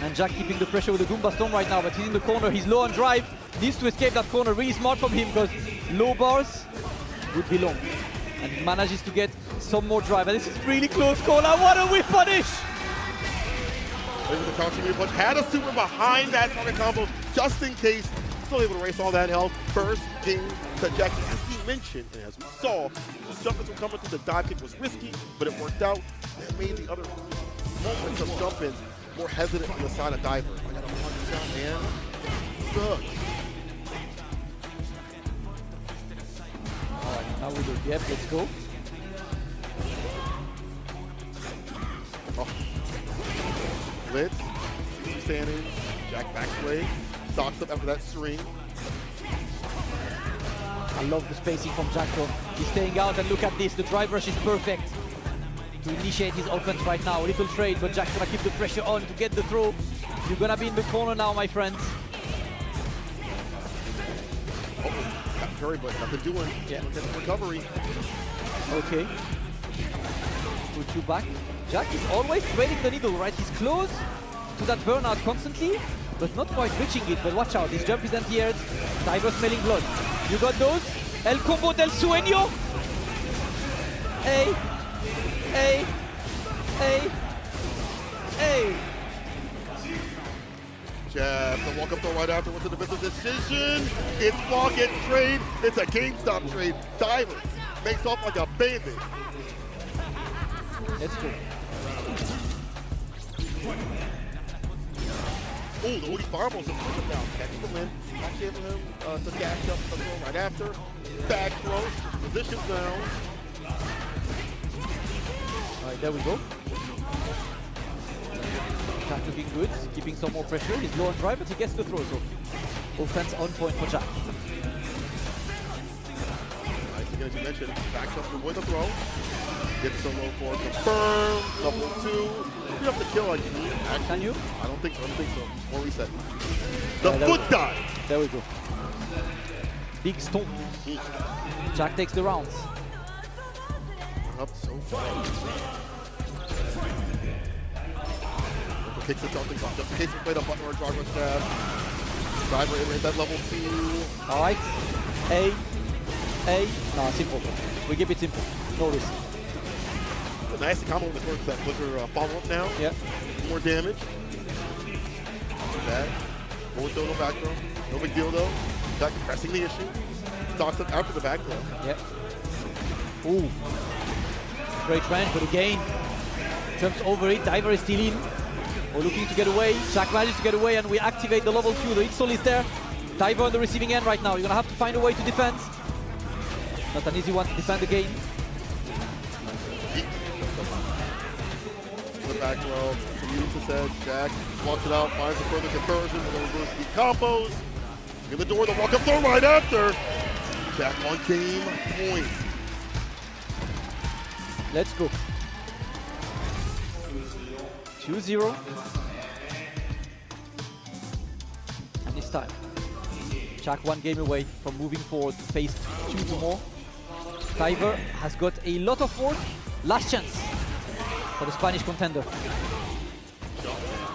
And Jack keeping the pressure with the Goomba Storm right now, but he's in the corner. He's low on drive. Needs to escape that corner. Really smart from him because low bars would be long. And he manages to get some more drive. And this is really close corner. What a whip punish! Over the counter punch. Had a super behind that target combo just in case Still able to race all that health. First game to Jack, as he mentioned, and as we saw, the jump-ins were coming through. The dive kick was risky, but it worked out. That made the other moments of jump-ins more hesitant on the side of Diver. I got a 100 down, man. Sucks. Alright, now we do. Yep, let's go. Oh. Blitz. Standing. Jack backspray. Stocks up after that string. I love the spacing from Jack though. He's staying out, and look at this. The drive rush is perfect to initiate his offense right now. A little trade, but Jack's gonna keep the pressure on to get the throw. You're gonna be in the corner now, my friends. Got Curry, but nothing doing. Yeah. Recovery. Okay. Put you back. Jack is always threading the needle, right? He's close to that burnout constantly, but not quite reaching it. But watch out, this jump is anti-aired. Diver smelling blood. You got those? El combo del sueño. Hey. Hey. Hey. Hey. Jab, the walk-up throw right after with the defensive decision. It's block, it's trade. It's a GameStop trade. Diver makes off like a bandit. Let's go. Oh, the Woody Fireballs have pushed him down. Catching the win. Actually able him to dash up the throw right after. Back throw. Positions down. Alright, there we go. Jack looking good, keeping some more pressure. He's low on drive, but he gets the throw, so offense on point for Jack. Nice, again, as you mentioned, backs up to avoid the throw. Gets the low for confirm. Level 2. You have to kill like me. Can you? I don't think so. More reset. The foot dive. There we go. Big stomp. Jack takes the rounds. Up so far. Kicks it something off. Just in case he played a button or a jogger stab. Driver able to hit that level 2. Alright. A. No, simple. We keep it simple. No risk. A nice combo with the first that flicker follow-up now. Yep. More damage. That. Forward throw, no back throw. No big deal though. Jack pressing the issue. Stocks up after the back throw. Yep. Ooh. Great range, but again, jumps over it. Diver is still in. We're looking to get away. Jack manages to get away, and we activate the level 2. The install is there. Diver on the receiving end right now. You're gonna have to find a way to defend. Not an easy one to defend again. The back row. Community says Jack walks it out, finds a further conversion with a reverse beat combos. In the door, the walk-up throw right after. Jack on game point. Let's go. 2-0. And this time, Jack one game away from moving forward to face 2 more. Diver has got a lot of work. Last chance for the Spanish contender.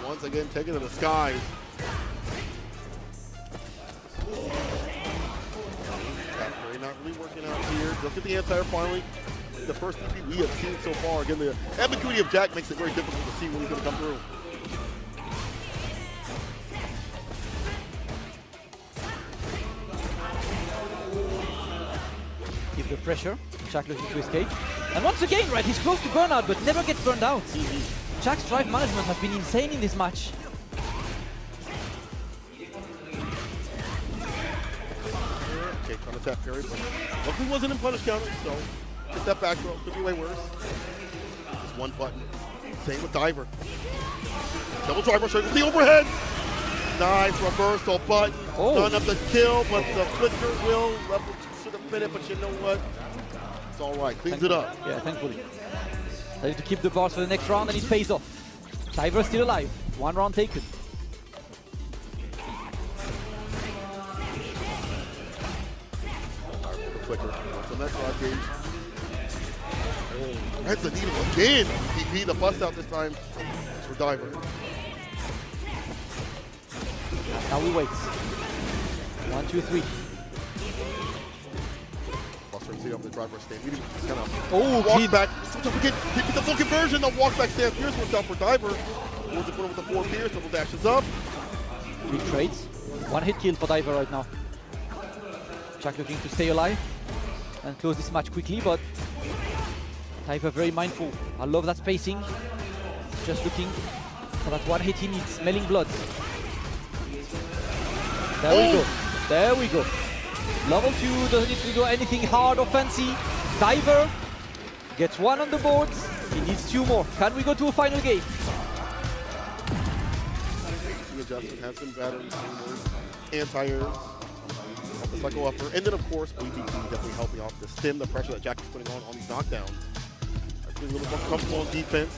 Once again, taking to the skies. Not really working out here. Look at the anti-air finally. The first PP we have seen so far. Again, the ambiguity of Jack makes it very difficult to see when he's going to come through. Give the pressure. Jack looking to escape. And once again, right, he's close to burnout, but never gets burned out. Jack's drive management has been insane in this match. Okay, trying to tap parry, but luckily wasn't in punish counter, so hit that back row. Could be way worse. Just one button. Same with Diver. Double driver straight with the overhead. Nice reversal button. None of the kill, but the flicker will. Level 2 should have been it, but you know what? It's all right. Cleans it up. Yeah, thankfully. They need to keep the bars for the next round, and it pays off. Diver still alive. 1 round taken. Flicker. So next drive gauge. Oh, that's the needle again. PP the bust out this time for Diver. Now we wait. 1, 2, 3. Buster and see up the driver stand. Kind of walk clean back. Get the full conversion. The walk back stand. Pierce worked out for Diver. Holds it with the 4 Pierce. Double dashes up. Big trades. One hit kill for Diver right now. Jack looking to stay alive and close this match quickly, but Diver very mindful. I love that spacing. Just looking for that one hit he needs, smelling blood. There we go. There we go. Level 2 doesn't need to do anything hard or fancy. Diver gets one on the boards. He needs 2 more. Can we go to a final game? Justin has been battering anti-airs, the cycle upper, and then of course BBT definitely helping off to stem the pressure that Jack is putting on these knockdowns. I feel a little more comfortable on defense.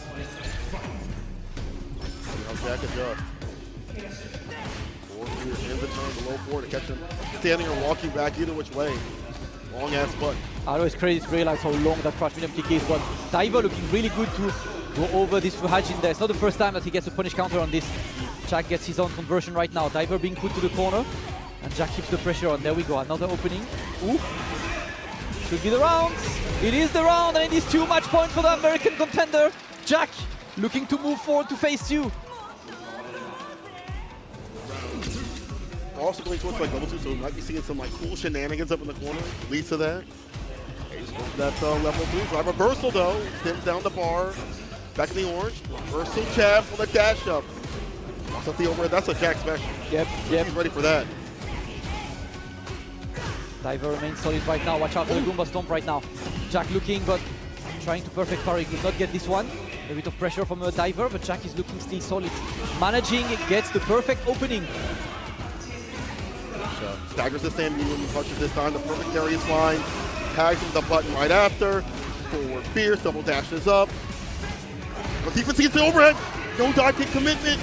See how Jack adjusts. Forward here, ends the turn, the low forward to catch him standing or walking back either which way. Long ass butt. I know it's crazy to realize how long that crush medium kick is, but Diver looking really good to go over this Fuhajin there. It's not the first time that he gets a punish counter on this. Jack gets his own conversion right now. Diver being put to the corner, and Jack keeps the pressure on. There we go, another opening. Ooh. Should be the round. It is the round, and it is 2 match points for the American contender. Jack looking to move forward to phase 2. Also going towards like level 2, so we might be seeing some like cool shenanigans up in the corner. Leads to that. That's level 2. Drive reversal though. Stems down the bar. Back in the orange. Reversal jab for the dash up. That's the over. That's a Jack special. Yep. He's ready for that. Diver remains solid right now. Watch out for the Goomba Stomp right now. Jack looking, but trying to perfect parry. Could not get this one. A bit of pressure from a Diver, but Jack is looking still solid. Managing, gets the perfect opening. Staggers the stand medium, punches this time. The perfect carry is fine. Tags him with the button right after. Forward fierce, double dashes up. But defense gets the overhead. No dive kick commitment.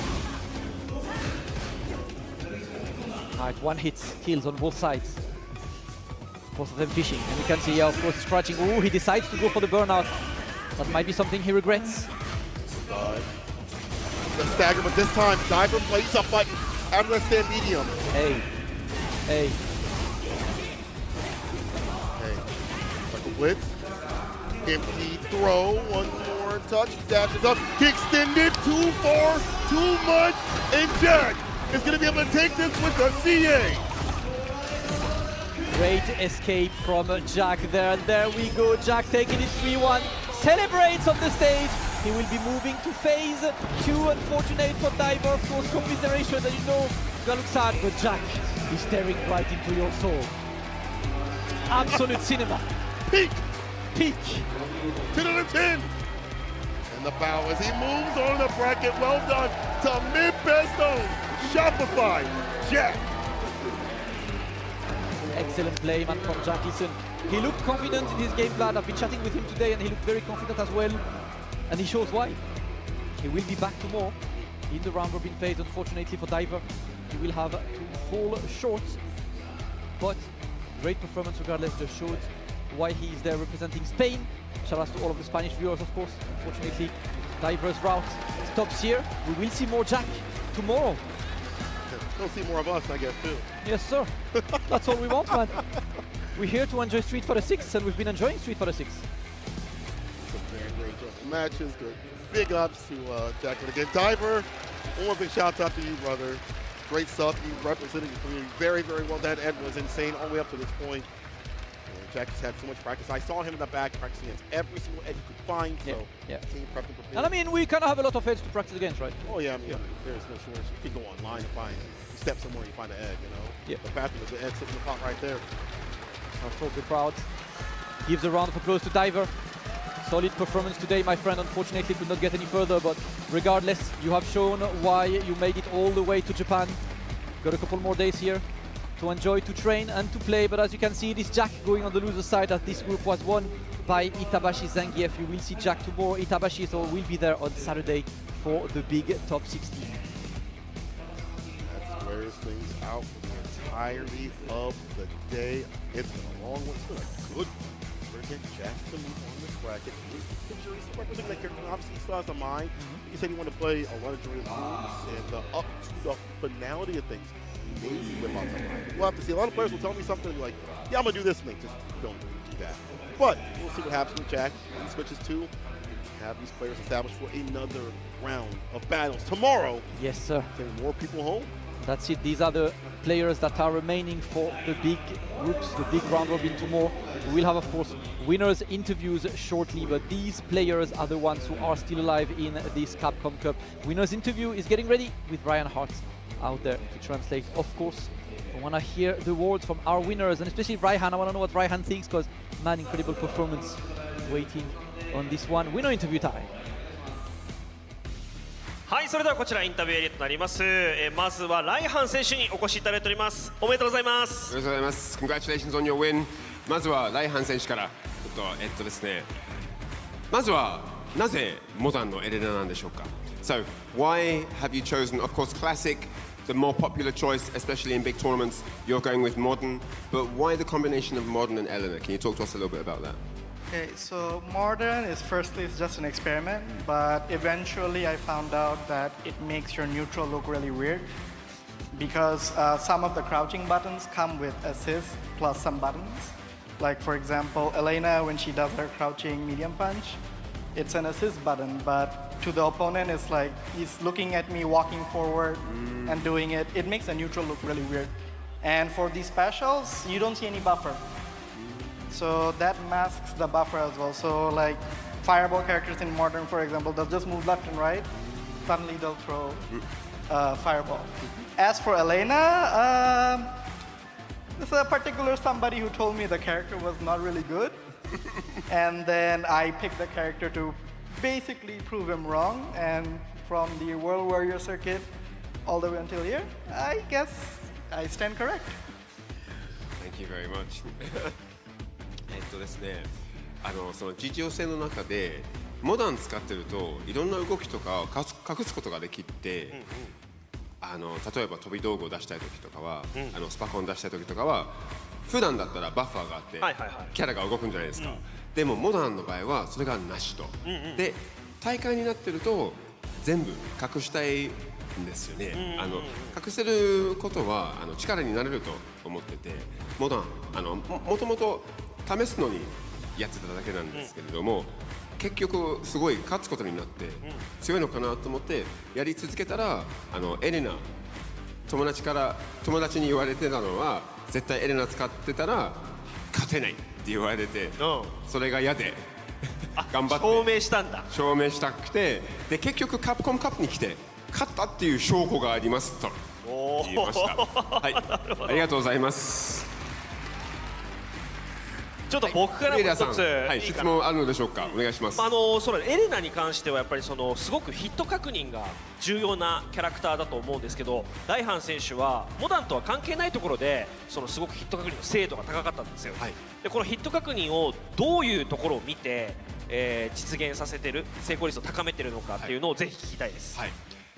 Alright, one hit kills on both sides. Both of them fishing. And you can see, yeah, of course, scratching. Ooh, he decides to go for the burnout. That might be something he regrets. The stagger, but this time, Diver plays a button. After the stand medium. Hey. Hey. Hey. Like a blitz. Empty throw. One more touch. Dashes up. Kick extended. Too far. Too much. And Jack is going to be able to take this with the CA. Great escape from Jack there. And there we go. Jack taking it 3-1. Celebrates on the stage. He will be moving to phase 2. Unfortunate for Diver. Of course, commiseration. And you know, you look sad, but Jack is staring right into your soul. Absolute cinema. Peak. Peak. 10 out of 10. And the bow as he moves on the bracket. Well done to mid-best own Shopify Jack. Excellent play, man, from Jack. Listen, he looked confident in his game plan. I've been chatting with him today, and he looked very confident as well. And he shows why. He will be back tomorrow in the round robin phase. Unfortunately for Diver, he will have to fall short. But great performance regardless. Just showed why he is there representing Spain. Shout out to all of the Spanish viewers, of course. Unfortunately, Diver's route stops here. We will see more Jack tomorrow. We'll see more of us, I guess, too. Yes, sir. That's all we want, man. We're here to enjoy Street Fighter 6, and we've been enjoying Street Fighter 6. Great matches, good. Big ups to Jack. And again, Diver, one more big shout out to you, brother. Great stuff. You represented your community very, very well. That end was insane all the way up to this point. Jack has had so much practice. I saw him in the back practicing against every single edge he could find. So, And I mean, we kind of have a lot of edge to practice against, right? Oh, yeah. I mean, there's no shortage. You can go online and find, you step somewhere, you find an edge, you know? Yeah. The bathroom is the edge sitting in the pot right there. Of course, the crowd gives a round of applause to Diver. Solid performance today, my friend. Unfortunately, could not get any further, but regardless, you have shown why you made it all the way to Japan. Got a couple more days here to enjoy, to train, and to play. But as you can see, it is Jack going on the loser side, as this group was won by Itabashi Zangief. You will see Jack tomorrow. Itabashi will be there on Saturday for the big top 16. That squares things out for the entirety of the day. It's been a long one. It's been a good Jack to move on this bracket. He's representing that character. Obviously, he still has a mind. He said he wanted to play a lot of dream moves, and up to the finality of things, maybe whip out the mind. We'll have to see. A lot of players will tell me something like, yeah, I'm going to do this, and they just don't do that. But we'll see what happens with Jack. He switches to have these players established for another round of battles tomorrow. Yes, sir. Sending more people home. That's it. These are the players that are remaining for the big groups, the big round robin tomorrow. We will have, of course, winners' interviews shortly, but these players are the ones who are still alive in this Capcom Cup. Winners' interview is getting ready with Ryan Hart out there to translate. Of course, I want to hear the words from our winners, and especially Ryhan. I want to know what Ryhan thinks, because, man, incredible performance waiting on this one. Winner interview time. はい、それではこちらインタビューエリアとなります。まずはライハン選手にお越しいただいております。おめでとうございます。おめでとうございます。Congratulations on your win。まずはライハン選手からですね。まずはなぜモダンのエレナなんでしょうか。So why have you chosen, of course, classic, the more popular choice, especially in big tournaments. You're going with modern, but why the combination of modern and Elena? Can you talk to us a little bit about that? Okay, so modern is firstly it's just an experiment, but eventually I found out that it makes your neutral look really weird because some of the crouching buttons come with assist plus some buttons. Like for example, Elena, when she does her crouching medium punch, it's an assist button, but to the opponent it's like he's looking at me walking forward and doing it. It makes a neutral look really weird. And for these specials, you don't see any buffer. So that masks the buffer as well. So like fireball characters in modern, for example, they'll just move left and right. Suddenly they'll throw fireball. As for Elena, there's a particular somebody who told me the character was not really good. And then I picked the character to basically prove him wrong. And from the World Warrior circuit all the way until here, I guess I stand correct. Thank you very much. ですね、その実用性の中でモダン使ってるといろんな動きとかを隠すことができて、例えば飛び道具を出したい時とかは、スパコン出したい時とかは普段だったらバッファーがあって、キャラが動くんじゃないですか、でもモダンの場合はそれがなしと、で大会になってると全部隠したいんですよね、隠せることは力になれると思ってて、モダンもともと試すのにやってただけなんですけれども、結局すごい勝つことになって強いのかなと思ってやり続けたら、エレナ友達に言われてたのは絶対エレナ使ってたら勝てないって言われて、それが嫌で頑張って証明したんだ。証明したくて、で結局カプコンカップに来て勝ったっていう証拠がありますと言いました。はい、ありがとうございます。ちょっと僕からも一つ、質問あるのでしょうか。お願いします。そのエレナに関してはやっぱりすごくヒット確認が重要なキャラクターだと思うんですけど、ライハン選手はモダンとは関係ないところですごくヒット確認の精度が高かったんですよ。でこのヒット確認をどういうところを見て、実現させてる、成功率を高めてるのかっていうのをぜひ聞きたいです。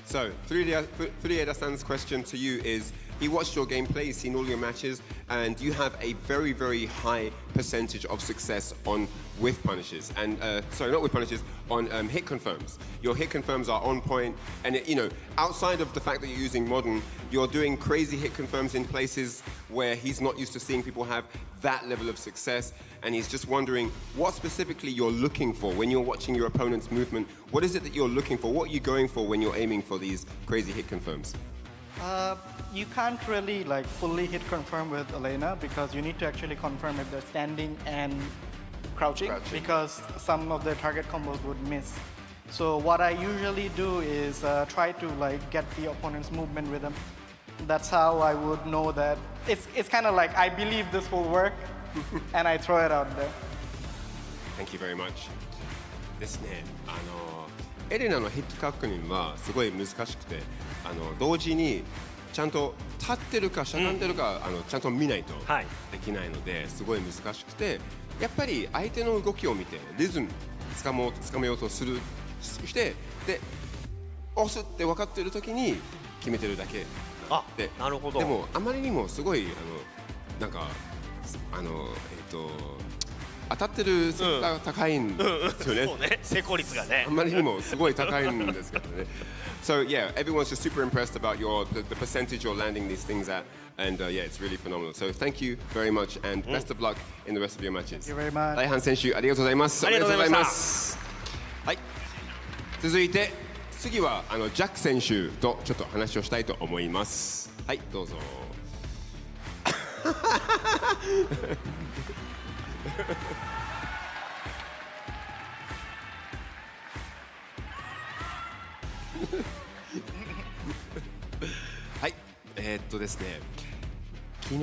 So, Furieda-san's question to you is, he watched your gameplay, he's seen all your matches, and you have a very, very high percentage of success on whiff punishes. And, sorry, not whiff punishes, on hit confirms. Your hit confirms are on point, and outside of the fact that you're using modern, you're doing crazy hit confirms in places where he's not used to seeing people have that level of success, and he's just wondering what specifically you're looking for when you're watching your opponent's movement. What is it that you're looking for? What are you going for when you're aiming for these crazy hit confirms? You can't really fully hit confirm with Elena because you need to actually confirm if they're standing and crouching. Because some of the target combos would miss. So what I usually do is try to get the opponent's movement with them. That's how I would know that it's kind of like I believe this will work and I throw it out there. Thank you very much. ですね、エレナのヒット確認はすごい難しくて、同時にちゃんと立ってるかしゃがんでるか、ちゃんと見ないとできないので、すごい難しくて、やっぱり相手の動きを見てリズムつかめようとしてで押すって分かっている時に決めてるだけで、なるほど。でもあまりにもすごいなんか当たってる率が高いんですよね。そうね、成功率がね。あんまりにもすごい高いんですけどね。So yeah, everyone's just super impressed about the percentage you're landing these things at, and yeah, it's really phenomenal. So thank you very much, and best of luck in the rest of your matches. Thank you very much. ライハン選手ありがとうございます。ありがとうございました。はい。続いて次はジャック選手とちょっと話をしたいと思います。はい、どうぞ。はい、ですね、昨日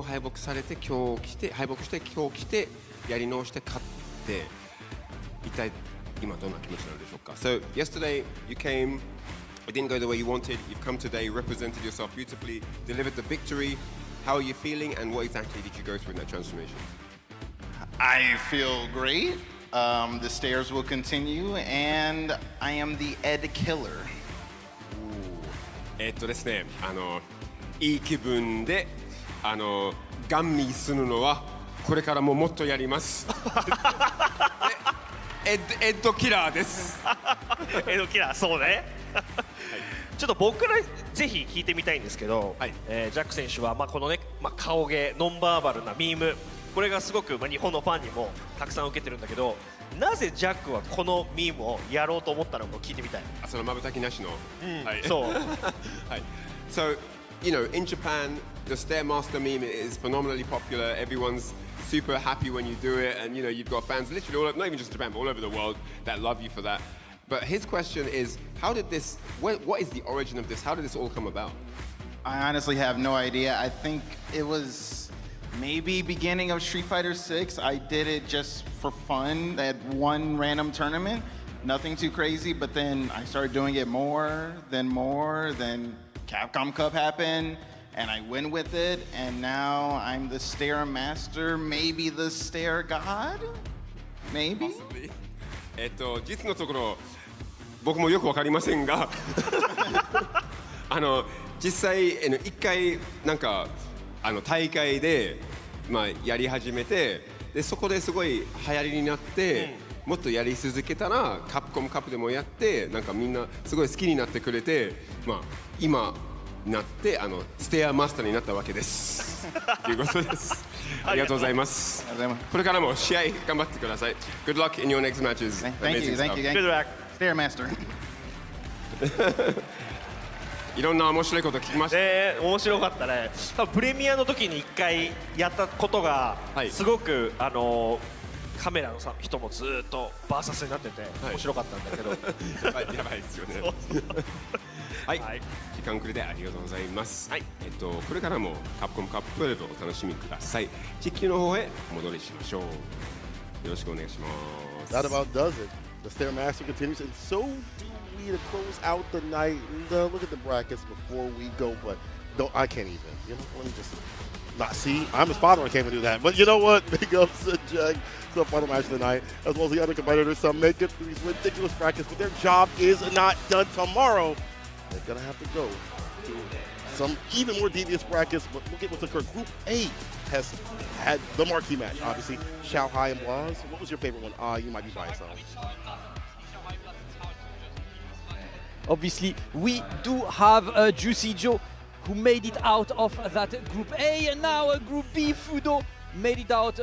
敗北されて今日来て、敗北して今日来てやり直して勝って一体今どんな気持ちなんでしょうか。 So yesterday you came, it didn't go the way you wanted. You've come today, represented yourself beautifully, delivered the victory. How are you feeling, and what exactly did you go through in that transformation? I feel great. The stairs will continue, and I am the Ed Killer. ですね、いい気分でガン見するのはこれからももっとやります。エッドキラーです。エッドキラー、そうね。ちょっと僕からぜひ聞いてみたいんですけど、ジャック選手はこのね、顔芸、ノンバーバルなミーム、これがすごく日本のファンにもたくさん受けてるんだけど、なぜジャックはこのミームをやろうと思ったのか聞いてみたい。その瞬きなしの。そう。はい。So, you know, in Japan, the Stairmaster meme is phenomenally popular. Everyone's super happy when you do it, and you know, you've got fans literally all over, not even just Japan, but all over the world that love you for that. But his question is, how did this, what is the origin of this? How did this all come about? I honestly have no idea. I think it was maybe beginning of Street Fighter 6. I did it just for fun at one random tournament. Nothing too crazy, but then I started doing it more, then CAPCOM Cup happened, and I went with it, and now I'm the Stair Master, maybe the Stair God? Maybe? 実のところ僕もよくわかりませんが実際一回なんか大会でやり始めて、でそこですごい流行りになって、もっとやり続けたらカプコムカップでもやって、なんかみんなすごい好きになってくれて、今になってステアマスターになったわけですということです。ありがとうございます。これからも試合頑張ってください。Good luck in your next matches. Thank you. Good luck. Stair Master. いろんな面白いこと聞きました。面白かったね。多分プレミアの時に一回やったことがすごくカメラの人もずっとバーサスになってて面白かったんだけど。やばいですよね。はい、時間くれてありがとうございます。はい、これからもカプコムカップ12をお楽しみください。地球の方へお戻りしましょう。よろしくお願いします。That about does it. The Stairmaster continues, and so do we to close out the night. And, look at the brackets before we go, but I can't even. You know, let me just not see. I'm his father. I can't even do that. But you know what? Big ups to Jag. The final match of the night, as well as the other competitors. Some make it through these ridiculous brackets, but their job is not done tomorrow. They're gonna have to go to some even more devious brackets. But look at what's occurred. Group A has had the marquee match, obviously. Xiaohai and Blas. What was your favorite one? You might be biased on. Obviously, we do have Juicy Joe, who made it out of that Group A, and now Group B, Fudo made it out,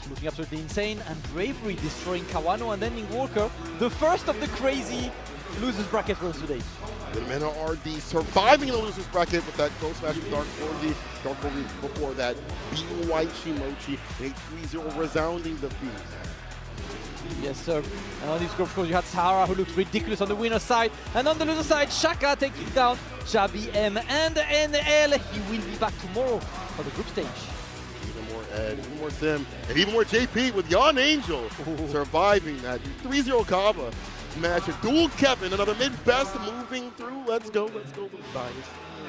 looking absolutely insane, and Bravery destroying Kawano and ending Walker, the first of the crazy losers bracket for us today. The men are RD surviving in the losers bracket with that close match with Dark Corgi. Dark Corgi before that beating White Shimochi, a 3-0 resounding defeat. Yes, sir. And on this group, of course, you had Sahara, who looked ridiculous on the winner's side. And on the loser side, Shaka taking down Jabi M and NL. He will be back tomorrow for the group stage. Even more Ed, even more Sim, and even more JP with Yon Angel surviving that 3-0 Kava match. A dual Kevin, another mid-best moving through. Let's go with the bias.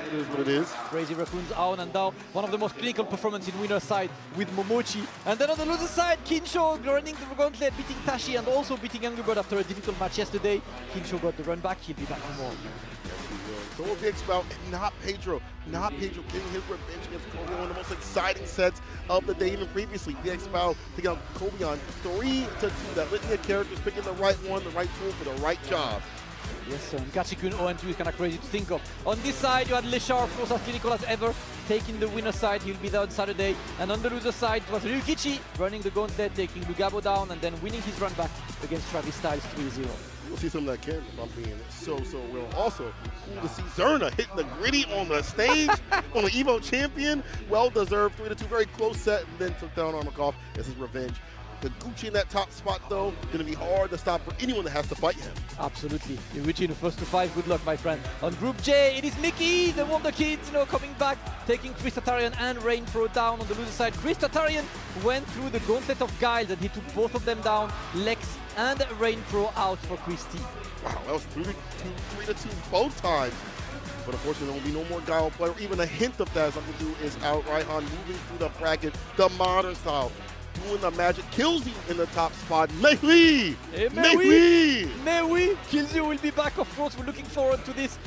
It is what it is. Crazy Raccoons out and down. One of the most clinical performances in winner's side with Momochi. And then on the loser side, Kinsho running the gauntlet, beating Tashi and also beating Angry Bird after a difficult match yesterday. Kinsho got the run back. He'll be back tomorrow. So will be about not Pedro getting his revenge against Kobe, one of the most exciting sets of the day. Even previously, VXPow taking out Kobe on 3-2. That litany of characters picking the right one, the right tool for the right job. Yes, sir. Gachikun 0-2 is kind of crazy to think of. On this side, you had Leshar, of course, as clinical as ever, taking the winner's side. He'll be there on Saturday. And on the loser side, it was Ryukichi running the gauntlet, taking Lugabo down, and then winning his run back against Travis Styles 3-0. We'll see some of that Ken, if I'm being so real. Also, cool to see Zerna hitting the gritty on the stage on the Evo champion. Well-deserved 3-2, very close set, and then took down Armakov as his revenge. The Gucci in that top spot, though, going to be hard to stop for anyone that has to fight him. Absolutely. Gucci in the first to 5. Good luck, my friend. On Group J, it is Mickey, the Wonder Kids, coming back, taking Chris Tatarian and Rain Pro down on the loser side. Chris Tatarian went through the gauntlet of guiles, and he took both of them down. Lex and Rain Pro out for Christy. Wow, that was 3-2 both times. But unfortunately, there will be no more Guile player. Even a hint of that, as Knuckle Doo is out. Ryhan moving through the bracket, the modern style. Doing the magic, kills you in the top spot. Mais oui! Kills you will be back, of course. We're looking forward to this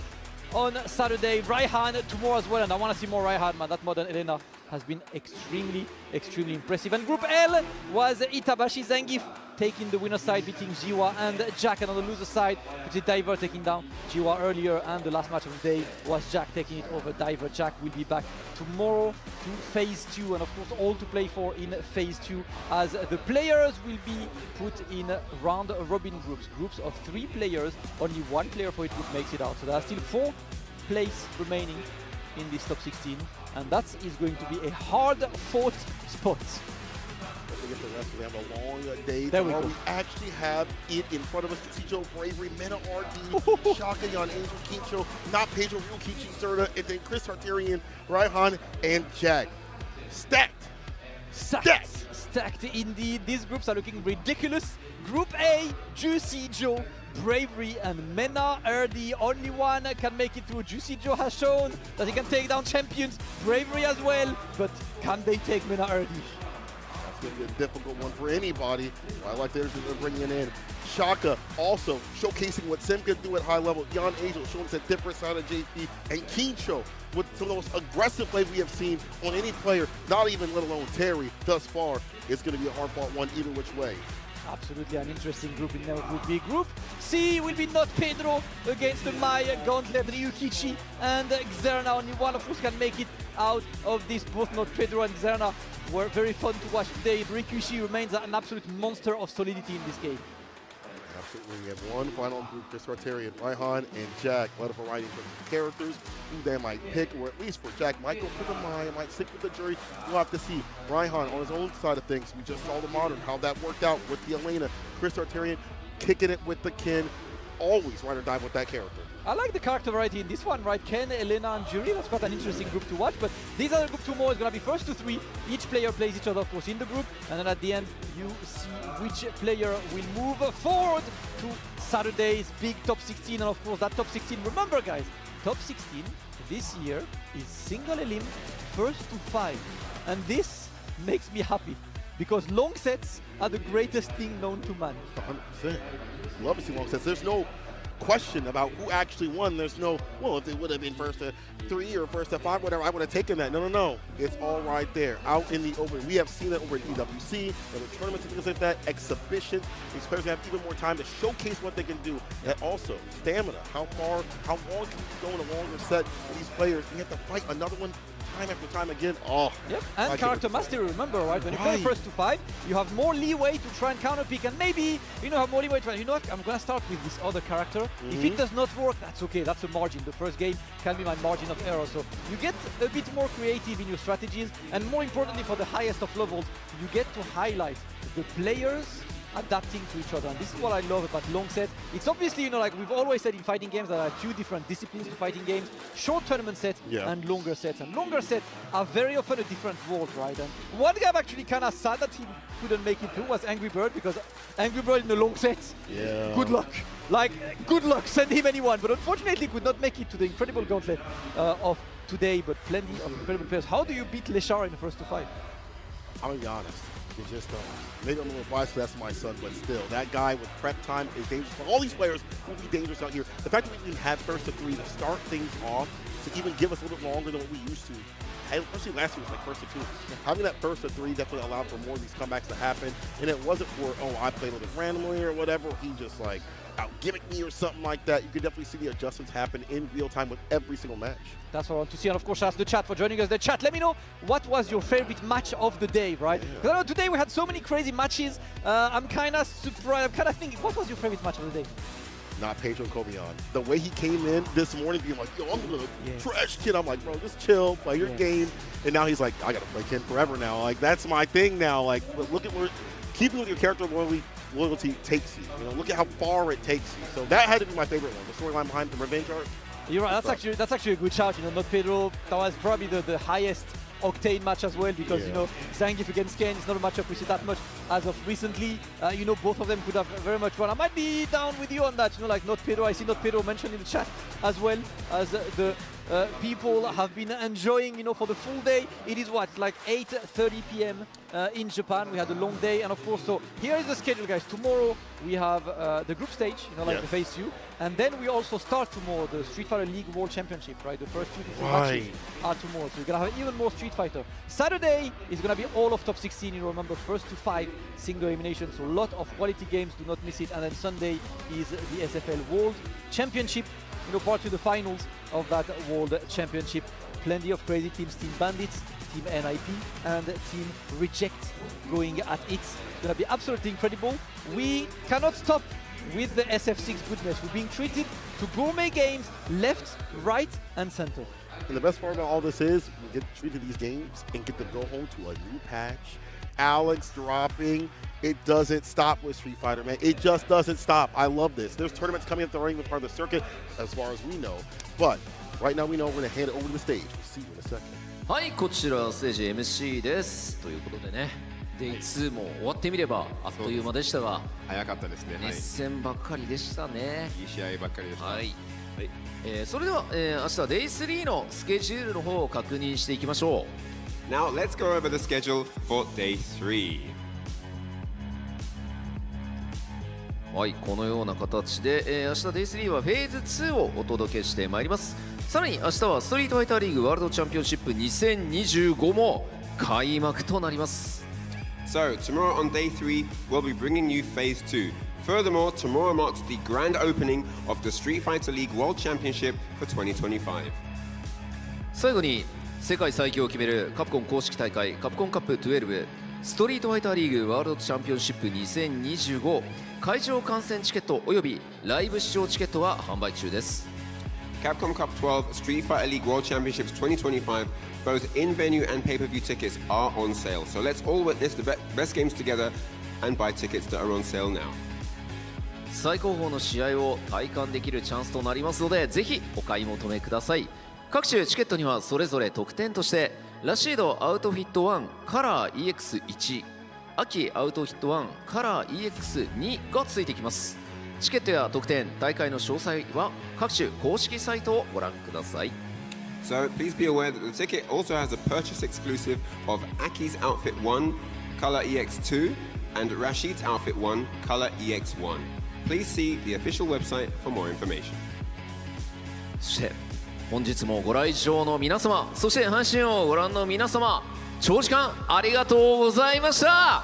on Saturday. Ryhan tomorrow as well, and I want to see more Ryhan, man. That modern Elena has been extremely impressive. And Group L was Itabashi Zangief taking the winner side, beating Jiwa and Jack, and on the loser side, which is Diver taking down Jiwa earlier, and the last match of the day was Jack taking it over Diver. Jack will be back tomorrow to Phase 2, and of course all to play for in Phase 2, as the players will be put in round-robin groups of 3 players. Only 1 player for each group makes it out, so there are still 4 places remaining in this top 16, and that is going to be a hard-fought spot. Get the rest. We have a long day. There tomorrow. we We actually have it in front of us. Tusicho, Bravery, Mena RD, Shaka on Angel Kincho, not Pedro, Real Kichi, Zerna, and then Chris Tartarian, Ryhan, and Jack. Stacked indeed. These groups are looking ridiculous. Group A, Juicy Joe, Bravery, and Mena RD. Only one can make it through. Juicy Joe has shown that he can take down champions. Bravery as well, but can they take Mena RD? Going to be a difficult one for anybody. I like they're bringing it in. Shaka also showcasing what Sim can do at high level. Yon Angel showing us a different side of JP. And Kincho with some of the most aggressive play we have seen on any player, not even let alone Terry thus far. It's going to be a hard-fought one either which way. Absolutely an interesting group in there. Group B. Group C will be not Pedro against the Maya Gauntlet, Ryukichi and Zerna. Only one of us can make it out of this. Both not Pedro and Zerna were very fun to watch today. Ryukichi remains an absolute monster of solidity in this game. Absolutely. We have one final group, Chris Tartarian, Ryhan, and Jack. A lot of variety of characters who they might pick, or at least for Jack, might go for the Maya, might stick with the jury. We'll have to see. Ryhan on his own side of things. We just saw the modern, how that worked out with the Elena. Chris Tartarian kicking it with the Ken. Always ride or die with that character. I like the character variety in this one, right? Ken, Elena, and Jury. That's quite an interesting group to watch. But these other group 2 more is going to be first to 3. Each player plays each other, of course, in the group. And then at the end, you see which player will move forward to Saturday's big top 16. And of course, that top 16, remember, guys, top 16 this year is single elim, first to 5. And this makes me happy, because long sets are the greatest thing known to man. 100%. Love to see long sets. There's no question about who actually won. There's no, well, if it would have been first to 3 or first to 5, whatever, I would have taken that. No. It's all right there, out in the open. We have seen it over at EWC, other tournaments and things like that, exhibition. These players have even more time to showcase what they can do. And also, stamina. How long can you go in a longer set with these players? You have to fight another one time after time again. Yep. And character mastery, remember, right? When you play first to 5, you have more leeway to try and counter pick, and maybe have more leeway to try. You know what? I'm gonna start with this other character. If it does not work, that's okay. That's a margin. The first game can be my margin of error. So you get a bit more creative in your strategies, and more importantly, for the highest of levels, you get to highlight the players adapting to each other. And this is what I love about long sets. It's obviously, like we've always said in fighting games, there are 2 different disciplines to fighting games: short tournament sets and longer sets. And longer sets are very often a different world, right? And one guy I'm actually kind of sad that he couldn't make it through was Angry Bird, because Angry Bird in the long sets, good luck. Good luck, send him anyone. But unfortunately could not make it to the incredible gauntlet of today, but plenty of incredible players. How do you beat Leshar in the first to 5? I'm gonna be honest. It's just, maybe I'm a little biased, that's my son, but still, that guy with prep time is dangerous. For all these players will be dangerous out here. The fact that we even had first to 3 to start things off, to even give us a little bit longer than what we used to, especially last year was like first to 2. Having that first to 3 definitely allowed for more of these comebacks to happen. And it wasn't for, I played a little randomly or whatever. He just like out-gimmicked me or something like that. You could definitely see the adjustments happen in real time with every single match. That's what I want to see. And of course, shout out to the chat for joining us. The chat, let me know what was your favorite match of the day, right? Because I know today we had so many crazy matches. I'm kind of surprised. I'm kind of thinking, what was your favorite match of the day? not Pedro Cobian. The way he came in this morning being like, yo, I'm gonna trash Ken. I'm like, bro, just chill, play your game. And now he's like, I gotta play Ken forever now. Like, that's my thing now. Like, look at where, keeping with your character loyalty takes you. You know, look at how far it takes you. So that had to be my favorite one. The storyline behind the revenge arc. You're right. That's actually a good shout. You know, not Pedro. That was probably the highest octane match as well, because you know, Zangief against Ken is not a matchup we see that much as of recently. You know, both of them could have very much won. I might be down with you on that. You know, like Not Pedro. I see Not Pedro mentioned in the chat as well, as the people have been enjoying, you know, for the full day. It is what, like 8:30 p.m. In Japan. We had a long day, and of course, so here is the schedule, guys. Tomorrow we have the group stage, you know, like the phase 2, and then we also start tomorrow the Street Fighter League World Championship, right? The first 2 to 3 matches are tomorrow, so we're gonna have even more Street Fighter. Saturday is gonna be all of top 16. You know, remember, first to 5 single elimination, so a lot of quality games. Do not miss it. And then Sunday is the SFL World Championship. You know, part of the finals of that World Championship. Plenty of crazy teams: Team Bandits, Team NIP, and Team Reject going at it. It's gonna be absolutely incredible. We cannot stop with the SF6 goodness. We're being treated to gourmet games left, right, and center. And the best part about all this is we get treated to these games and get to go home to a new patch. Alex dropping. It doesn't stop with Street Fighter, man. It just doesn't stop. I love this. There's tournaments coming up the ring with part of the circuit, as far as we know. But right now we know we're going to hand it over to the stage. We'll see you in a second. はい、こちらステージ MC ですということでね、Day2 も終わってみればあっという間でしたが、早かったですね。熱戦ばっかりでしたね。いい試合ばっかりでした。はい。それでは、明日 Day3 のスケジュールの方を確認していきましょう。Now let's go over the schedule for Day 3. はい、このような形で、明日 Day3 はフェーズ2をお届けしてまいります。さらに明日はストリートファイターリーグワールドチャンピオンシップ2025も開幕となります。So tomorrow on Day 3 we'll be bringing you Phase 2. Furthermore, tomorrow marks the grand opening of the Street Fighter League World Championship for 2025. 最後に世界最強を決めるカプコン公式大会カプコンカップ12ストリートファイターリーグワールドチャンピオンシップ2025会場観戦チケットおよびライブ視聴チケットは販売中です。CAPCOM Cup 12 Street Fighter League World Championships 2025, both in-venue and pay-per-view tickets are on sale. So let's all witness the best games together and buy tickets that are on sale now. 最高峰の試合を体感できるチャンスとなりますので、ぜひお買い求めください。各種チケットにはそれぞれ特典としてラシードアウトフィット1カラー EX1、秋アウトフィット1カラー EX2 がついてきます。チケットや特典、大会の詳細は各種公式サイトをご覧ください。So please be aware that the ticket also has a purchase exclusive of Aki's Outfit 1 Color EX2 and Rashid's Outfit 1 Color EX1. Please see the official website for more information. そして本日もご来場の皆様、そして配信をご覧の皆様、長時間ありがとうございました。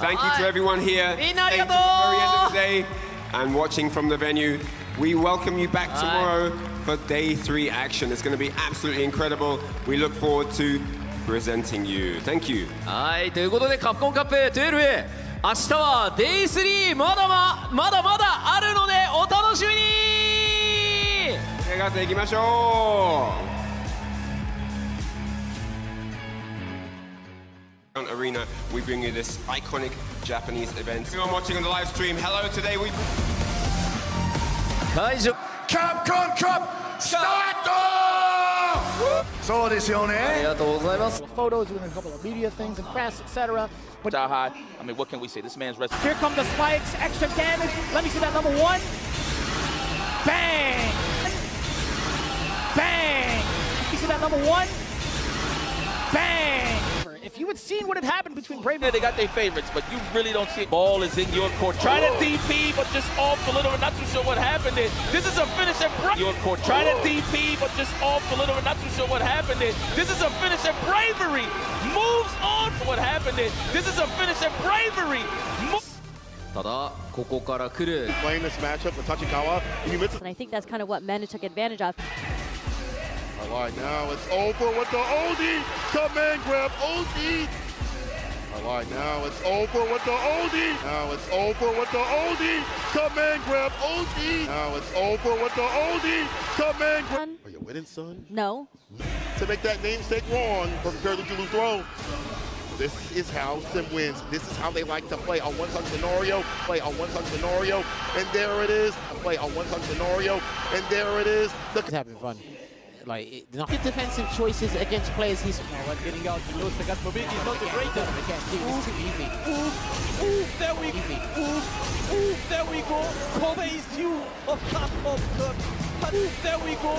Thank you to everyone here. みんなありがとう。 At the very end of the day and watching from the venue. We welcome you back tomorrow for Day 3 action. It's going to be absolutely incredible. We look forward to presenting you. Thank you. はい、ということでカプコンカップ12、明日は Day3 まだまだあるのでお楽しみに。盛り上がっていきましょう。Arena, we bring you this iconic Japanese event. Everyone watching on the live stream, hello. Today we. 会場 CAPCOM Cup start! そうですよね。ありがとうございます。 Photos, doing a couple of media things and press, etc. But I mean, what can we say? This man's wrestling. Here come the spikes, extra damage. Let me see that number 1. Bang! Bang! You see that number 1? Bang! If you had seen what had happened between Brave, they got their favorites, but you really don't see it. Ball is in your court. Try to DP, but just off a little. Not too sure what happened there. This is a finish at your court. Try to DP, but just off a little. Not too sure what happened there. This is a finish at bravery. Moves on for what happened there. This is a finish at bravery. ただここから来る playing this matchup with Tachikawa. And I think that's kind of what Mena took advantage of. All right, now it's over with the OD command grab. OD All right, now it's over with the OD. Now it's over with the OD. Come and grab OD. Now it's over with the OD. Come and grab. Are you winning, son? No. To make that namesake wrong, prepare to lose throw. This is how Sim wins. This is how they like to play. A one-touch scenario, play a one-touch scenario, and there it is. Play a one-touch scenario, and there it is. He's having fun. Like, not good defensive choices against players he's getting out. He knows the gut mobility is not the greatest. It's too easy. There we go. There we go. Phase 2 of CAPCOM. There we go.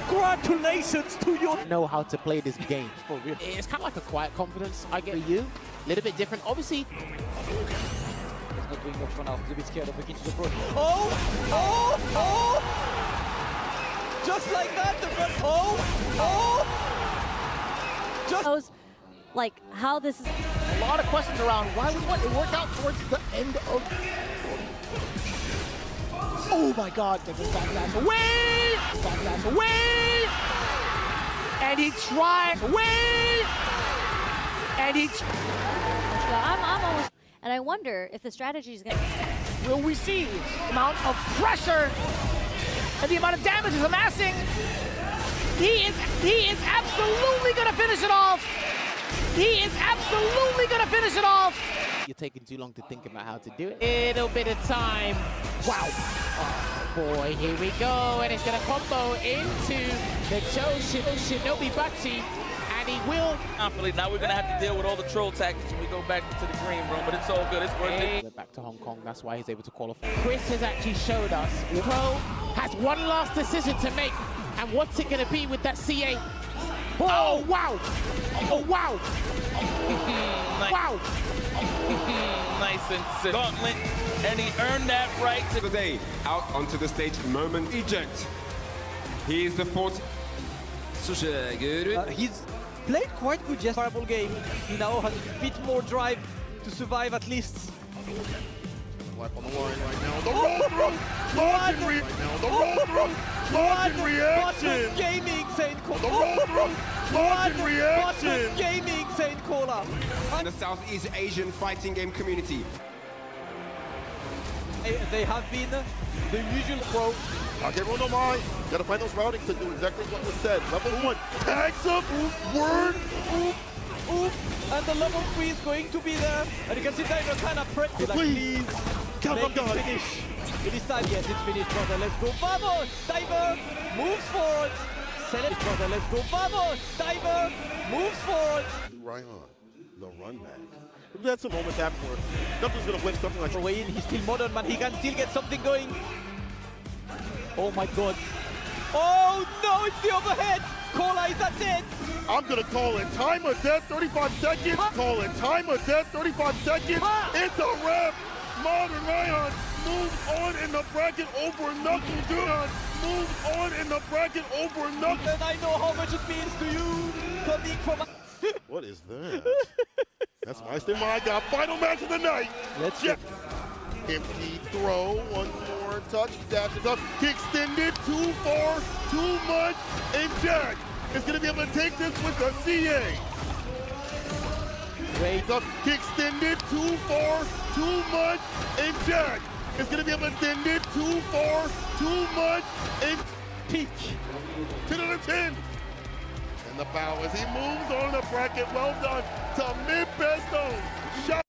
Congratulations to you. Know how to play this game. For real. It's kind of like a quiet confidence I get for you. A little bit different. Obviously, he's not doing much for now. He's a bit scared of the kitchen approach. Just like that, the front. Just knows, like, how this is. A lot of questions around why was what? It worked out towards the end of. Oh my God! Gets his backdash away! Backdash away! And he tried away! And he. I'm almost. And I wonder if the strategy is going to. Will we see the amount of pressure and the amount of damage is amassing? He is absolutely gonna finish it off. He is absolutely gonna finish it off. You're taking too long to think about how to do it. Little bit of time. Wow. Oh boy, here we go. And it's gonna combo into the Shinobi Bachi. And he will. Confidently, now we're gonna have to deal with all the troll tactics when we go back to the green room, but it's all good, it's worth it. We're back to Hong Kong, that's why he's able to qualify. Chris has actually showed us Pro has one last decision to make, and what's it gonna be with that CA? Oh wow! Oh wow! Wow! Nice and gauntlet, and he earned that right to Today, out onto the stage, moment eject. He is the fourth. He's played quite good just variable game. He now has a bit more drive to survive at least. Wipe on the line right now. The roll through! Launching reaction! Gaming, Saint Cola. The roll through! Launching reaction! Gaming, Saint Cola. The Southeast Asian fighting game community. They have been the usual pro. Okay, roll no mind. Gotta find those routings to do exactly what was said. Level 1, tags up, word, and the level 3 is going to be there. And you can see Diver kind of prep. Like, please, make it finish. It is time, yes, it's finished, brother. Let's go, vamos! Diver moves forward. Select, brother. Let's go, vamos! Diver moves forward. Ryhan, the run back. We've had some moments happen where nothing's gonna win something like away in. He's still modern, man. He can still get something going. Oh my God. Oh no, it's the overhead. Cola is at dead. I'm gonna call it time of death, 35 seconds. Call it time of death, 35 seconds. It's a wrap. Modern Ryhan moves on in the bracket over Knuckle Doo. Moves on in the bracket over Knuckle. And I know how much it means to you. Coming from. What is that? That's my thing. My God, final match of the night. Let's get empty throw. One more touch. Dashes up. Kick extended. Too far. Too much. And Jack is going to be able to take this with the CA. Wait up. Kick extended. Too far. Too much. And Jack is going to be able to extend it. Too far. Too much. And peak. 10 out of 10. And the bow as he moves on the bracket. Well done to mid-besto. Shot.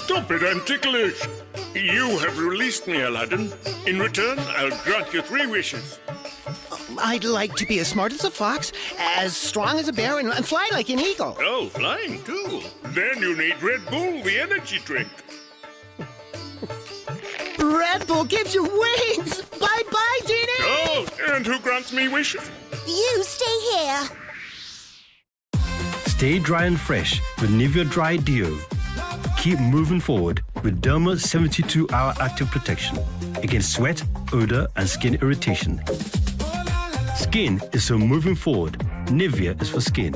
Stop it, I'm ticklish. You have released me, Aladdin. In return, I'll grant you 3 wishes. I'd like to be as smart as a fox, as strong as a bear, and fly like an eagle. Oh, flying too. Then you need Red Bull, the energy drink. Red Bull gives you wings! Bye-bye, Genie! Oh, and who grants me wishes? You stay here. Stay dry and fresh with Nivea Dry Deo. Keep moving forward with Derma's 72-hour active protection against sweat, odor, and skin irritation. Skin is so moving forward. Nivea is for skin.